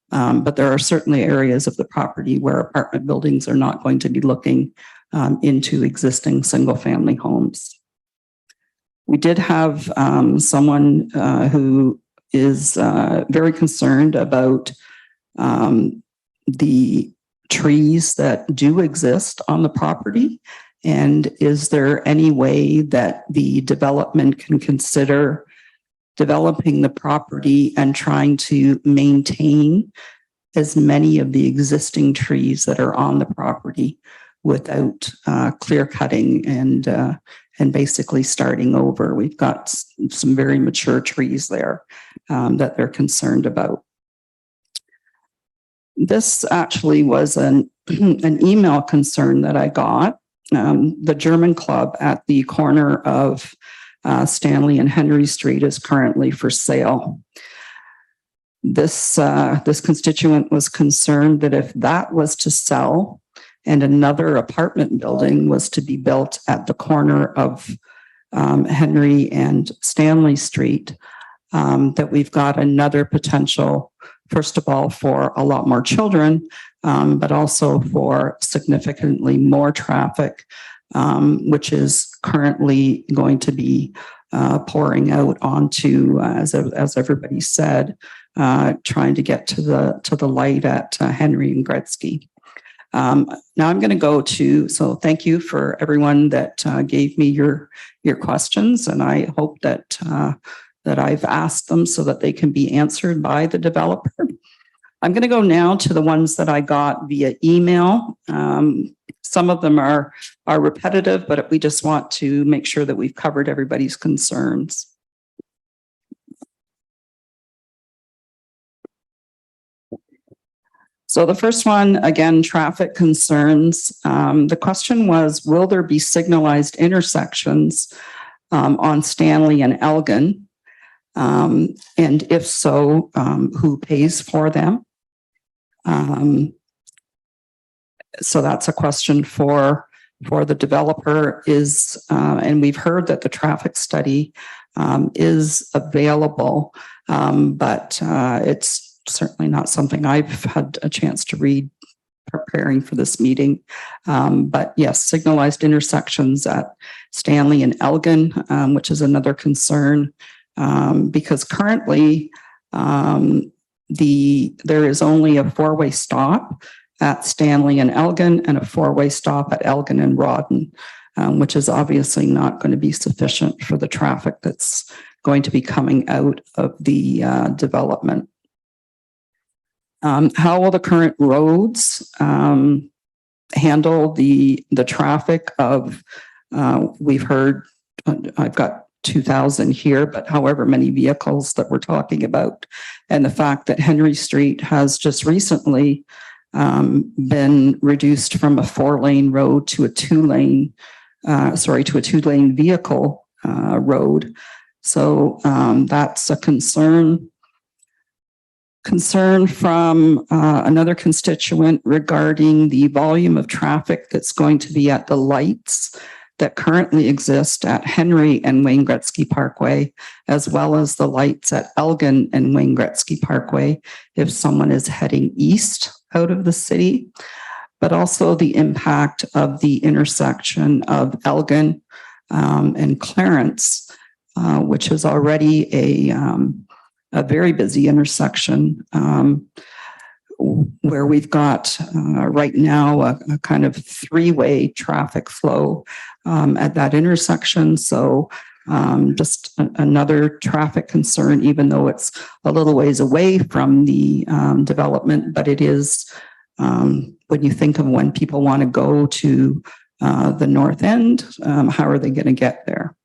But there are certainly areas of the property where apartment buildings are not going to be looking into existing single-family homes. We did have someone who is very concerned about the trees that do exist on the property. And is there any way that the development can consider developing the property and trying to maintain as many of the existing trees that are on the property without clear cutting and basically starting over? We've got some very mature trees there that they're concerned about. This actually was an email concern that I got. The German Club at the corner of Stanley and Henry Street is currently for sale. This constituent was concerned that if that was to sell and another apartment building was to be built at the corner of Henry and Stanley Street, that we've got another potential, first of all, for a lot more children, but also for significantly more traffic, which is currently going to be pouring out onto, as everybody said, trying to get to the light at Henry and Gretzky. Now I'm going to go to, so thank you for everyone that gave me your questions, and I hope that I've asked them so that they can be answered by the developer. I'm going to go now to the ones that I got via email. Some of them are repetitive, but we just want to make sure that we've covered everybody's concerns. So the first one, again, traffic concerns. The question was, will there be signalized intersections on Stanley and Elgin? And if so, who pays for them? So that's a question for the developer is, and we've heard that the traffic study is available, but it's certainly not something I've had a chance to read preparing for this meeting. But yes, signalized intersections at Stanley and Elgin, which is another concern, because currently there is only a four-way stop at Stanley and Elgin and a four-way stop at Elgin and Rawdon, which is obviously not going to be sufficient for the traffic that's going to be coming out of the development. How will the current roads handle the traffic of, we've heard, I've got 2,000 here, but however many vehicles that we're talking about, and the fact that Henry Street has just recently been reduced from a 4-lane road to a 2-lane, to a 2-lane vehicle road. So that's a concern. Concern from another constituent regarding the volume of traffic that's going to be at the lights that currently exist at Henry and Wayne Gretzky Parkway, as well as the lights at Elgin and Wayne Gretzky Parkway if someone is heading east out of the city, but also the impact of the intersection of Elgin and Clarence, which is already a very busy intersection where we've got right now a kind of 3-way traffic flow at that intersection. So just another traffic concern, even though it's a little ways away from the development, but it is when you think of when people want to go to the north end, how are they going to get there?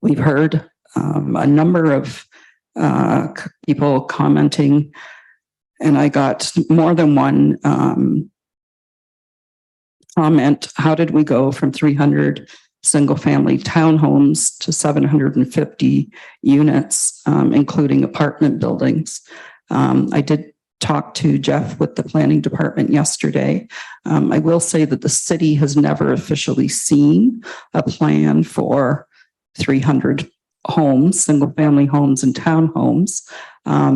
We've heard a number of people commenting And I got more than one comment. How did we go from 300 single-family townhomes to 750 units, including apartment buildings? I did talk to Jeff with the planning department yesterday. I will say that the city has never officially seen a plan for 300 homes, single-family homes and townhomes.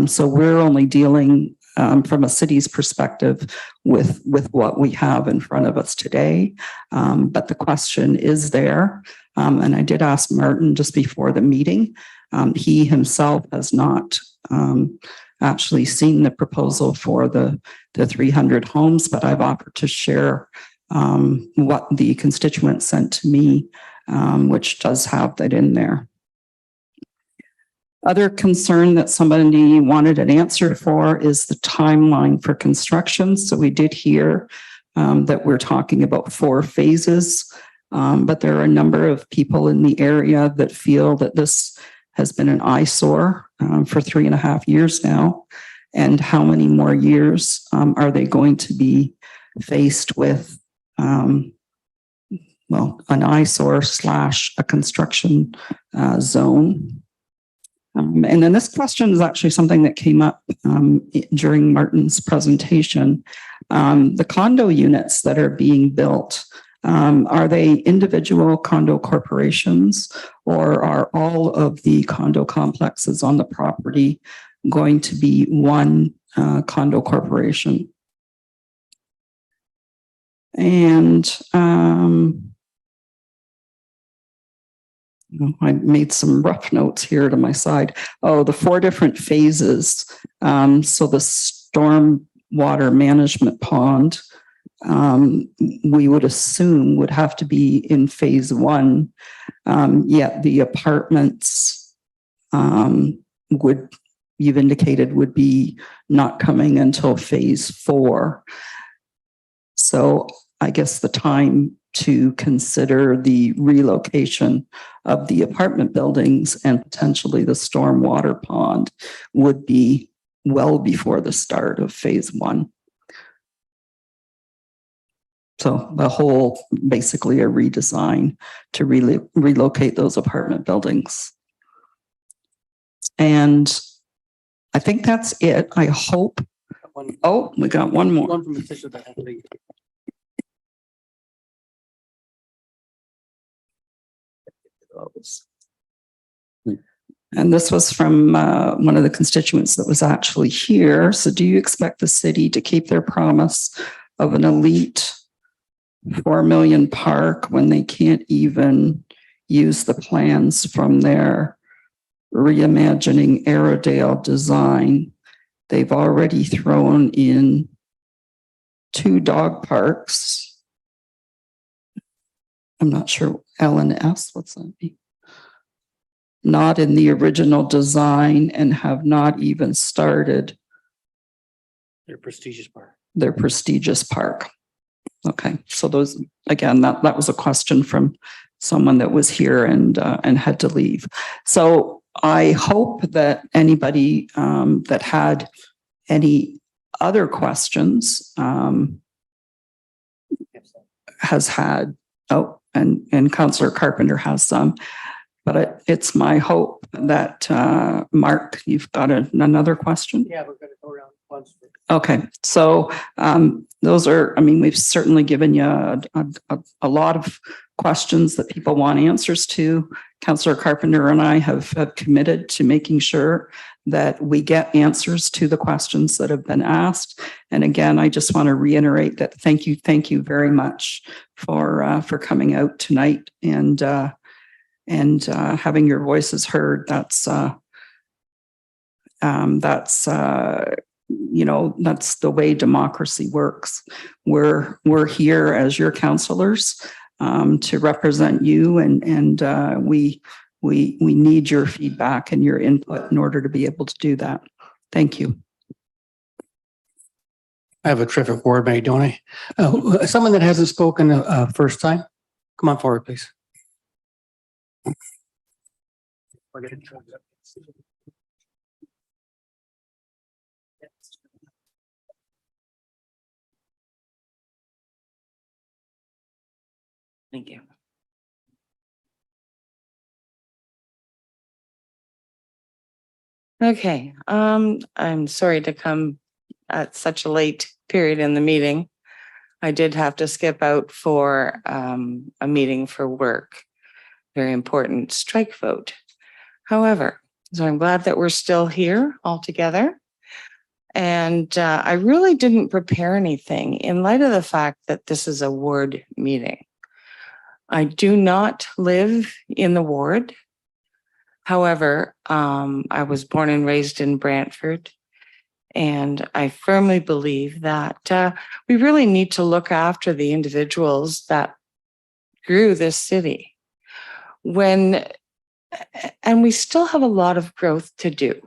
So we're only dealing from a city's perspective with what we have in front of us today. But the question is there. And I did ask Martin just before the meeting. He himself has not actually seen the proposal for the 300 homes, but I've offered to share what the constituents sent to me, which does have that in there. Other concern that somebody wanted an answer for is the timeline for construction. So we did hear that we're talking about 4 phases, but there are a number of people in the area that feel that this has been an eyesore for 3.5 years now. And how many more years are they going to be faced with, well, an eyesore / a construction zone? And then this question is actually something that came up during Martin's presentation. The condo units that are being built, are they individual condo corporations, or are all of the condo complexes on the property going to be one condo corporation? And I made some rough notes here to my side. Oh, the 4 different phases. So the storm water management pond, we would assume would have to be in phase 1. Yet the apartments you've indicated would be not coming until phase 4. So I guess the time to consider the relocation of the apartment buildings and potentially the stormwater pond would be well before the start of phase 1. So the whole, basically a redesign to relocate those apartment buildings. And I think that's it. I hope. Oh, we got one more. One from the sister that had to leave. And this was from one of the constituents that was actually here. So do you expect the city to keep their promise of an elite 4 million park when they can't even use the plans from their reimagining Airedale design? They've already thrown in 2 dog parks. I'm not sure, L&S, what's that mean? Not in the original design and have not even started Their prestigious park. their prestigious park. Okay, so those, again, that was a question from someone that was here and had to leave. So I hope that anybody that had any other questions has had, and Councillor Carpenter has some, but it's my hope that, Mark, you've got another question? Yeah, we're going to go around once. Okay, so those are, I mean, we've certainly given you a lot of questions that people want answers to. Councillor Carpenter and I have committed to making sure that we get answers to the questions that have been asked. And again, I just want to reiterate that thank you very much for coming out tonight and having your voices heard. That's you know, that's the way democracy works. We're here as your counselors to represent you, and we need your feedback and your input in order to be able to do that. Thank you. I have a terrific ward mate, don't I? Someone that hasn't spoken first time, come on forward, please. Thank you. Okay, I'm sorry to come at such a late period in the meeting. I did have to skip out for a meeting for work. Very important strike vote. However, so I'm glad that we're still here all together. And I really didn't prepare anything in light of the fact that this is a ward meeting. I do not live in the ward. However, I was born and raised in Brantford, and I firmly believe that we really need to look after the individuals that grew this city. And we still have a lot of growth to do.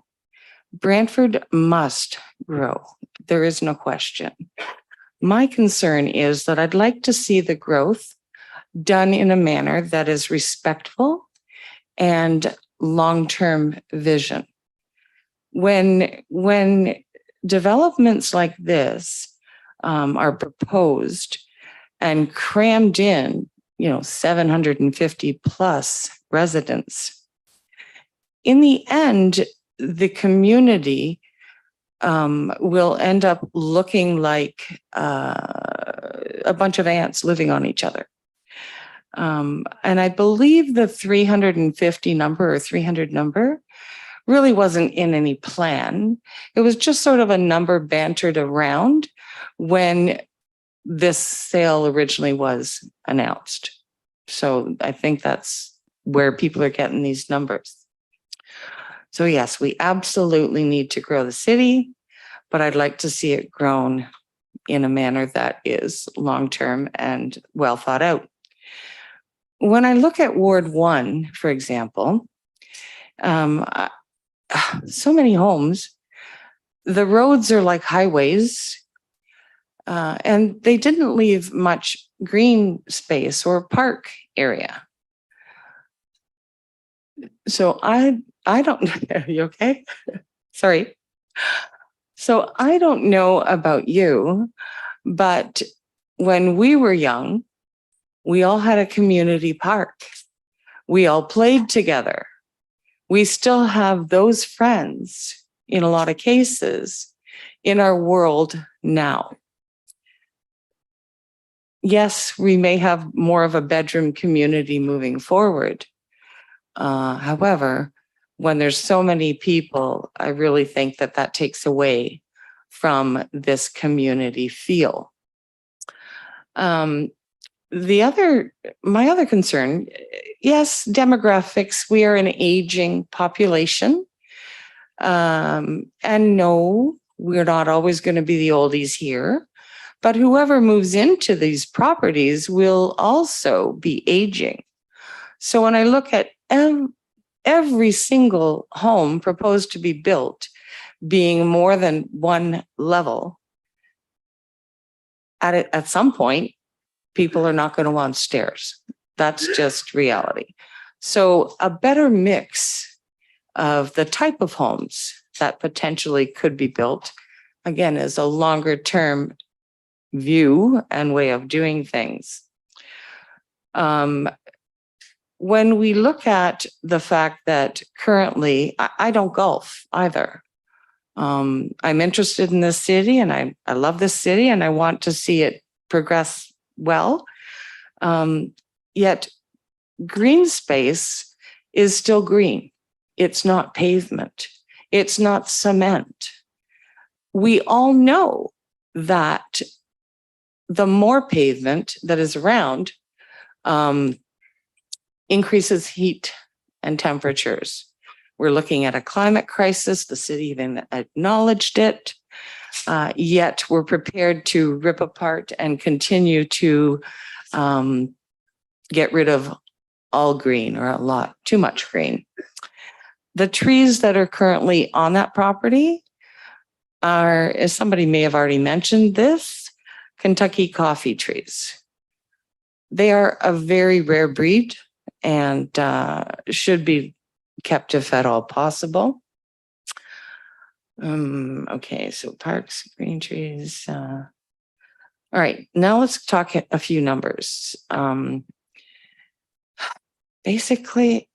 Brantford must grow. There is no question. My concern is that I'd like to see the growth done in a manner that is respectful and long-term vision. When developments like this are proposed and crammed in, 750 plus residents, in the end, the community will end up looking like a bunch of ants living on each other. And I believe the 350 number or 300 number really wasn't in any plan. It was just sort of a number bantered around when this sale originally was announced. So I think that's where people are getting these numbers. So yes, we absolutely need to grow the city, but I'd like to see it grown in a manner that is long-term and well thought out. When I look at Ward 1, for example, so many homes, the roads are like highways, and they didn't leave much green space or park area. So I don't, are you okay? Sorry. So I don't know about you, but when we were young, we all had a community park. We all played together. We still have those friends in a lot of cases in our world now. Yes, we may have more of a bedroom community moving forward. However, when there's so many people, I really think that that takes away from this community feel. My other concern, yes, demographics, we are an aging population. And no, we're not always going to be the oldies here, but whoever moves into these properties will also be aging. So when I look at every single home proposed to be built being more than one level, at some point, people are not going to want stairs. That's just reality. So a better mix of the type of homes that potentially could be built, again, is a longer term view and way of doing things. When we look at the fact that currently, I don't golf either. I'm interested in this city and I love this city and I want to see it progress well. Yet green space is still green. It's not pavement. It's not cement. We all know that the more pavement that is around increases heat and temperatures. We're looking at a climate crisis. The city even acknowledged it. Yet we're prepared to rip apart and continue to get rid of all green or a lot, too much green. The trees that are currently on that property are, as somebody may have already mentioned this, Kentucky coffee trees. They are a very rare breed and should be kept if at all possible. Okay, so parks, green trees. All right, now let's talk a few numbers. basically,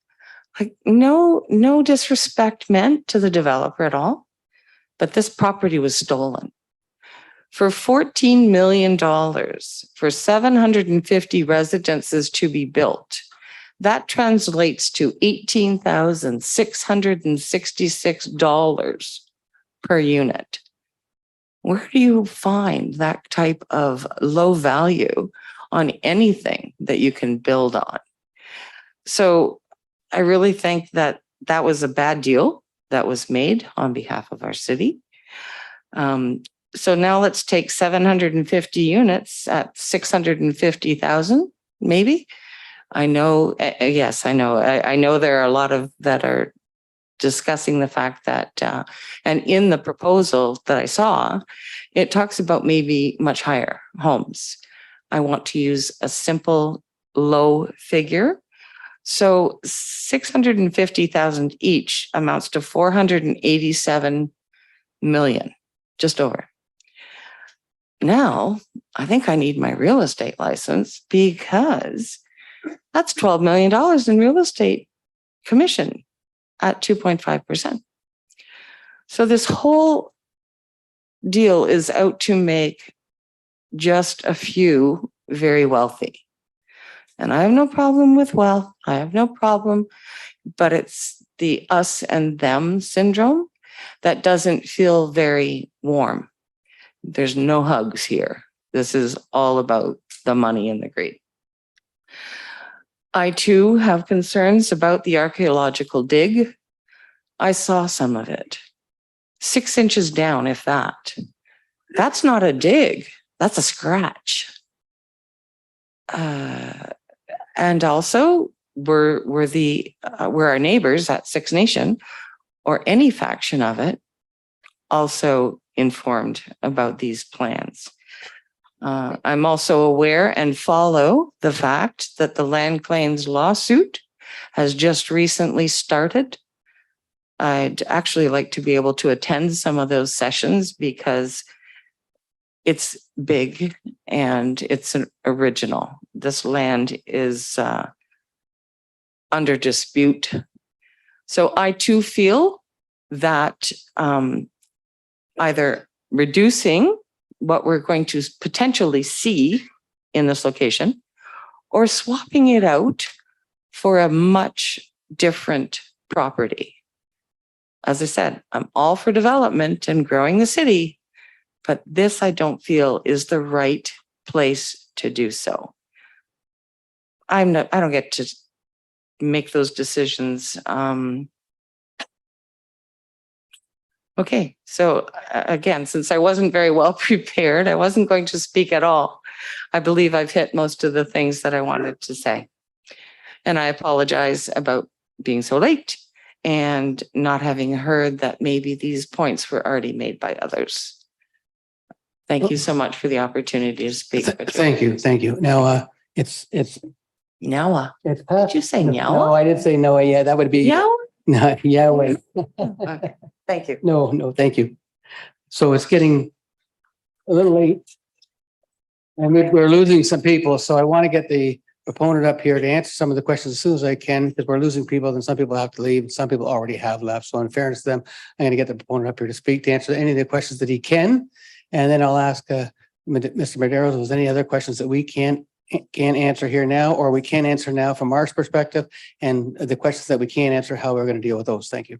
like, no disrespect meant to the developer at all, but this property was stolen. For $14 million for 750 residences to be built, that translates to $18,666 per unit. Where do you find that type of low value on anything that you can build on? So I really think that that was a bad deal that was made on behalf of our city. So now let's take 750 units at 650,000, maybe. I know, yes, I know. I know there are a lot of that are discussing the fact that, and in the proposal that I saw, it talks about maybe much higher homes. I want to use a simple low figure. So 650,000 each amounts to 487 million, just over. Now, I think I need my real estate license because that's $12 million in real estate commission at 2.5%. So this whole deal is out to make just a few very wealthy. And I have no problem with wealth. I have no problem, but it's the us and them syndrome that doesn't feel very warm. There's no hugs here. This is all about the money and the greed. I too have concerns about the archaeological dig. I saw some of it. 6 inches down, if that. That's not a dig. That's a scratch. And also, were our neighbors at Six Nation or any faction of it also informed about these plans? I'm also aware and follow the fact that the land claims lawsuit has just recently started. I'd actually like to be able to attend some of those sessions because it's big and it's an original. This land is under dispute. So I too feel that either reducing what we're going to potentially see in this location or swapping it out for a much different property. As I said, I'm all for development and growing the city, but this I don't feel is the right place to do so. I don't get to make those decisions. Okay, so again, since I wasn't very well prepared, I wasn't going to speak at all. I believe I've hit most of the things that I wanted to say. And I apologize about being so late and not having heard that maybe these points were already made by others. Thank you so much for the opportunity to speak. Thank you. Thank you. Now, it's Nyawa. It's Did you say Nyawa? No, I didn't say no. Yeah, that would be. Nyawa? No, yeah, wait. Okay. Thank you. No, thank you. So it's getting a little late. And we're losing some people. So I want to get the proponent up here to answer some of the questions as soon as I can, because we're losing people and some people have to leave and some people already have left. So in fairness to them, I'm going to get the proponent up here to speak to answer any of the questions that he can. And then I'll ask Mr. Medeiros, if there's any other questions that we can't answer here now, or we can answer now from our perspective, and the questions that we can't answer, how we're going to deal with those. Thank you.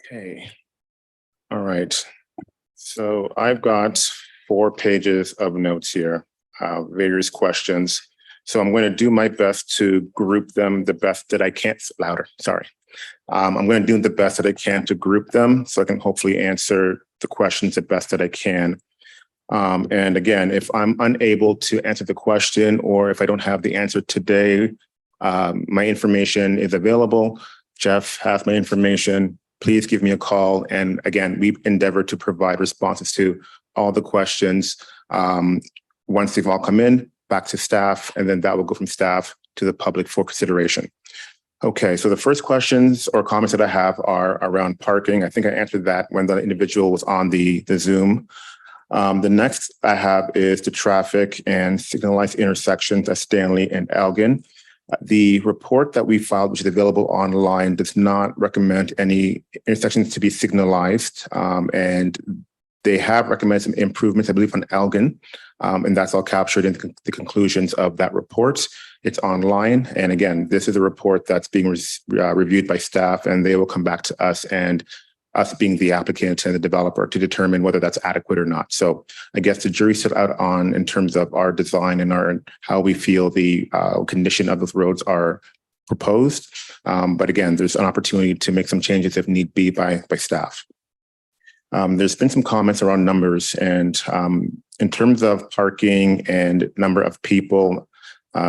Okay. All right. So I've got 4 pages of notes here, various questions. So I'm going to do my best to group them the best that I can. Louder, sorry. I'm going to do the best that I can to group them so I can hopefully answer the questions the best that I can. And again, if I'm unable to answer the question or if I don't have the answer today, my information is available. Jeff has my information. Please give me a call. And again, we endeavor to provide responses to all the questions once they've all come in, back to staff, and then that will go from staff to the public for consideration. Okay, so the first questions or comments that I have are around parking. I think I answered that when the individual was on the Zoom. The next I have is the traffic and signalized intersections at Stanley and Elgin. The report that we filed, which is available online, does not recommend any intersections to be signalized. And they have recommended some improvements, I believe, on Elgin. And that's all captured in the conclusions of that report. It's online. And again, this is a report that's being reviewed by staff, and they will come back to us, and us being the applicant and the developer, to determine whether that's adequate or not. So I guess the jury's still out on in terms of our design and how we feel the condition of those roads are proposed. But again, there's an opportunity to make some changes if need be by staff. There's been some comments around numbers, and in terms of parking and number of people,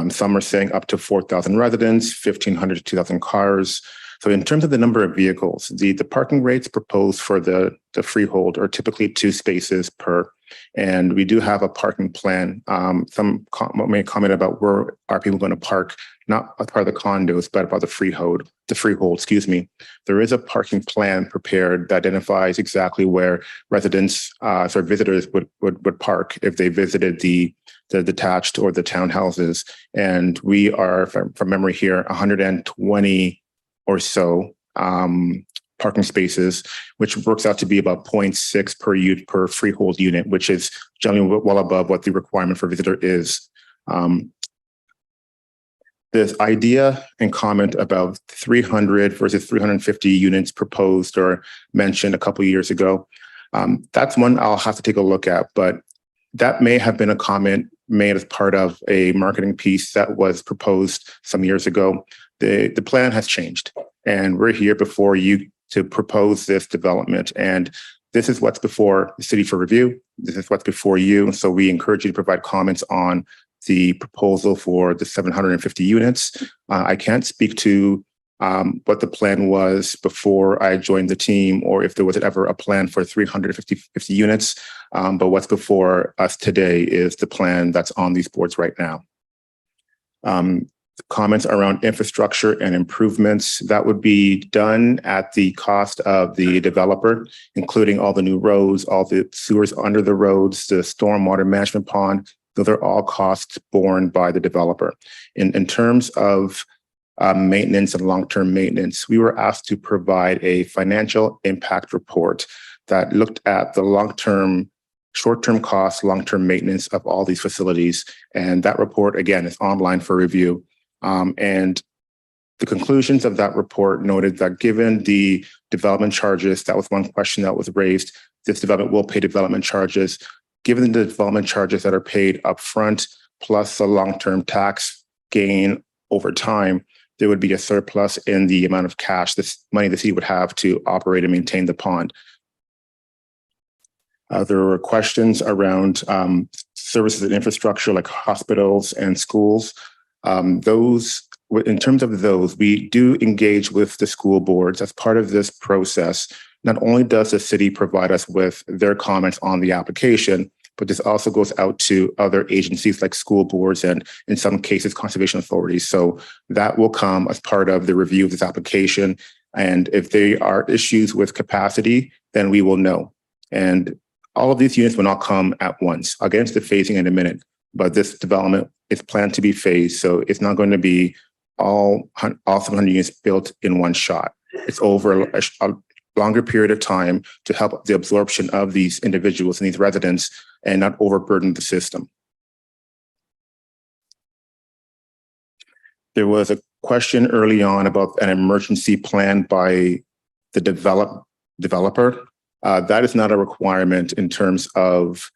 some are saying up to 4,000 residents, 1,500 to 2,000 cars. So in terms of the number of vehicles, the parking rates proposed for the freehold are typically 2 spaces per. And we do have a parking plan. Some may comment about where are people going to park, not as part of the condos, but about the freehold, excuse me. There is a parking plan prepared that identifies exactly where residents, visitors would park if they visited the detached or the townhouses. And we are, from memory here, 120 or so parking spaces, which works out to be about 0.6 per freehold unit, which is generally well above what the requirement for visitor is. This idea and comment about 300 versus 350 units proposed or mentioned a couple of years ago, that's one I'll have to take a look at, but that may have been a comment made as part of a marketing piece that was proposed some years ago. The plan has changed, and we're here before you to propose this development. And this is what's before the city for review. This is what's before you. So we encourage you to provide comments on the proposal for the 750 units. I can't speak to what the plan was before I joined the team, or if there was ever a plan for 350 units. But what's before us today is the plan that's on these boards right now. Comments around infrastructure and improvements that would be done at the cost of the developer, including all the new roads, all the sewers under the roads, the stormwater management pond. Those are all costs borne by the developer. In terms of maintenance and long-term maintenance, we were asked to provide a financial impact report that looked at the long-term, short-term costs, long-term maintenance of all these facilities. And that report, again, is online for review. And the conclusions of that report noted that given the development charges, that was one question that was raised, this development will pay development charges. Given the development charges that are paid upfront, plus the long-term tax gain over time, there would be a surplus in the amount of cash, this money the city would have to operate and maintain the pond. There were questions around services and infrastructure like hospitals and schools. In terms of those, we do engage with the school boards as part of this process. Not only does the city provide us with their comments on the application, but this also goes out to other agencies like school boards and in some cases, conservation authorities. So that will come as part of the review of this application. And if there are issues with capacity, then we will know. And all of these units will not come at once. I'll get into the phasing in a minute, but this development is planned to be phased. So it's not going to be all 700 units built in one shot. It's over a longer period of time to help the absorption of these individuals and these residents and not overburden the system. There was a question early on about an emergency plan by the developer. That is not a requirement in terms of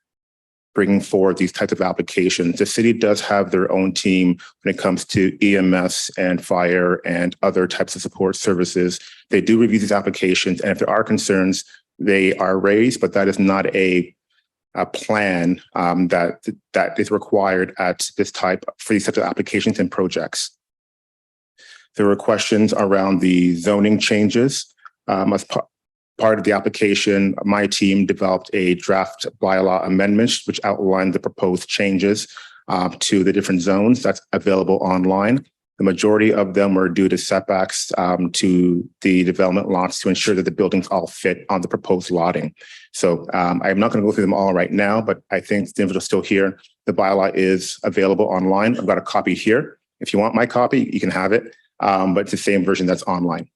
bringing forward these types of applications. The city does have their own team when it comes to EMS and fire and other types of support services. They do review these applications, and if there are concerns, they are raised, but that is not a plan that is required at this type for these types of applications and projects. There were questions around the zoning changes. As part of the application, my team developed a draft bylaw amendment, which outlined the proposed changes to the different zones. That's available online. The majority of them were due to setbacks to the development lots to ensure that the buildings all fit on the proposed lotting. So I'm not going to go through them all right now, but I think the individual still here. The bylaw is available online. I've got a copy here. If you want my copy, you can have it, but it's the same version that's online.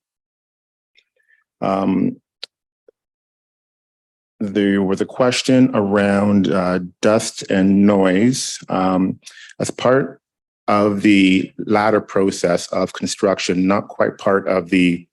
There was a question around dust and noise. As part of the latter process of construction, not quite part of the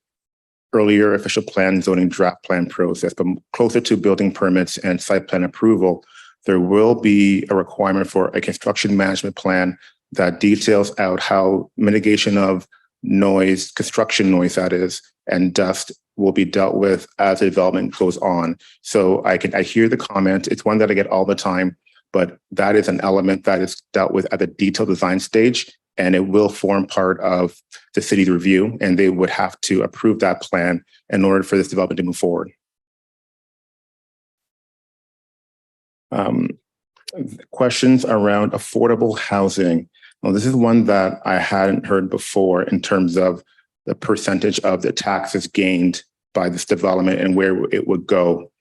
earlier official plan zoning draft plan process, but closer to building permits and site plan approval, there will be a requirement for a construction management plan that details out how mitigation of noise, construction noise that is, and dust will be dealt with as the development goes on. So I hear the comment. It's one that I get all the time, but that is an element that is dealt with at the detailed design stage, and it will form part of the city's review, and they would have to approve that plan in order for this development to move forward. Questions around affordable housing. Well, this is one that I hadn't heard before in terms of the percentage of the taxes gained by this development and where it would go.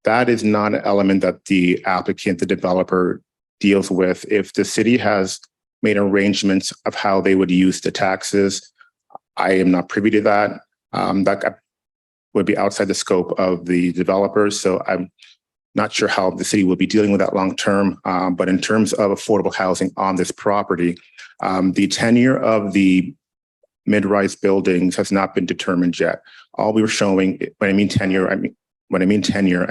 That is not an element that the applicant, the developer, deals with. If the city has made arrangements of how they would use the taxes, I am not privy to that. That would be outside the scope of the developers. So I'm not sure how the city will be dealing with that long term. But in terms of affordable housing on this property, the tenure of the mid-rise buildings has not been determined yet. All we were showing, when I mean tenure, I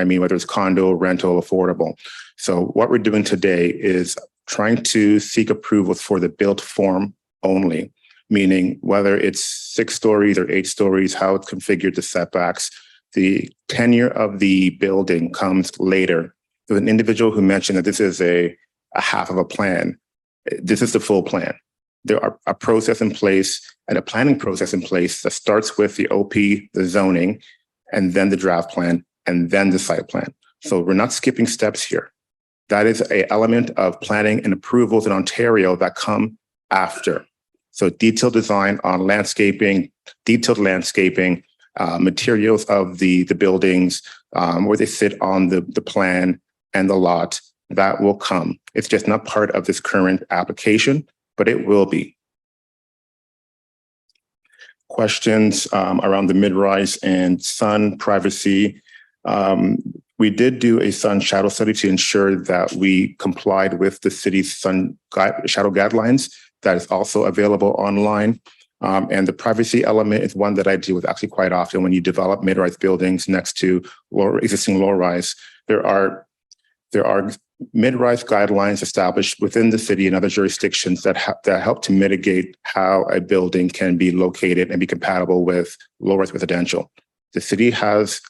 mean whether it's condo, rental, affordable. So what we're doing today is trying to seek approvals for the built form only, meaning whether it's 6 stories or 8 stories, how it's configured, the setbacks. The tenure of the building comes later. There's an individual who mentioned that this is a half of a plan. This is the full plan. There are a process in place and a planning process in place that starts with the OP, the zoning, and then the draft plan, and then the site plan. So we're not skipping steps here. That is an element of planning and approvals in Ontario that come after. So detailed design on landscaping, detailed landscaping, materials of the buildings, where they sit on the plan and the lot, that will come. It's just not part of this current application, but it will be. Questions around the mid-rise and sun privacy. We did do a sun shadow study to ensure that we complied with the city's sun shadow guidelines. That is also available online. And the privacy element is one that I deal with actually quite often when you develop mid-rise buildings next to existing low-rise. There are mid-rise guidelines established within the city and other jurisdictions that help to mitigate how a building can be located and be compatible with low-rise residential. The city has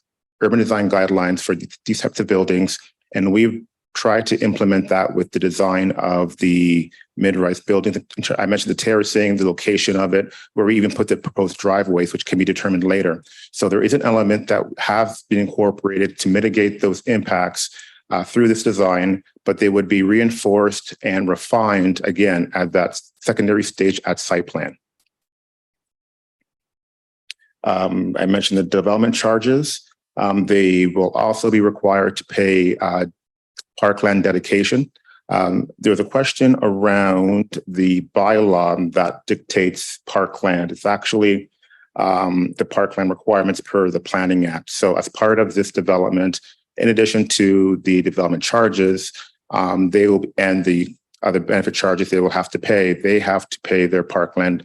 urban design guidelines for these types of buildings, and we've tried to implement that with the design of the mid-rise buildings. I mentioned the terracing, the location of it, where we even put the proposed driveways, which can be determined later. So there is an element that has been incorporated to mitigate those impacts through this design, but they would be reinforced and refined again at that secondary stage at site plan. I mentioned the development charges. They will also be required to pay parkland dedication. There's a question around the bylaw that dictates parkland. It's actually the parkland requirements per the Planning Act. So as part of this development, in addition to the development charges, they will, and the other benefit charges they will have to pay, they have to pay their parkland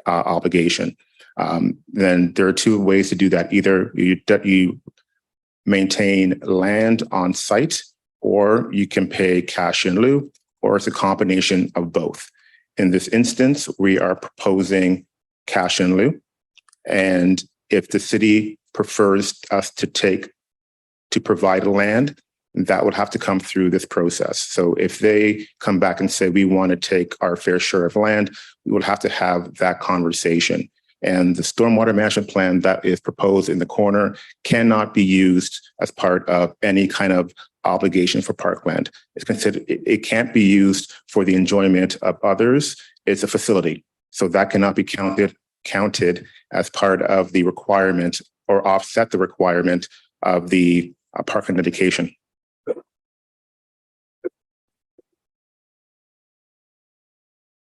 obligation. Then there are 2 ways to do that. Either you maintain land on site, or you can pay cash in lieu, or it's a combination of both. In this instance, we are proposing cash in lieu. And if the city prefers us to provide land, that would have to come through this process. So if they come back and say, we want to take our fair share of land, we will have to have that conversation. And the stormwater management plan that is proposed in the corner cannot be used as part of any kind of obligation for parkland. It's considered, it can't be used for the enjoyment of others. is a facility. So that cannot be counted as part of the requirement or offset the requirement of the parking dedication.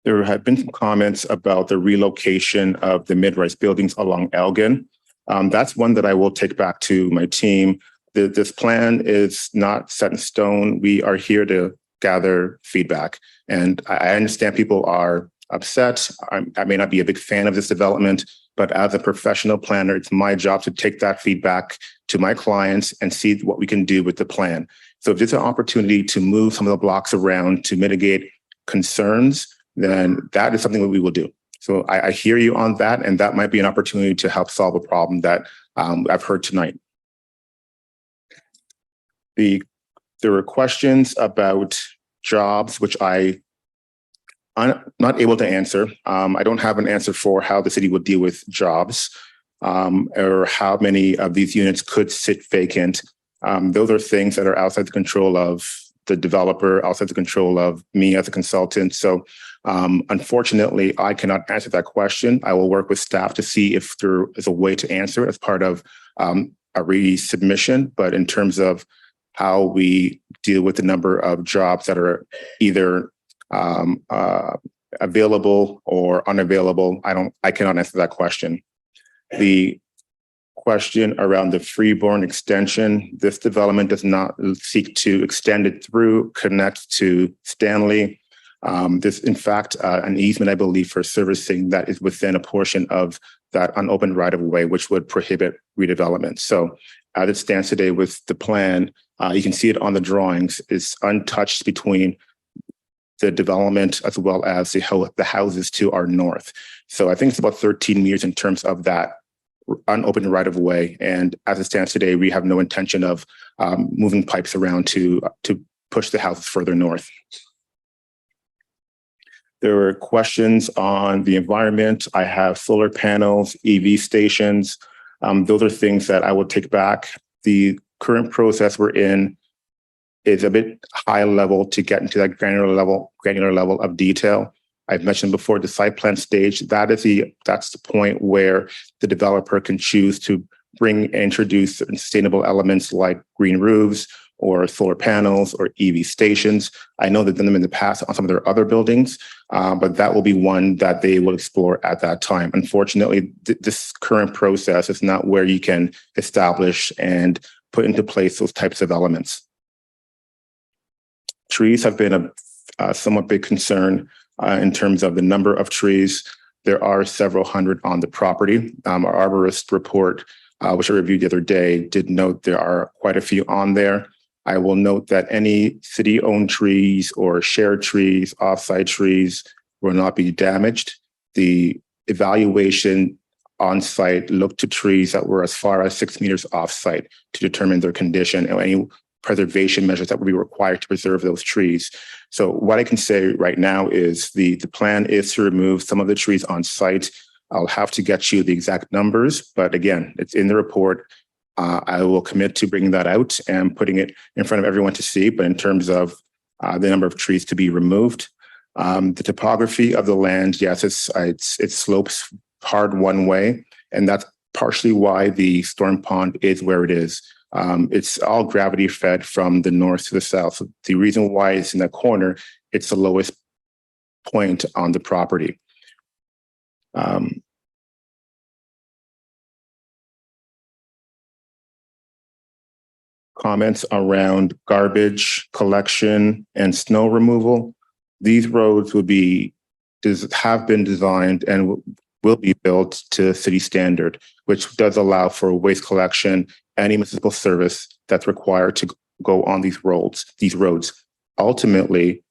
There have been some comments about the relocation of the mid-rise buildings along Elgin. That's one that I will take back to my team. This plan is not set in stone. We are here to gather feedback. And I understand people are upset. I may not be a big fan of this development, but as a professional planner, it's my job to take that feedback to my clients and see what we can do with the plan. So if there's an opportunity to move some of the blocks around to mitigate concerns, then that is something that we will do. So I hear you on that, and that might be an opportunity to help solve a problem that I've heard tonight. There were questions about jobs, which I'm not able to answer. I don't have an answer for how the city would deal with jobs or how many of these units could sit vacant. Those are things that are outside the control of the developer, outside the control of me as a consultant. So unfortunately, I cannot answer that question. I will work with staff to see if there is a way to answer it as part of a resubmission. But in terms of how we deal with the number of jobs that are either available or unavailable, I cannot answer that question. The question around the Freeborn extension, this development does not seek to extend it through, connect to Stanley. This, in fact, an easement, I believe, for servicing that is within a portion of that unopened right-of-way, which would prohibit redevelopment. So as it stands today with the plan, you can see it on the drawings, it's untouched between the development as well as the houses to our north. So I think it's about 13 meters in terms of that unopened right-of-way. And as it stands today, we have no intention of moving pipes around to push the houses further north. There were questions on the environment. I have solar panels, EV stations. Those are things that I will take back. The current process we're in is a bit high level to get into that granular level of detail. I've mentioned before the site plan stage. That's the point where the developer can choose to introduce sustainable elements like green roofs or solar panels or EV stations. I know they've done them in the past on some of their other buildings, but that will be one that they will explore at that time. Unfortunately, this current process is not where you can establish and put into place those types of elements. Trees have been a somewhat big concern in terms of the number of trees. There are several hundred on the property. Our arborist report, which I reviewed the other day, did note there are quite a few on there. I will note that any city-owned trees or shared trees, off-site trees will not be damaged. The evaluation on-site looked to trees that were as far as 6 meters off-site to determine their condition and any preservation measures that would be required to preserve those trees. So what I can say right now is the plan is to remove some of the trees on site. I'll have to get you the exact numbers, but again, it's in the report. I will commit to bringing that out and putting it in front of everyone to see, but in terms of the number of trees to be removed, the topography of the land, yes, it slopes hard one way, and that's partially why the storm pond is where it is. It's all gravity fed from the north to the south. So the reason why it's in that corner, it's the lowest point on the property. Comments around garbage collection and snow removal. These roads have been designed and will be built to city standard, which does allow for waste collection, any municipal service that's required to go on these roads. Ultimately,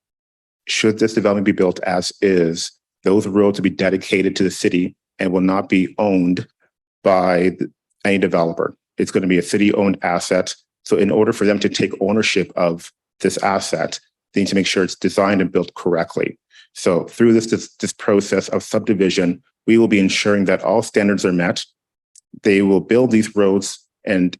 should this development be built as is, those roads will be dedicated to the city and will not be owned by any developer. It's going to be a city-owned asset. So in order for them to take ownership of this asset, they need to make sure it's designed and built correctly. So through this process of subdivision, we will be ensuring that all standards are met. They will build these roads, and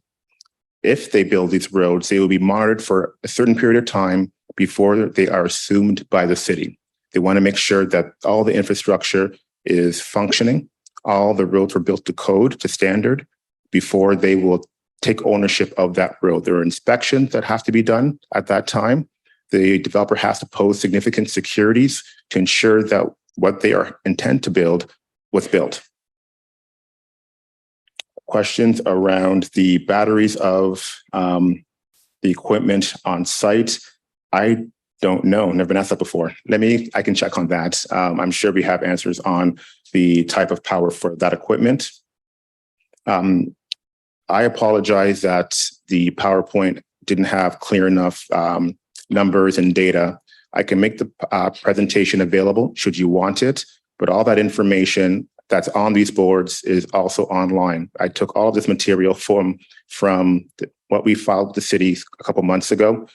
if they build these roads, they will be monitored for a certain period of time before they are assumed by the city. They want to make sure that all the infrastructure is functioning. All the roads were built to code, to standard, before they will take ownership of that road. There are inspections that have to be done at that time. The developer has to pose significant securities to ensure that what they are intent to build was built. Questions around the batteries of the equipment on site. I don't know, never been asked that before. I can check on that. I'm sure we have answers on the type of power for that equipment. I apologize that the PowerPoint didn't have clear enough numbers and data. I can make the presentation available should you want it, but all that information that's on these boards is also online. I took all of this material from what we filed with the city a couple months ago.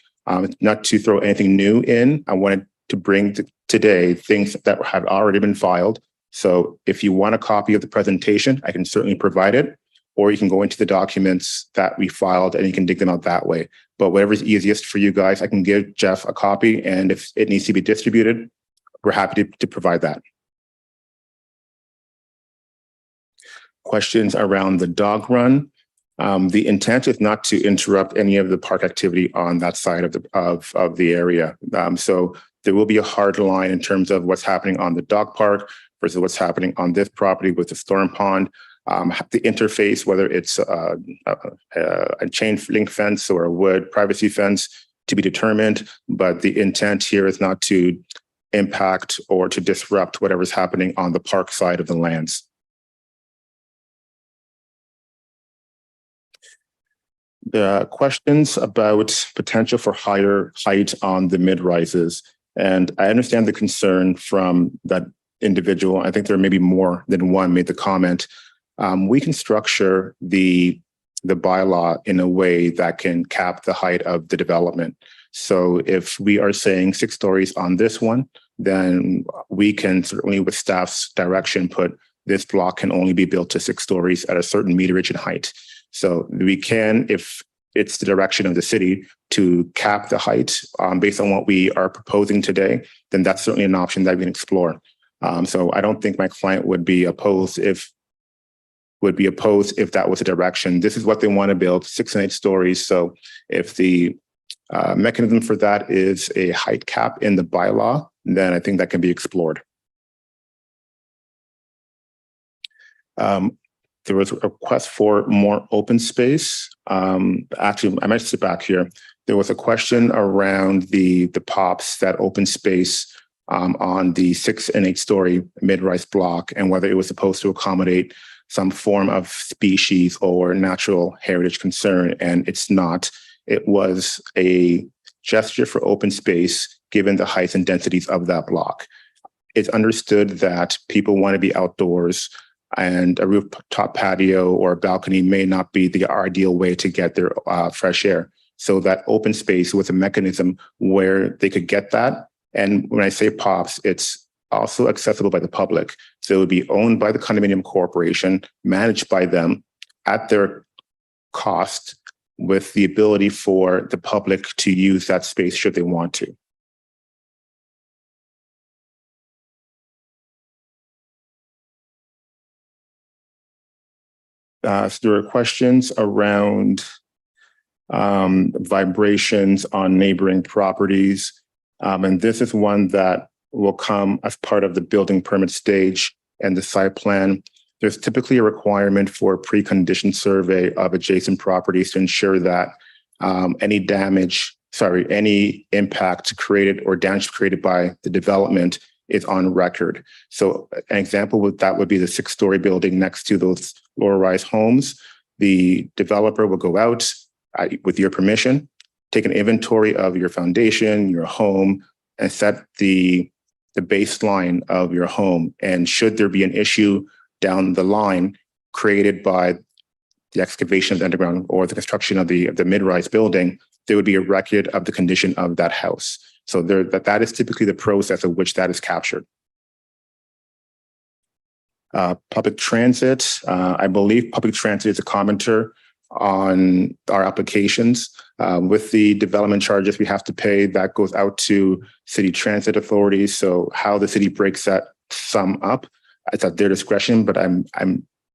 Not to throw anything new in, I wanted to bring today things that have already been filed. So if you want a copy of the presentation, I can certainly provide it, or you can go into the documents that we filed and you can dig them out that way. But whatever's easiest for you guys, I can give Jeff a copy, and if it needs to be distributed, we're happy to provide that. Questions around the dog run. The intent is not to interrupt any of the park activity on that side of the area. So there will be a hard line in terms of what's happening on the dog park versus what's happening on this property with the storm pond. The interface, whether it's a chain link fence or a wood privacy fence, to be determined. But the intent here is not to impact or to disrupt whatever's happening on the park side of the lands. The questions about potential for higher height on the mid-rises. And I understand the concern from that individual. I think there may be more than one made the comment. We can structure the bylaw in a way that can cap the height of the development. So if we are saying 6 stories on this one, then we can certainly, with staff's direction, put this block can only be built to 6 stories at a certain meterage in height. So we can, if it's the direction of the city, to cap the height based on what we are proposing today, then that's certainly an option that we can explore. So I don't think my client would be opposed if that was a direction. This is what they want to build, 6 and 8 stories. So if the mechanism for that is a height cap in the bylaw, then I think that can be explored. There was a request for more open space. Actually, I might sit back here. There was a question around the POPs, that open space on the 6 and 8 story mid-rise block, and whether it was supposed to accommodate some form of species or natural heritage concern, and it's not. It was a gesture for open space given the heights and densities of that block. It's understood that people want to be outdoors, and a rooftop patio or a balcony may not be the ideal way to get their fresh air. So that open space was a mechanism where they could get that. And when I say POPs, it's also accessible by the public. So it would be owned by the condominium corporation, managed by them at their cost, with the ability for the public to use that space should they want to. So there are questions around vibrations on neighboring properties. And this is one that will come as part of the building permit stage and the site plan. There's typically a requirement for a precondition survey of adjacent properties to ensure that any impact created or damage created by the development is on record. So an example with that would be the 6-story building next to those lower-rise homes. The developer will go out with your permission, take an inventory of your foundation, your home, and set the baseline of your home. And should there be an issue down the line created by the excavation of the underground or the construction of the mid-rise building, there would be a record of the condition of that house. So that is typically the process of which that is captured. Public transit, I believe public transit is a commenter on our applications. With the development charges we have to pay, that goes out to city transit authorities. So how the city breaks that sum up, it's at their discretion, but I'm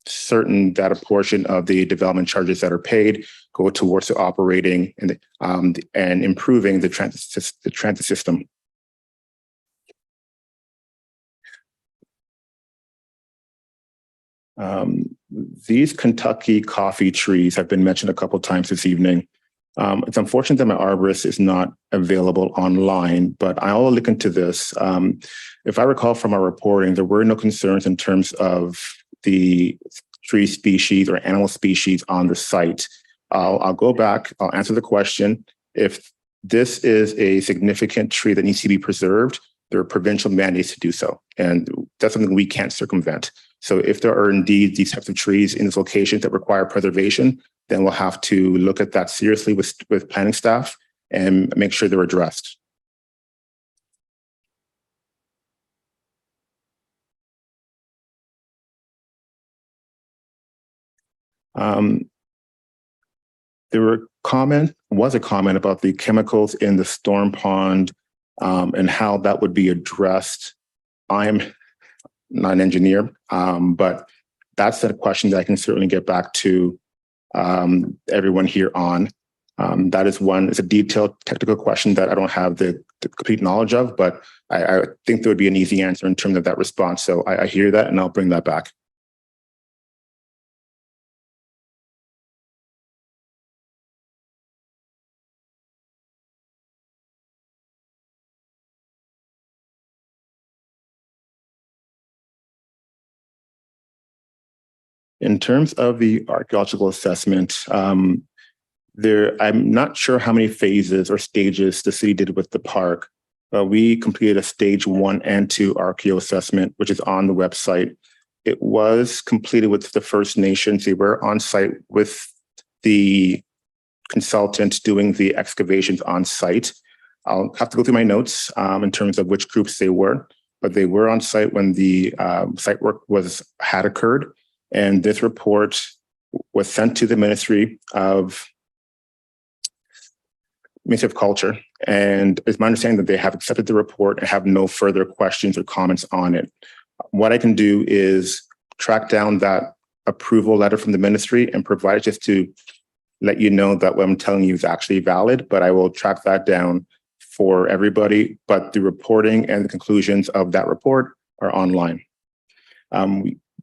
certain that a portion of the development charges that are paid go towards the operating and improving the transit system. These Kentucky coffee trees have been mentioned a couple of times this evening. It's unfortunate that my arborist is not available online, but I'll look into this. If I recall from our reporting, there were no concerns in terms of the tree species or animal species on the site. I'll go back, I'll answer the question. If this is a significant tree that needs to be preserved, there are provincial mandates to do so. And that's something we can't circumvent. So if there are indeed these types of trees in this location that require preservation, then we'll have to look at that seriously with planning staff and make sure they're addressed. There was a comment about the chemicals in the storm pond and how that would be addressed. I'm not an engineer, but that's a question that I can certainly get back to everyone here on. That is one, it's a detailed technical question that I don't have the complete knowledge of, but I think there would be an easy answer in terms of that response. So I hear that and I'll bring that back. In terms of the archaeological assessment, I'm not sure how many phases or stages the city did with the park. We completed a stage 1 and 2 archaeo assessment, which is on the website. It was completed with the First Nations. They were on site with the consultant doing the excavations on site. I'll have to go through my notes in terms of which groups they were, but they were on site when the site work had occurred. And this report was sent to the Ministry of Culture. And it's my understanding that they have accepted the report and have no further questions or comments on it. What I can do is track down that approval letter from the ministry and provide it just to let you know that what I'm telling you is actually valid, but I will track that down for everybody. But the reporting and the conclusions of that report are online.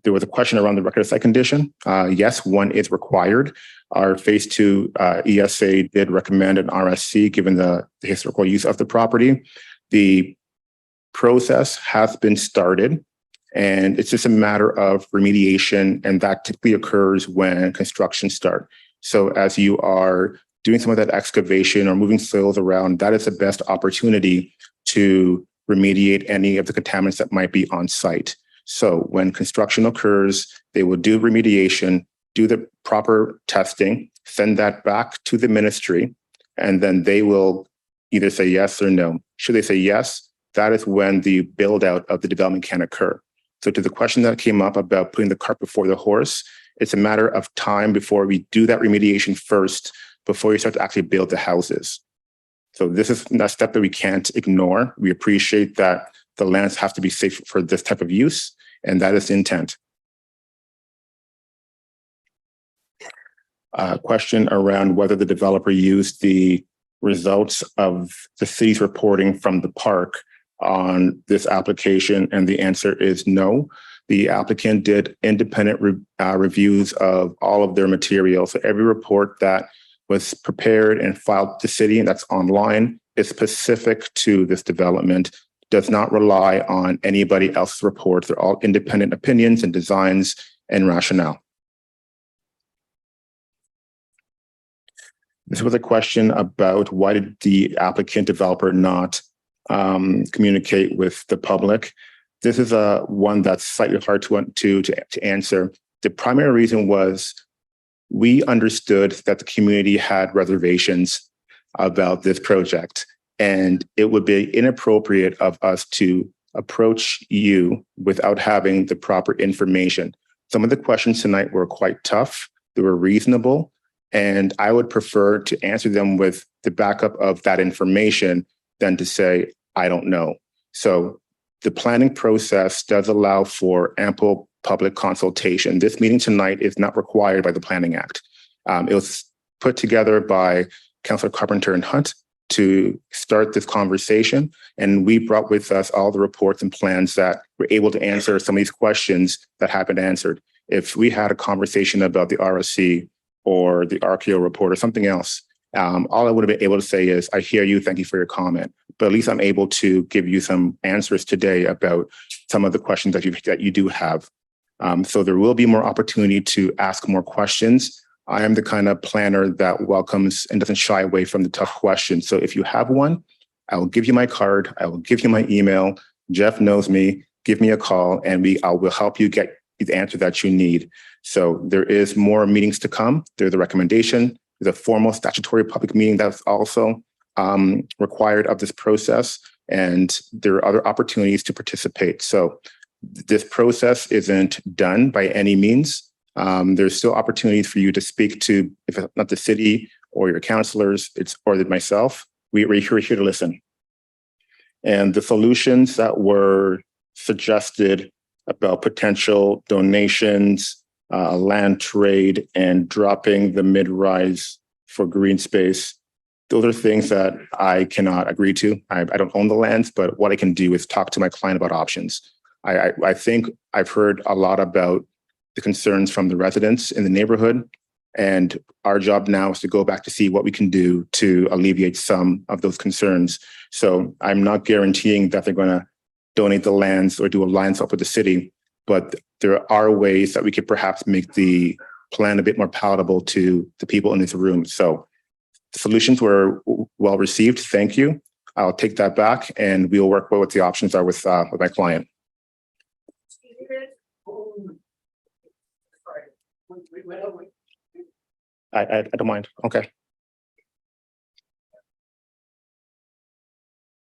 There was a question around the record of site condition. Yes, one is required. Our phase 2 ESA did recommend an RSC given the historical use of the property. The process has been started and it's just a matter of remediation, and that typically occurs when construction starts. So as you are doing some of that excavation or moving soils around, that is the best opportunity to remediate any of the contaminants that might be on site. So when construction occurs, they will do remediation, do the proper testing, send that back to the ministry, and then they will either say yes or no. Should they say yes, that is when the build out of the development can occur. So to the question that came up about putting the cart before the horse, it's a matter of time before we do that remediation first, before you start to actually build the houses. So this is a step that we can't ignore. We appreciate that the lands have to be safe for this type of use, and that is the intent. Question around whether the developer used the results of the city's reporting from the park on this application, and the answer is no. The applicant did independent reviews of all of their material. So every report that was prepared and filed to the city, and that's online, is specific to this development, does not rely on anybody else's reports. They're all independent opinions and designs and rationale. This was a question about why did the applicant developer not communicate with the public. This is one that's slightly hard to answer. The primary reason was we understood that the community had reservations about this project, and it would be inappropriate of us to approach you without having the proper information. Some of the questions tonight were quite tough. They were reasonable. And I would prefer to answer them with the backup of that information than to say, I don't know. So the planning process does allow for ample public consultation. This meeting tonight is not required by the Planning Act. It was put together by Councillor Carpenter and Hunt to start this conversation. And we brought with us all the reports and plans that were able to answer some of these questions that have been answered. If we had a conversation about the RSC or the RKO report or something else, all I would have been able to say is, I hear you, thank you for your comment. But at least I'm able to give you some answers today about some of the questions that you do have. So there will be more opportunity to ask more questions. I am the kind of planner that welcomes and doesn't shy away from the tough questions. So if you have one, I will give you my card. I will give you my email. Jeff knows me. Give me a call and I will help you get the answer that you need. So there is more meetings to come. There's a recommendation. There's a formal statutory public meeting that's also required of this process. And there are other opportunities to participate. So this process isn't done by any means. There's still opportunities for you to speak to, if it's not the city or your councillors, or myself. We're here to listen. And the solutions that were suggested about potential donations, land trade, and dropping the mid-rise for green space, those are things that I cannot agree to. I don't own the lands, but what I can do is talk to my client about options. I think I've heard a lot about the concerns from the residents in the neighborhood, and our job now is to go back to see what we can do to alleviate some of those concerns. So I'm not guaranteeing that they're going to donate the lands or do a line swap with the city, but there are ways that we could perhaps make the plan a bit more palatable to the people in this room. So the solutions were well received. Thank you. I'll take that back and we'll work what the options are with my client. I don't mind. Okay.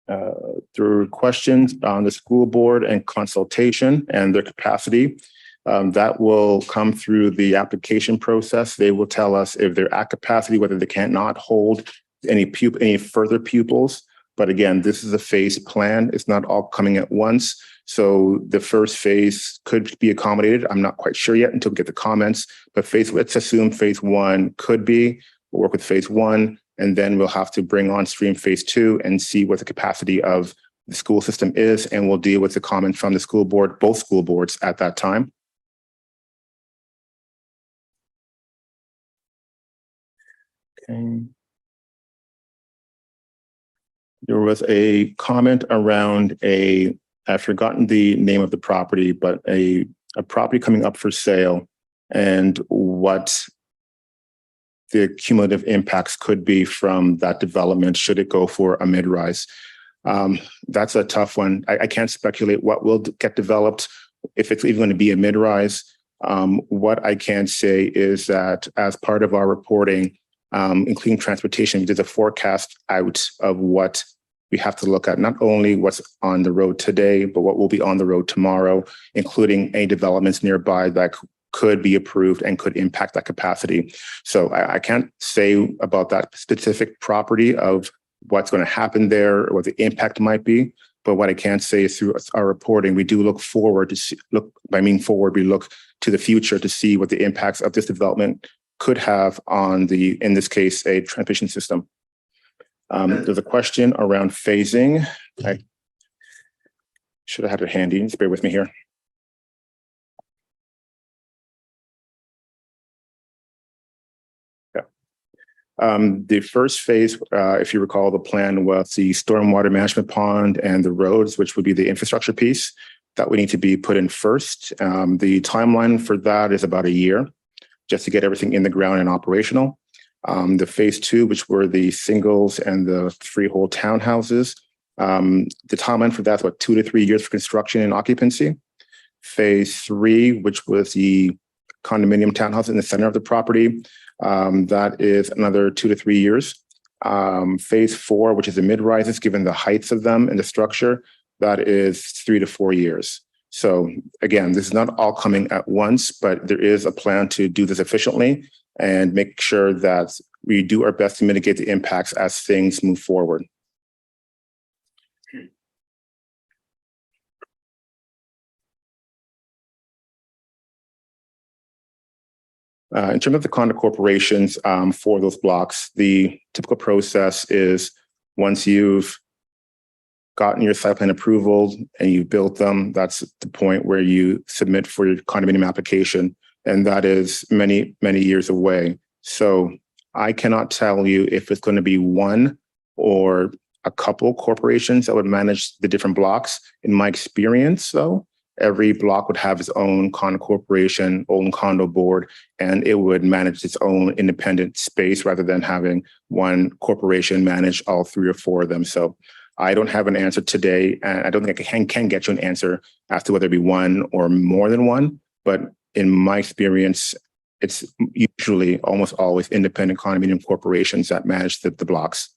There were questions on the school board and consultation and their capacity. That will come through the application process. They will tell us if they're at capacity, whether they cannot hold any further pupils. But again, this is a phased plan. It's not all coming at once. So the first phase could be accommodated. I'm not quite sure yet until we get the comments, but let's assume phase one could be. We'll work with phase one, and then we'll have to bring on stream phase two and see what the capacity of the school system is. And we'll deal with the comments from the school board, both school boards at that time. Okay. There was a comment around I've forgotten the name of the property, but a property coming up for sale and what the cumulative impacts could be from that development should it go for a mid-rise. That's a tough one. I can't speculate what will get developed, if it's even going to be a mid-rise. What I can say is that as part of our reporting, including transportation, there's a forecast out of what we have to look at, not only what's on the road today, but what will be on the road tomorrow, including any developments nearby that could be approved and could impact that capacity. So I can't say about that specific property of what's going to happen there or what the impact might be. But what I can say is through our reporting, we do look forward to see, we look to the future to see what the impacts of this development could have on in this case, a transmission system. There's a question around phasing. I should have had it handy. Just bear with me here. The first phase, if you recall, the plan was the stormwater management pond and the roads, which would be the infrastructure piece that would need to be put in first. The timeline for that is about a year, just to get everything in the ground and operational. The phase two, which were the singles and the freehold townhouses, the timeline for that's about 2 to 3 years for construction and occupancy. Phase three, which was the condominium townhouse in the center of the property, that is another 2 to 3 years. Phase four, which is the mid-rises, given the heights of them and the structure, that is 3 to 4 years. So again, this is not all coming at once, but there is a plan to do this efficiently and make sure that we do our best to mitigate the impacts as things move forward. In terms of the condo corporations for those blocks, the typical process is once you've gotten your site plan approval and you've built them, that's the point where you submit for your condominium application. And that is many, many years away. So I cannot tell you if it's going to be one or a couple corporations that would manage the different blocks. In my experience, though, every block would have its own condo corporation, own condo board, and it would manage its own independent space rather than having one corporation manage all 3 or 4 of them. So I don't have an answer today, and I don't think I can get you an answer as to whether it be one or more than one. But in my experience, it's usually almost always independent condominium corporations that manage the blocks.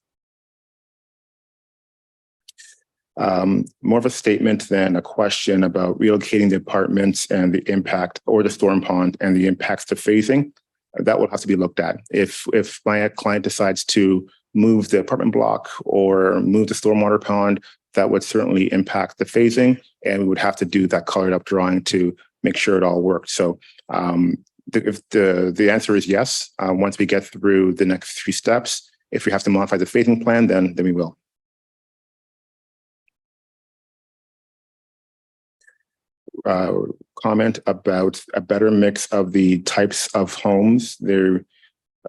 More of a statement than a question about relocating the apartments and the impact, or the storm pond and the impacts to phasing. That will have to be looked at. If my client decides to move the apartment block or move the stormwater pond, that would certainly impact the phasing, and we would have to do that colored up drawing to make sure it all worked. So if the answer is yes, once we get through the next 3 steps. If we have to modify the phasing plan, then we will. Comment about a better mix of the types of homes.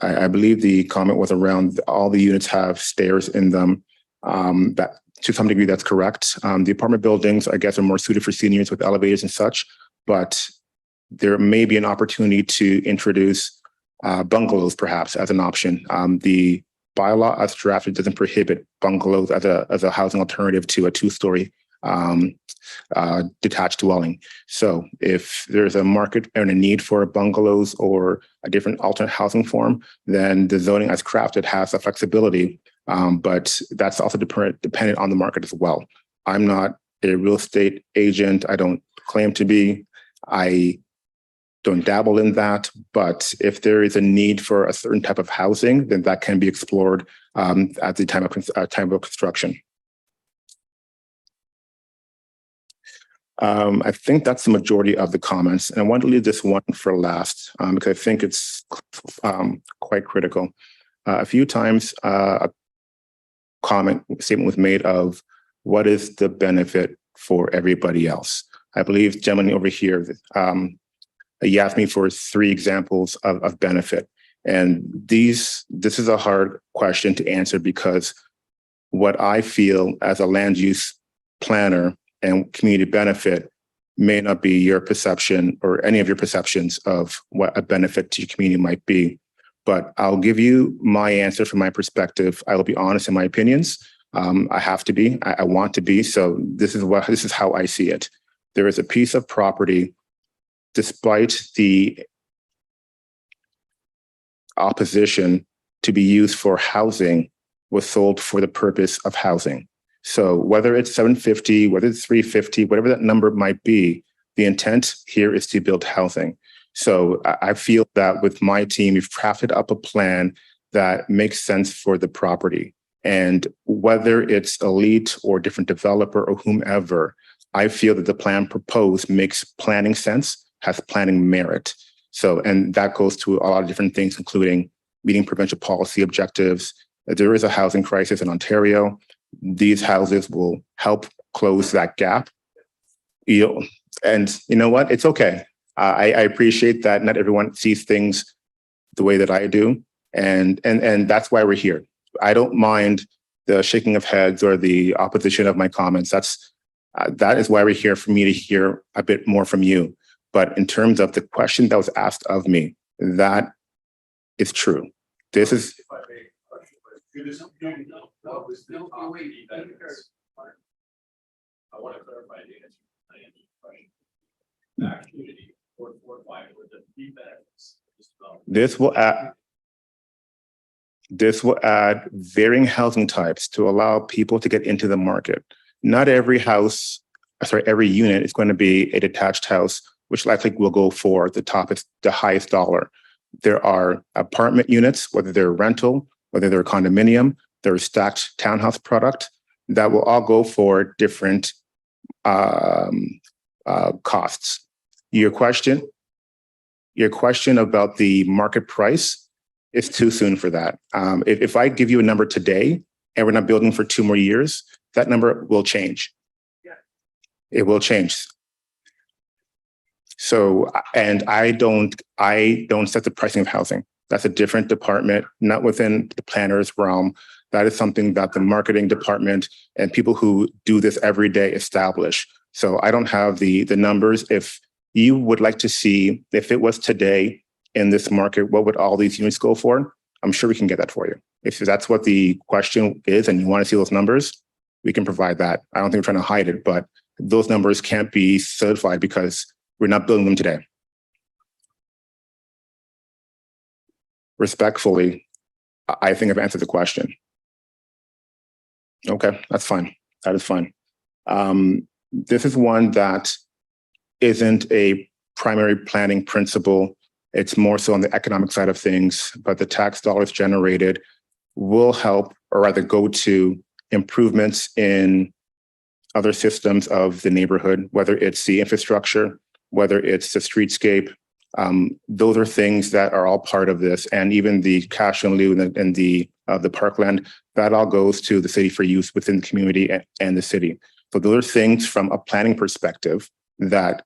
I believe the comment was around all the units have stairs in them. That to some degree, that's correct. The apartment buildings, I guess, are more suited for seniors with elevators and such, but there may be an opportunity to introduce bungalows perhaps as an option. The bylaw as drafted doesn't prohibit bungalows as a housing alternative to a 2-story detached dwelling. So if there's a market and a need for bungalows or a different alternate housing form, then the zoning as crafted has the flexibility, but that's also dependent on the market as well. I'm not a real estate agent. I don't claim to be. I don't dabble in that, but if there is a need for a certain type of housing, then that can be explored at the time of construction. I think that's the majority of the comments, and I want to leave this one for last because I think it's quite critical. A few times a statement was made of what is the benefit for everybody else. I believe gentleman over here, he asked me for 3 examples of benefit, and this is a hard question to answer because what I feel as a land use planner and community benefit may not be your perception or any of your perceptions of what a benefit to your community might be. But I'll give you my answer from my perspective. I will be honest in my opinions. I have to be. I want to be. So this is how I see it. There is a piece of property, despite the opposition to be used for housing, was sold for the purpose of housing. So whether it's 750, whether it's 350, whatever that number might be, the intent here is to build housing. So I feel that with my team, we've crafted up a plan that makes sense for the property. And whether it's elite or different developer or whomever, I feel that the plan proposed makes planning sense, has planning merit. So, and that goes to a lot of different things, including meeting provincial policy objectives. There is a housing crisis in Ontario. These houses will help close that gap. And you know what? It's okay. I appreciate that not everyone sees things the way that I do. And that's why we're here. I don't mind the shaking of heads or the opposition of my comments. That is why we're here, for me to hear a bit more from you. But in terms of the question that was asked of me, that is true. This is. I want to clarify the answer. This will add varying housing types to allow people to get into the market. Not every every unit is going to be a detached house, which likely will go for the highest dollar. There are apartment units, whether they're rental, whether they're condominium, they're stacked townhouse product that will all go for different costs. Your question about the market price is too soon for that. If I give you a number today and we're not building for 2 more years, that number will change. It will change. So, and I don't set the pricing of housing. That's a different department, not within the planner's realm. That is something that the marketing department and people who do this every day establish. So I don't have the numbers. If you would like to see, if it was today in this market, what would all these units go for? I'm sure we can get that for you. If that's what the question is and you want to see those numbers, we can provide that. I don't think we're trying to hide it, but those numbers can't be certified because we're not building them today. Respectfully, I think I've answered the question. Okay, that's fine. That is fine. This is one that isn't a primary planning principle. It's more so on the economic side of things, but the tax dollars generated will help, or rather go to improvements in other systems of the neighborhood, whether it's the infrastructure, whether it's the streetscape. Those are things that are all part of this. And even the cash in lieu and the parkland, that all goes to the city for use within the community and the city. So those are things from a planning perspective that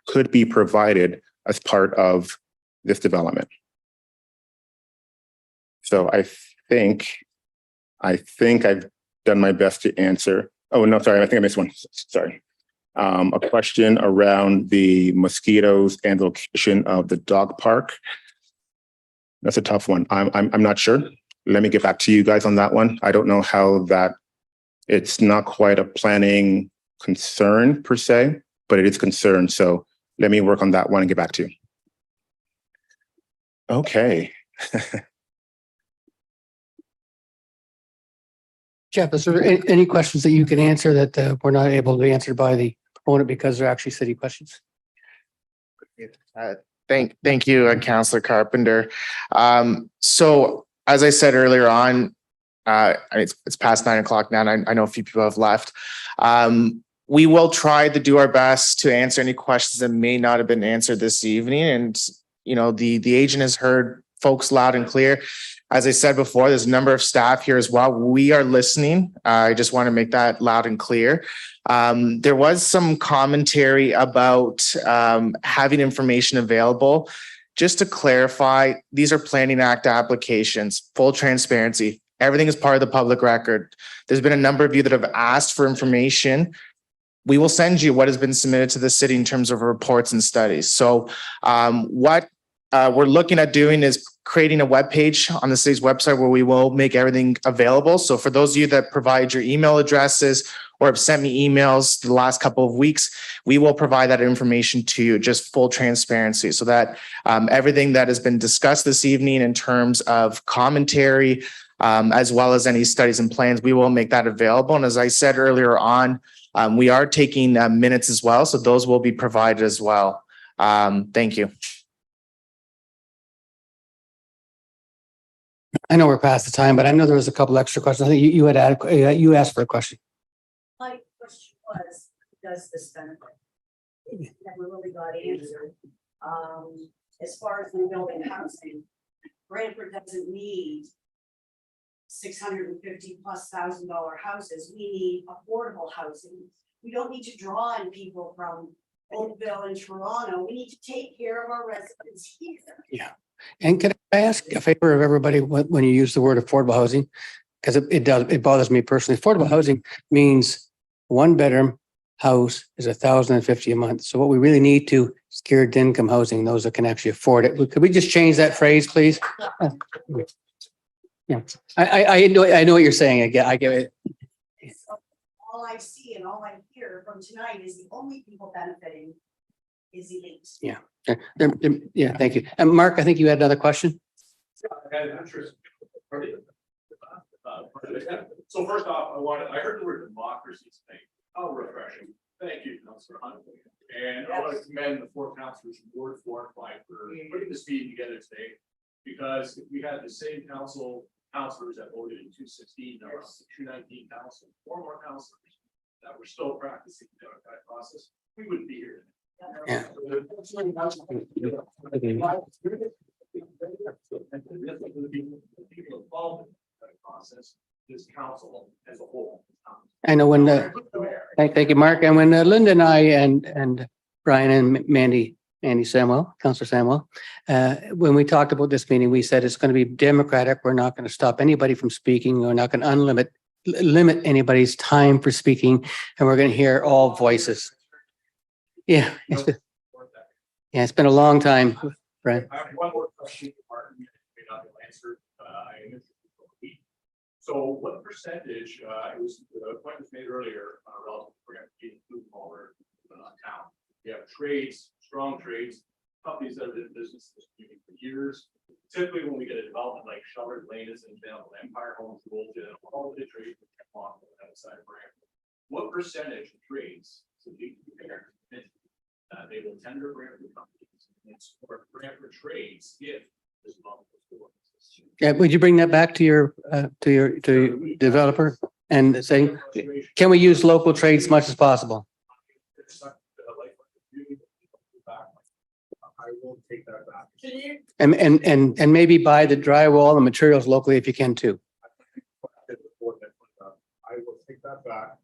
could be provided as part of this development. So I think I've done my best to answer. Oh, no, sorry, I think I missed one. Sorry. A question around the mosquitoes and the location of the dog park. That's a tough one. I'm not sure. Let me get back to you guys on that one. I don't know how that, it's not quite a planning concern per se, but it is concern. So let me work on that one and get back to you. Okay. Jeff, is there any questions that you can answer that were not able to be answered by the proponent because they're actually city questions? Thank you, Councillor Carpenter. So as I said earlier on, it's past 9 o'clock now, and I know a few people have left. We will try to do our best to answer any questions that may not have been answered this evening. And, you know, the agent has heard folks loud and clear. As I said before, there's a number of staff here as well. We are listening. I just want to make that loud and clear. There was some commentary about having information available. Just to clarify, these are Planning Act applications, full transparency. Everything is part of the public record. There's been a number of you that have asked for information. We will send you what has been submitted to the city in terms of reports and studies. So what we're looking at doing is creating a webpage on the city's website where we will make everything available. So for those of you that provide your email addresses or have sent me emails the last couple of weeks, we will provide that information to you, just full transparency, so that everything that has been discussed this evening in terms of commentary, as well as any studies and plans, we will make that available. And as I said earlier on, we are taking minutes as well, so those will be provided as well. Thank you. I know we're past the time, but I know there was a couple extra questions. I think you you asked for a question. My question was, does this benefit? It never really got answered. As far as rebuilding housing, Brantford doesn't need $650,000+ houses. We need affordable housing. We don't need to draw in people from Oakville and Toronto. We need to take care of our residents here. Yeah. And can I ask a favor of everybody when you use the word affordable housing? Because it bothers me personally. Affordable housing means 1-bedroom house is $1,050 a month. So what we really need to is geared income housing, those that can actually afford it. Could we just change that phrase, please? Yeah, I know what you're saying. I get it. All I see and all I hear from tonight is the only people benefiting is elite. Yeah. Yeah, thank you. And Mark, I think you had another question. I had an interest. So first off, I heard the word democracy today. How refreshing. Thank you, Councillor Hunt. And I want to commend the four councilors from Ward 4 and 5 for putting this meeting together today. Because if we had the same councilors that voted in 216, now 219 council, 4 more councilors that were still practicing the democratic process, we wouldn't be here. Yeah. Process, this council as a whole. I know when, thank you, Mark. And when Linda and I and Brian and Andy Samuel, Councillor Samuel, when we talked about this meeting, we said it's going to be democratic. We're not going to stop anybody from speaking. We're not going to limit anybody's time for speaking, and we're going to hear all voices. Yeah, it's been a long time, Brian. I have one more question, Martin, may not be answered. So what percentage, it was, the point was made earlier, relative to Brantford being smaller town. You have trades, strong trades, companies that have been in business for years. Typically, when we get a development like Sheltered Lane, as an example, Empire Homes, Golden, all the trades on the outside of Brantford. What percentage of trades so they will tender Brantford companies or Brantford trades if this development was going? Yeah, would you bring that back to your developer and say, can we use local trades as much as possible? I will take that back. And maybe buy the drywall and materials locally if you can too. I will take that back.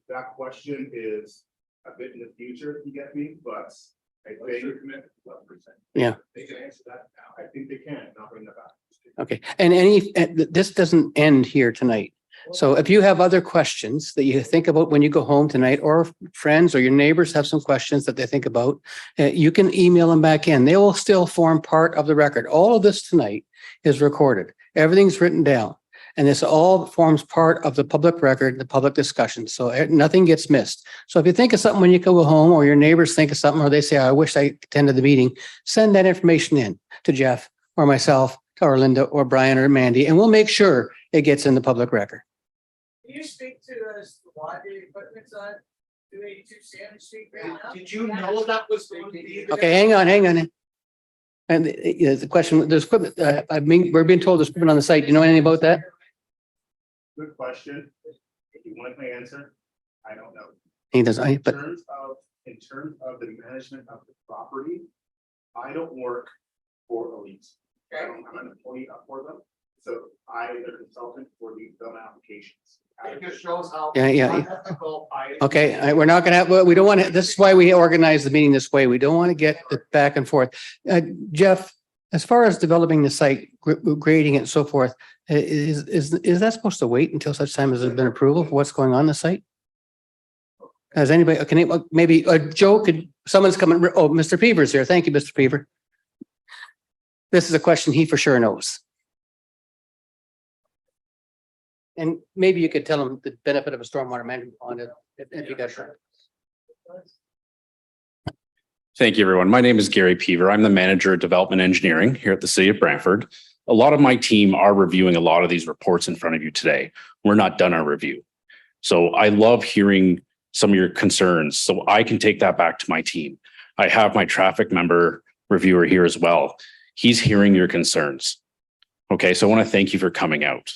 That question is a bit in the future, if you get me, but I think. Yeah. They can answer that now. I think they can, not bring that back. Okay. And this doesn't end here tonight. So if you have other questions that you think about when you go home tonight, or friends or your neighbors have some questions that they think about, you can email them back in. They will still form part of the record. All of this tonight is recorded. Everything's written down. And this all forms part of the public record, the public discussion. So nothing gets missed. So if you think of something when you go home, or your neighbors think of something, or they say, I wish I attended the meeting, send that information in to Jeff or myself or Linda or Brian or Mandy, and we'll make sure it gets in the public record. Can you speak to us why the equipment's on 282 Stanley Street right now? Did you know that was going to be? Okay, hang on. And the question, there's equipment, we're being told there's equipment on the site. Do you know anything about that? Good question. If you want my answer, I don't know. He doesn't, In terms of the management of the property, I don't work for Elite. I'm an employee for them. So I am a consultant for the film applications. It just shows how. unethical I. Okay, we're not going to have, we don't want to, this is why we organize the meeting this way. We don't want to get it back and forth. Jeff, as far as developing the site, grading it and so forth, is that supposed to wait until such time as there's been approval for what's going on the site? Has anybody, can maybe Joe, someone's coming, oh, Mr. Peever's here. Thank you, Mr. Peever. This is a question he for sure knows. And maybe you could tell him the benefit of a stormwater management on it if you got sure. Thank you, everyone. My name is Gary Peever. I'm the manager of development engineering here at the city of Brantford. A lot of my team are reviewing a lot of these reports in front of you today. We're not done our review. So I love hearing some of your concerns so I can take that back to my team. I have my traffic member reviewer here as well. He's hearing your concerns. Okay, so I want to thank you for coming out.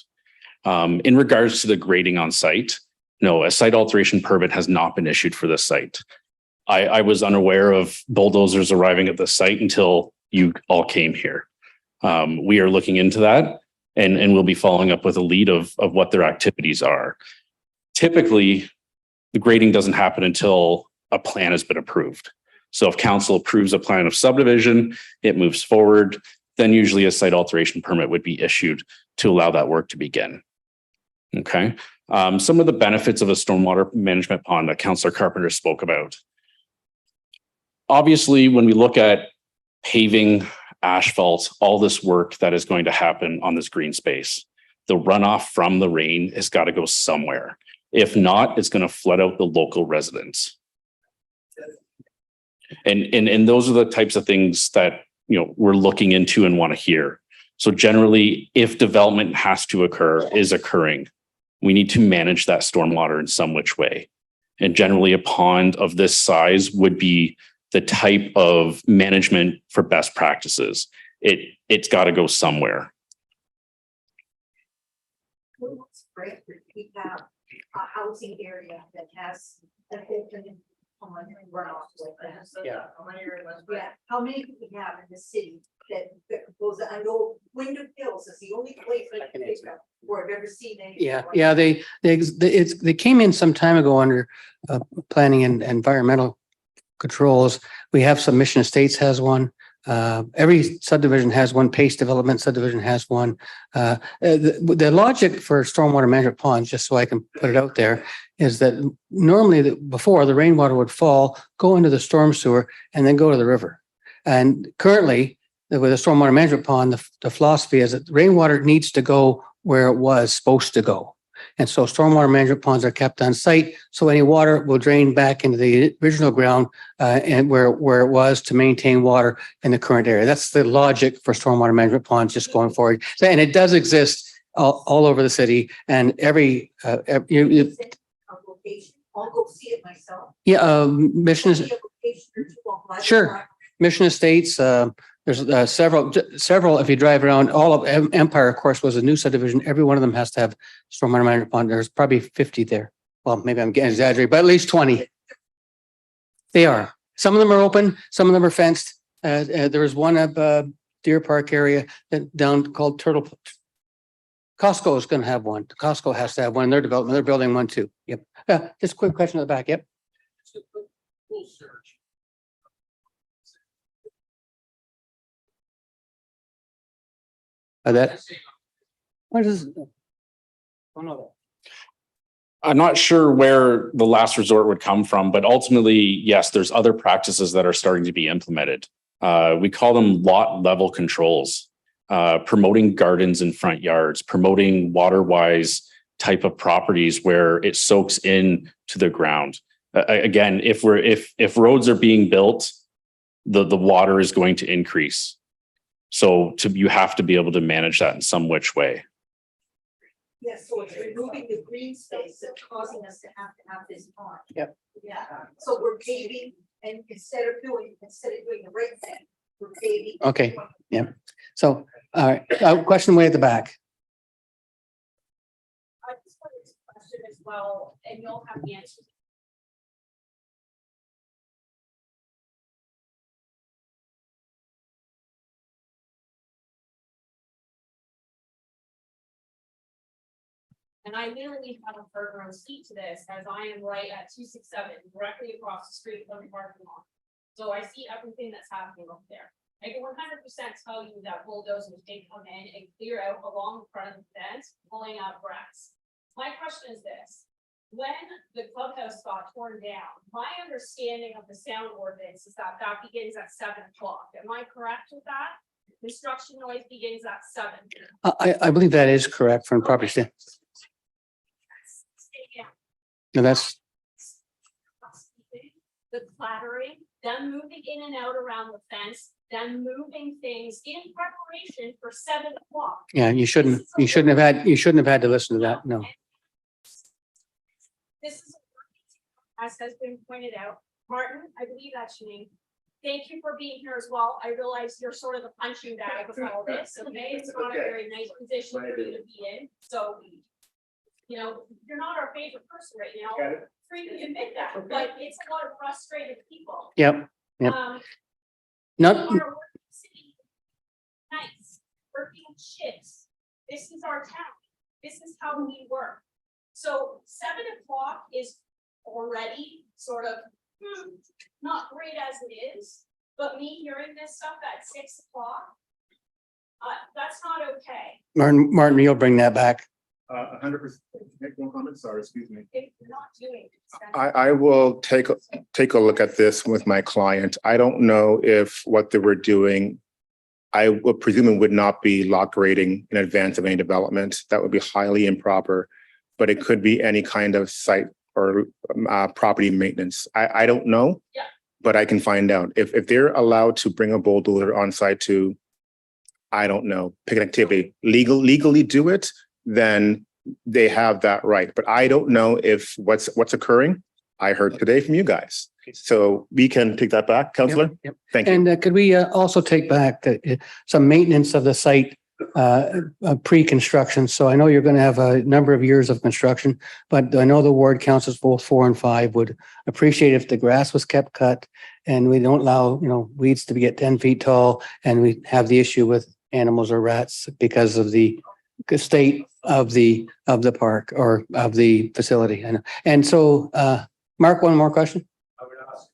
In regards to the grading on site, no, a site alteration permit has not been issued for this site. I was unaware of bulldozers arriving at the site until you all came here. We are looking into that and we'll be following up with a lead of what their activities are. Typically, the grading doesn't happen until a plan has been approved. So if council approves a plan of subdivision, it moves forward, then usually a site alteration permit would be issued to allow that work to begin. Okay. Some of the benefits of a stormwater management pond that Councillor Carpenter spoke about. Obviously, when we look at paving, asphalt, all this work that is going to happen on this green space, the runoff from the rain has got to go somewhere. If not, it's going to flood out the local residents. And those are the types of things that, you know, we're looking into and want to hear. So generally, if development has to occur, is occurring, we need to manage that stormwater in some which way. And generally a pond of this size would be the type of management for best practices. It's got to go somewhere. Brantford, we have a housing area that has an open pond runoff like that. Yeah. Yeah, how many do we have in the city that goes, I know Wyndham Hills is the only place I can think of where I've ever seen anything. Yeah, like yeah, that. they came in some time ago under planning and environmental controls. We have some. Mission Estates has one. Every subdivision has one. Pace Development subdivision has one. The logic for stormwater management ponds, just so I can put it out there, is that normally before the rainwater would fall, go into the storm sewer, and then go to the river. And currently, with a stormwater management pond, the philosophy is that rainwater needs to go where it was supposed to go. And so stormwater management ponds are kept on site, so any water will drain back into the original ground and where it was to maintain water in the current area. That's the logic for stormwater management ponds just going forward. So, and it does exist all over the city, and every I'll go see it myself. Mission is sure. Mission Estates. There's several. If you drive around, all of Empire, of course, was a new subdivision. Every one of them has to have stormwater management pond. There's probably 50 there. Well, maybe I'm getting exaggerated, but at least 20. They are. Some of them are open. Some of them are fenced. There was one up Deer Park area down called Turtle. Costco is going to have one. Costco has to have one in their development. They're building one too. Yep. Just a quick question at the back. Yep. Full search. That. What is? Oh no. I'm not sure where the last resort would come from, but ultimately, yes, there's other practices that are starting to be implemented. We call them lot level controls, promoting gardens in front yards, promoting water-wise type of properties where it soaks in to the ground. Again, if roads are being built, the water is going to increase. So you have to be able to manage that in some which way. Yes, so it's removing the green space that's causing us to have this pond. Yep. Yeah, so we're paving, and instead of doing the right thing, we're paving. Okay. Yeah. So, all right. Question way at the back. I just wanted to question as well, and you'll have the answer. And I literally have a front row seat to this, as I am right at 267, directly across the street from the parking lot. So I see everything that's happening over there. I can 100% tell you that bulldozers did come in and clear out along the front of the fence, pulling out grass. My question is this: when the clubhouse got torn down, my understanding of the sound ordinance is that that begins at 7 o'clock. Am I correct with that? Construction noise begins at 7. I believe that is correct from property standpoint. No, that's the clattering, them moving in and out around the fence, them moving things in preparation for 7 o'clock. yeah. You shouldn't have had to listen to that. No. This is, as has been pointed out, Martin, I believe that's your name. Thank you for being here as well. I realize you're sort of the punching bag of all this. Okay, it's not a very nice position for you to be in. So, you know, you're not our favorite person right now. Freely admit that, but it's a lot of frustrated people. Yep. Yep. Not. Nice, working shifts. This is our town. This is how we work. So 7 o'clock is already sort of not great as it is, but me hearing this stuff at 6 o'clock, that's not okay. Martin, you'll bring that back. 100%. Make one comment. Sorry, excuse me. If you're not doing it, I will take a look at this with my client. I don't know if what they were doing, I would presume it would not be lot grading in advance of any development. That would be highly improper, but it could be any kind of site or property maintenance. I don't know, but I can find out. If they're allowed to bring a bulldozer on site to, I don't know, pick an activity, legally do it, then they have that right. But I don't know if what's occurring. I heard today from you guys. So we can take that back, Councillor? Yep. Thank you. And could we also take back some maintenance of the site pre-construction? So I know you're going to have a number of years of construction, but I know the ward councils both 4 and 5 would appreciate if the grass was kept cut and we don't allow, weeds to get 10 feet tall, and we have the issue with animals or rats because of the state of the park or of the facility. And so, Mark, one more question. I would ask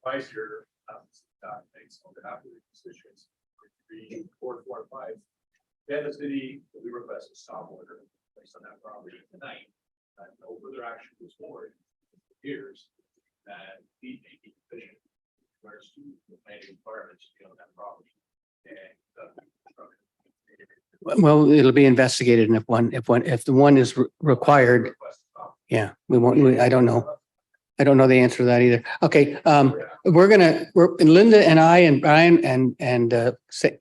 twice your thanks on behalf of the constituents, 3, 4, 4, 5. Then the city, we request a stop order placed on that property tonight. No further action was forward years, and we make it efficient. Whereas to the planning requirements on that property. And Well, it'll be investigated, and if the one is required, yeah, we won't. I don't know. I don't know the answer to that either. Okay, Linda and I and Brian and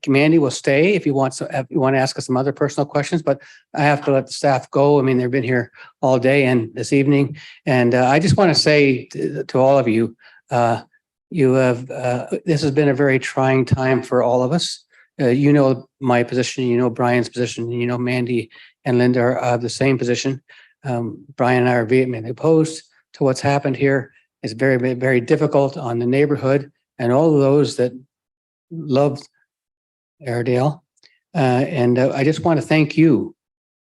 Mandy will stay if you want to ask us some other personal questions, but I have to let the staff go. I mean, they've been here all day and this evening, and I just want to say to all of you, this has been a very trying time for all of us. You know my position, Brian's position, Mandy and Linda are of the same position. Brian and I are vehemently opposed to what's happened here. It's very, very difficult on the neighborhood and all of those that love Airedale. And I just want to thank you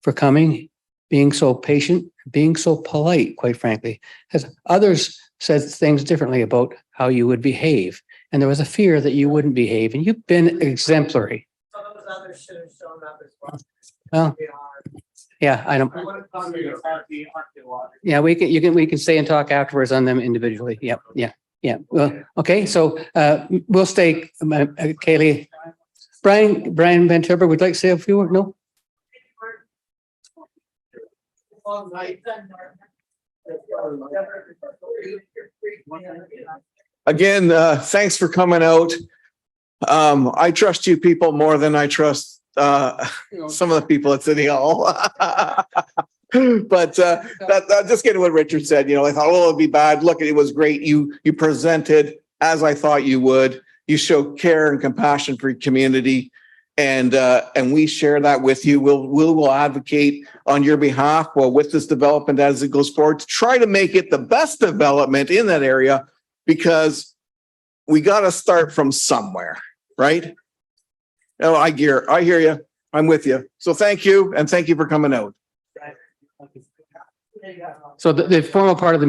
for coming, being so patient, being so polite, quite frankly, as others said things differently about how you would behave. And there was a fear that you wouldn't behave, and you've been exemplary. Some of those others should have shown up as well. Well, yeah, I don't. Yeah, we can stay and talk afterwards on them individually. Yep, yeah. Well, okay, so we'll stay. Kaylee, Brian Van Turber would like to say a few words. No. Again, thanks for coming out. I trust you people more than I trust some of the people at City Hall. But just getting what Richard said, I thought, oh, it'd be bad. Look, it was great. You presented as I thought you would. You show care and compassion for your community, and we share that with you. We'll advocate on your behalf with this development as it goes forward to try to make it the best development in that area, because we got to start from somewhere, right? Oh, I hear you. I'm with you. So thank you, and thank you for coming out. So the formal part of the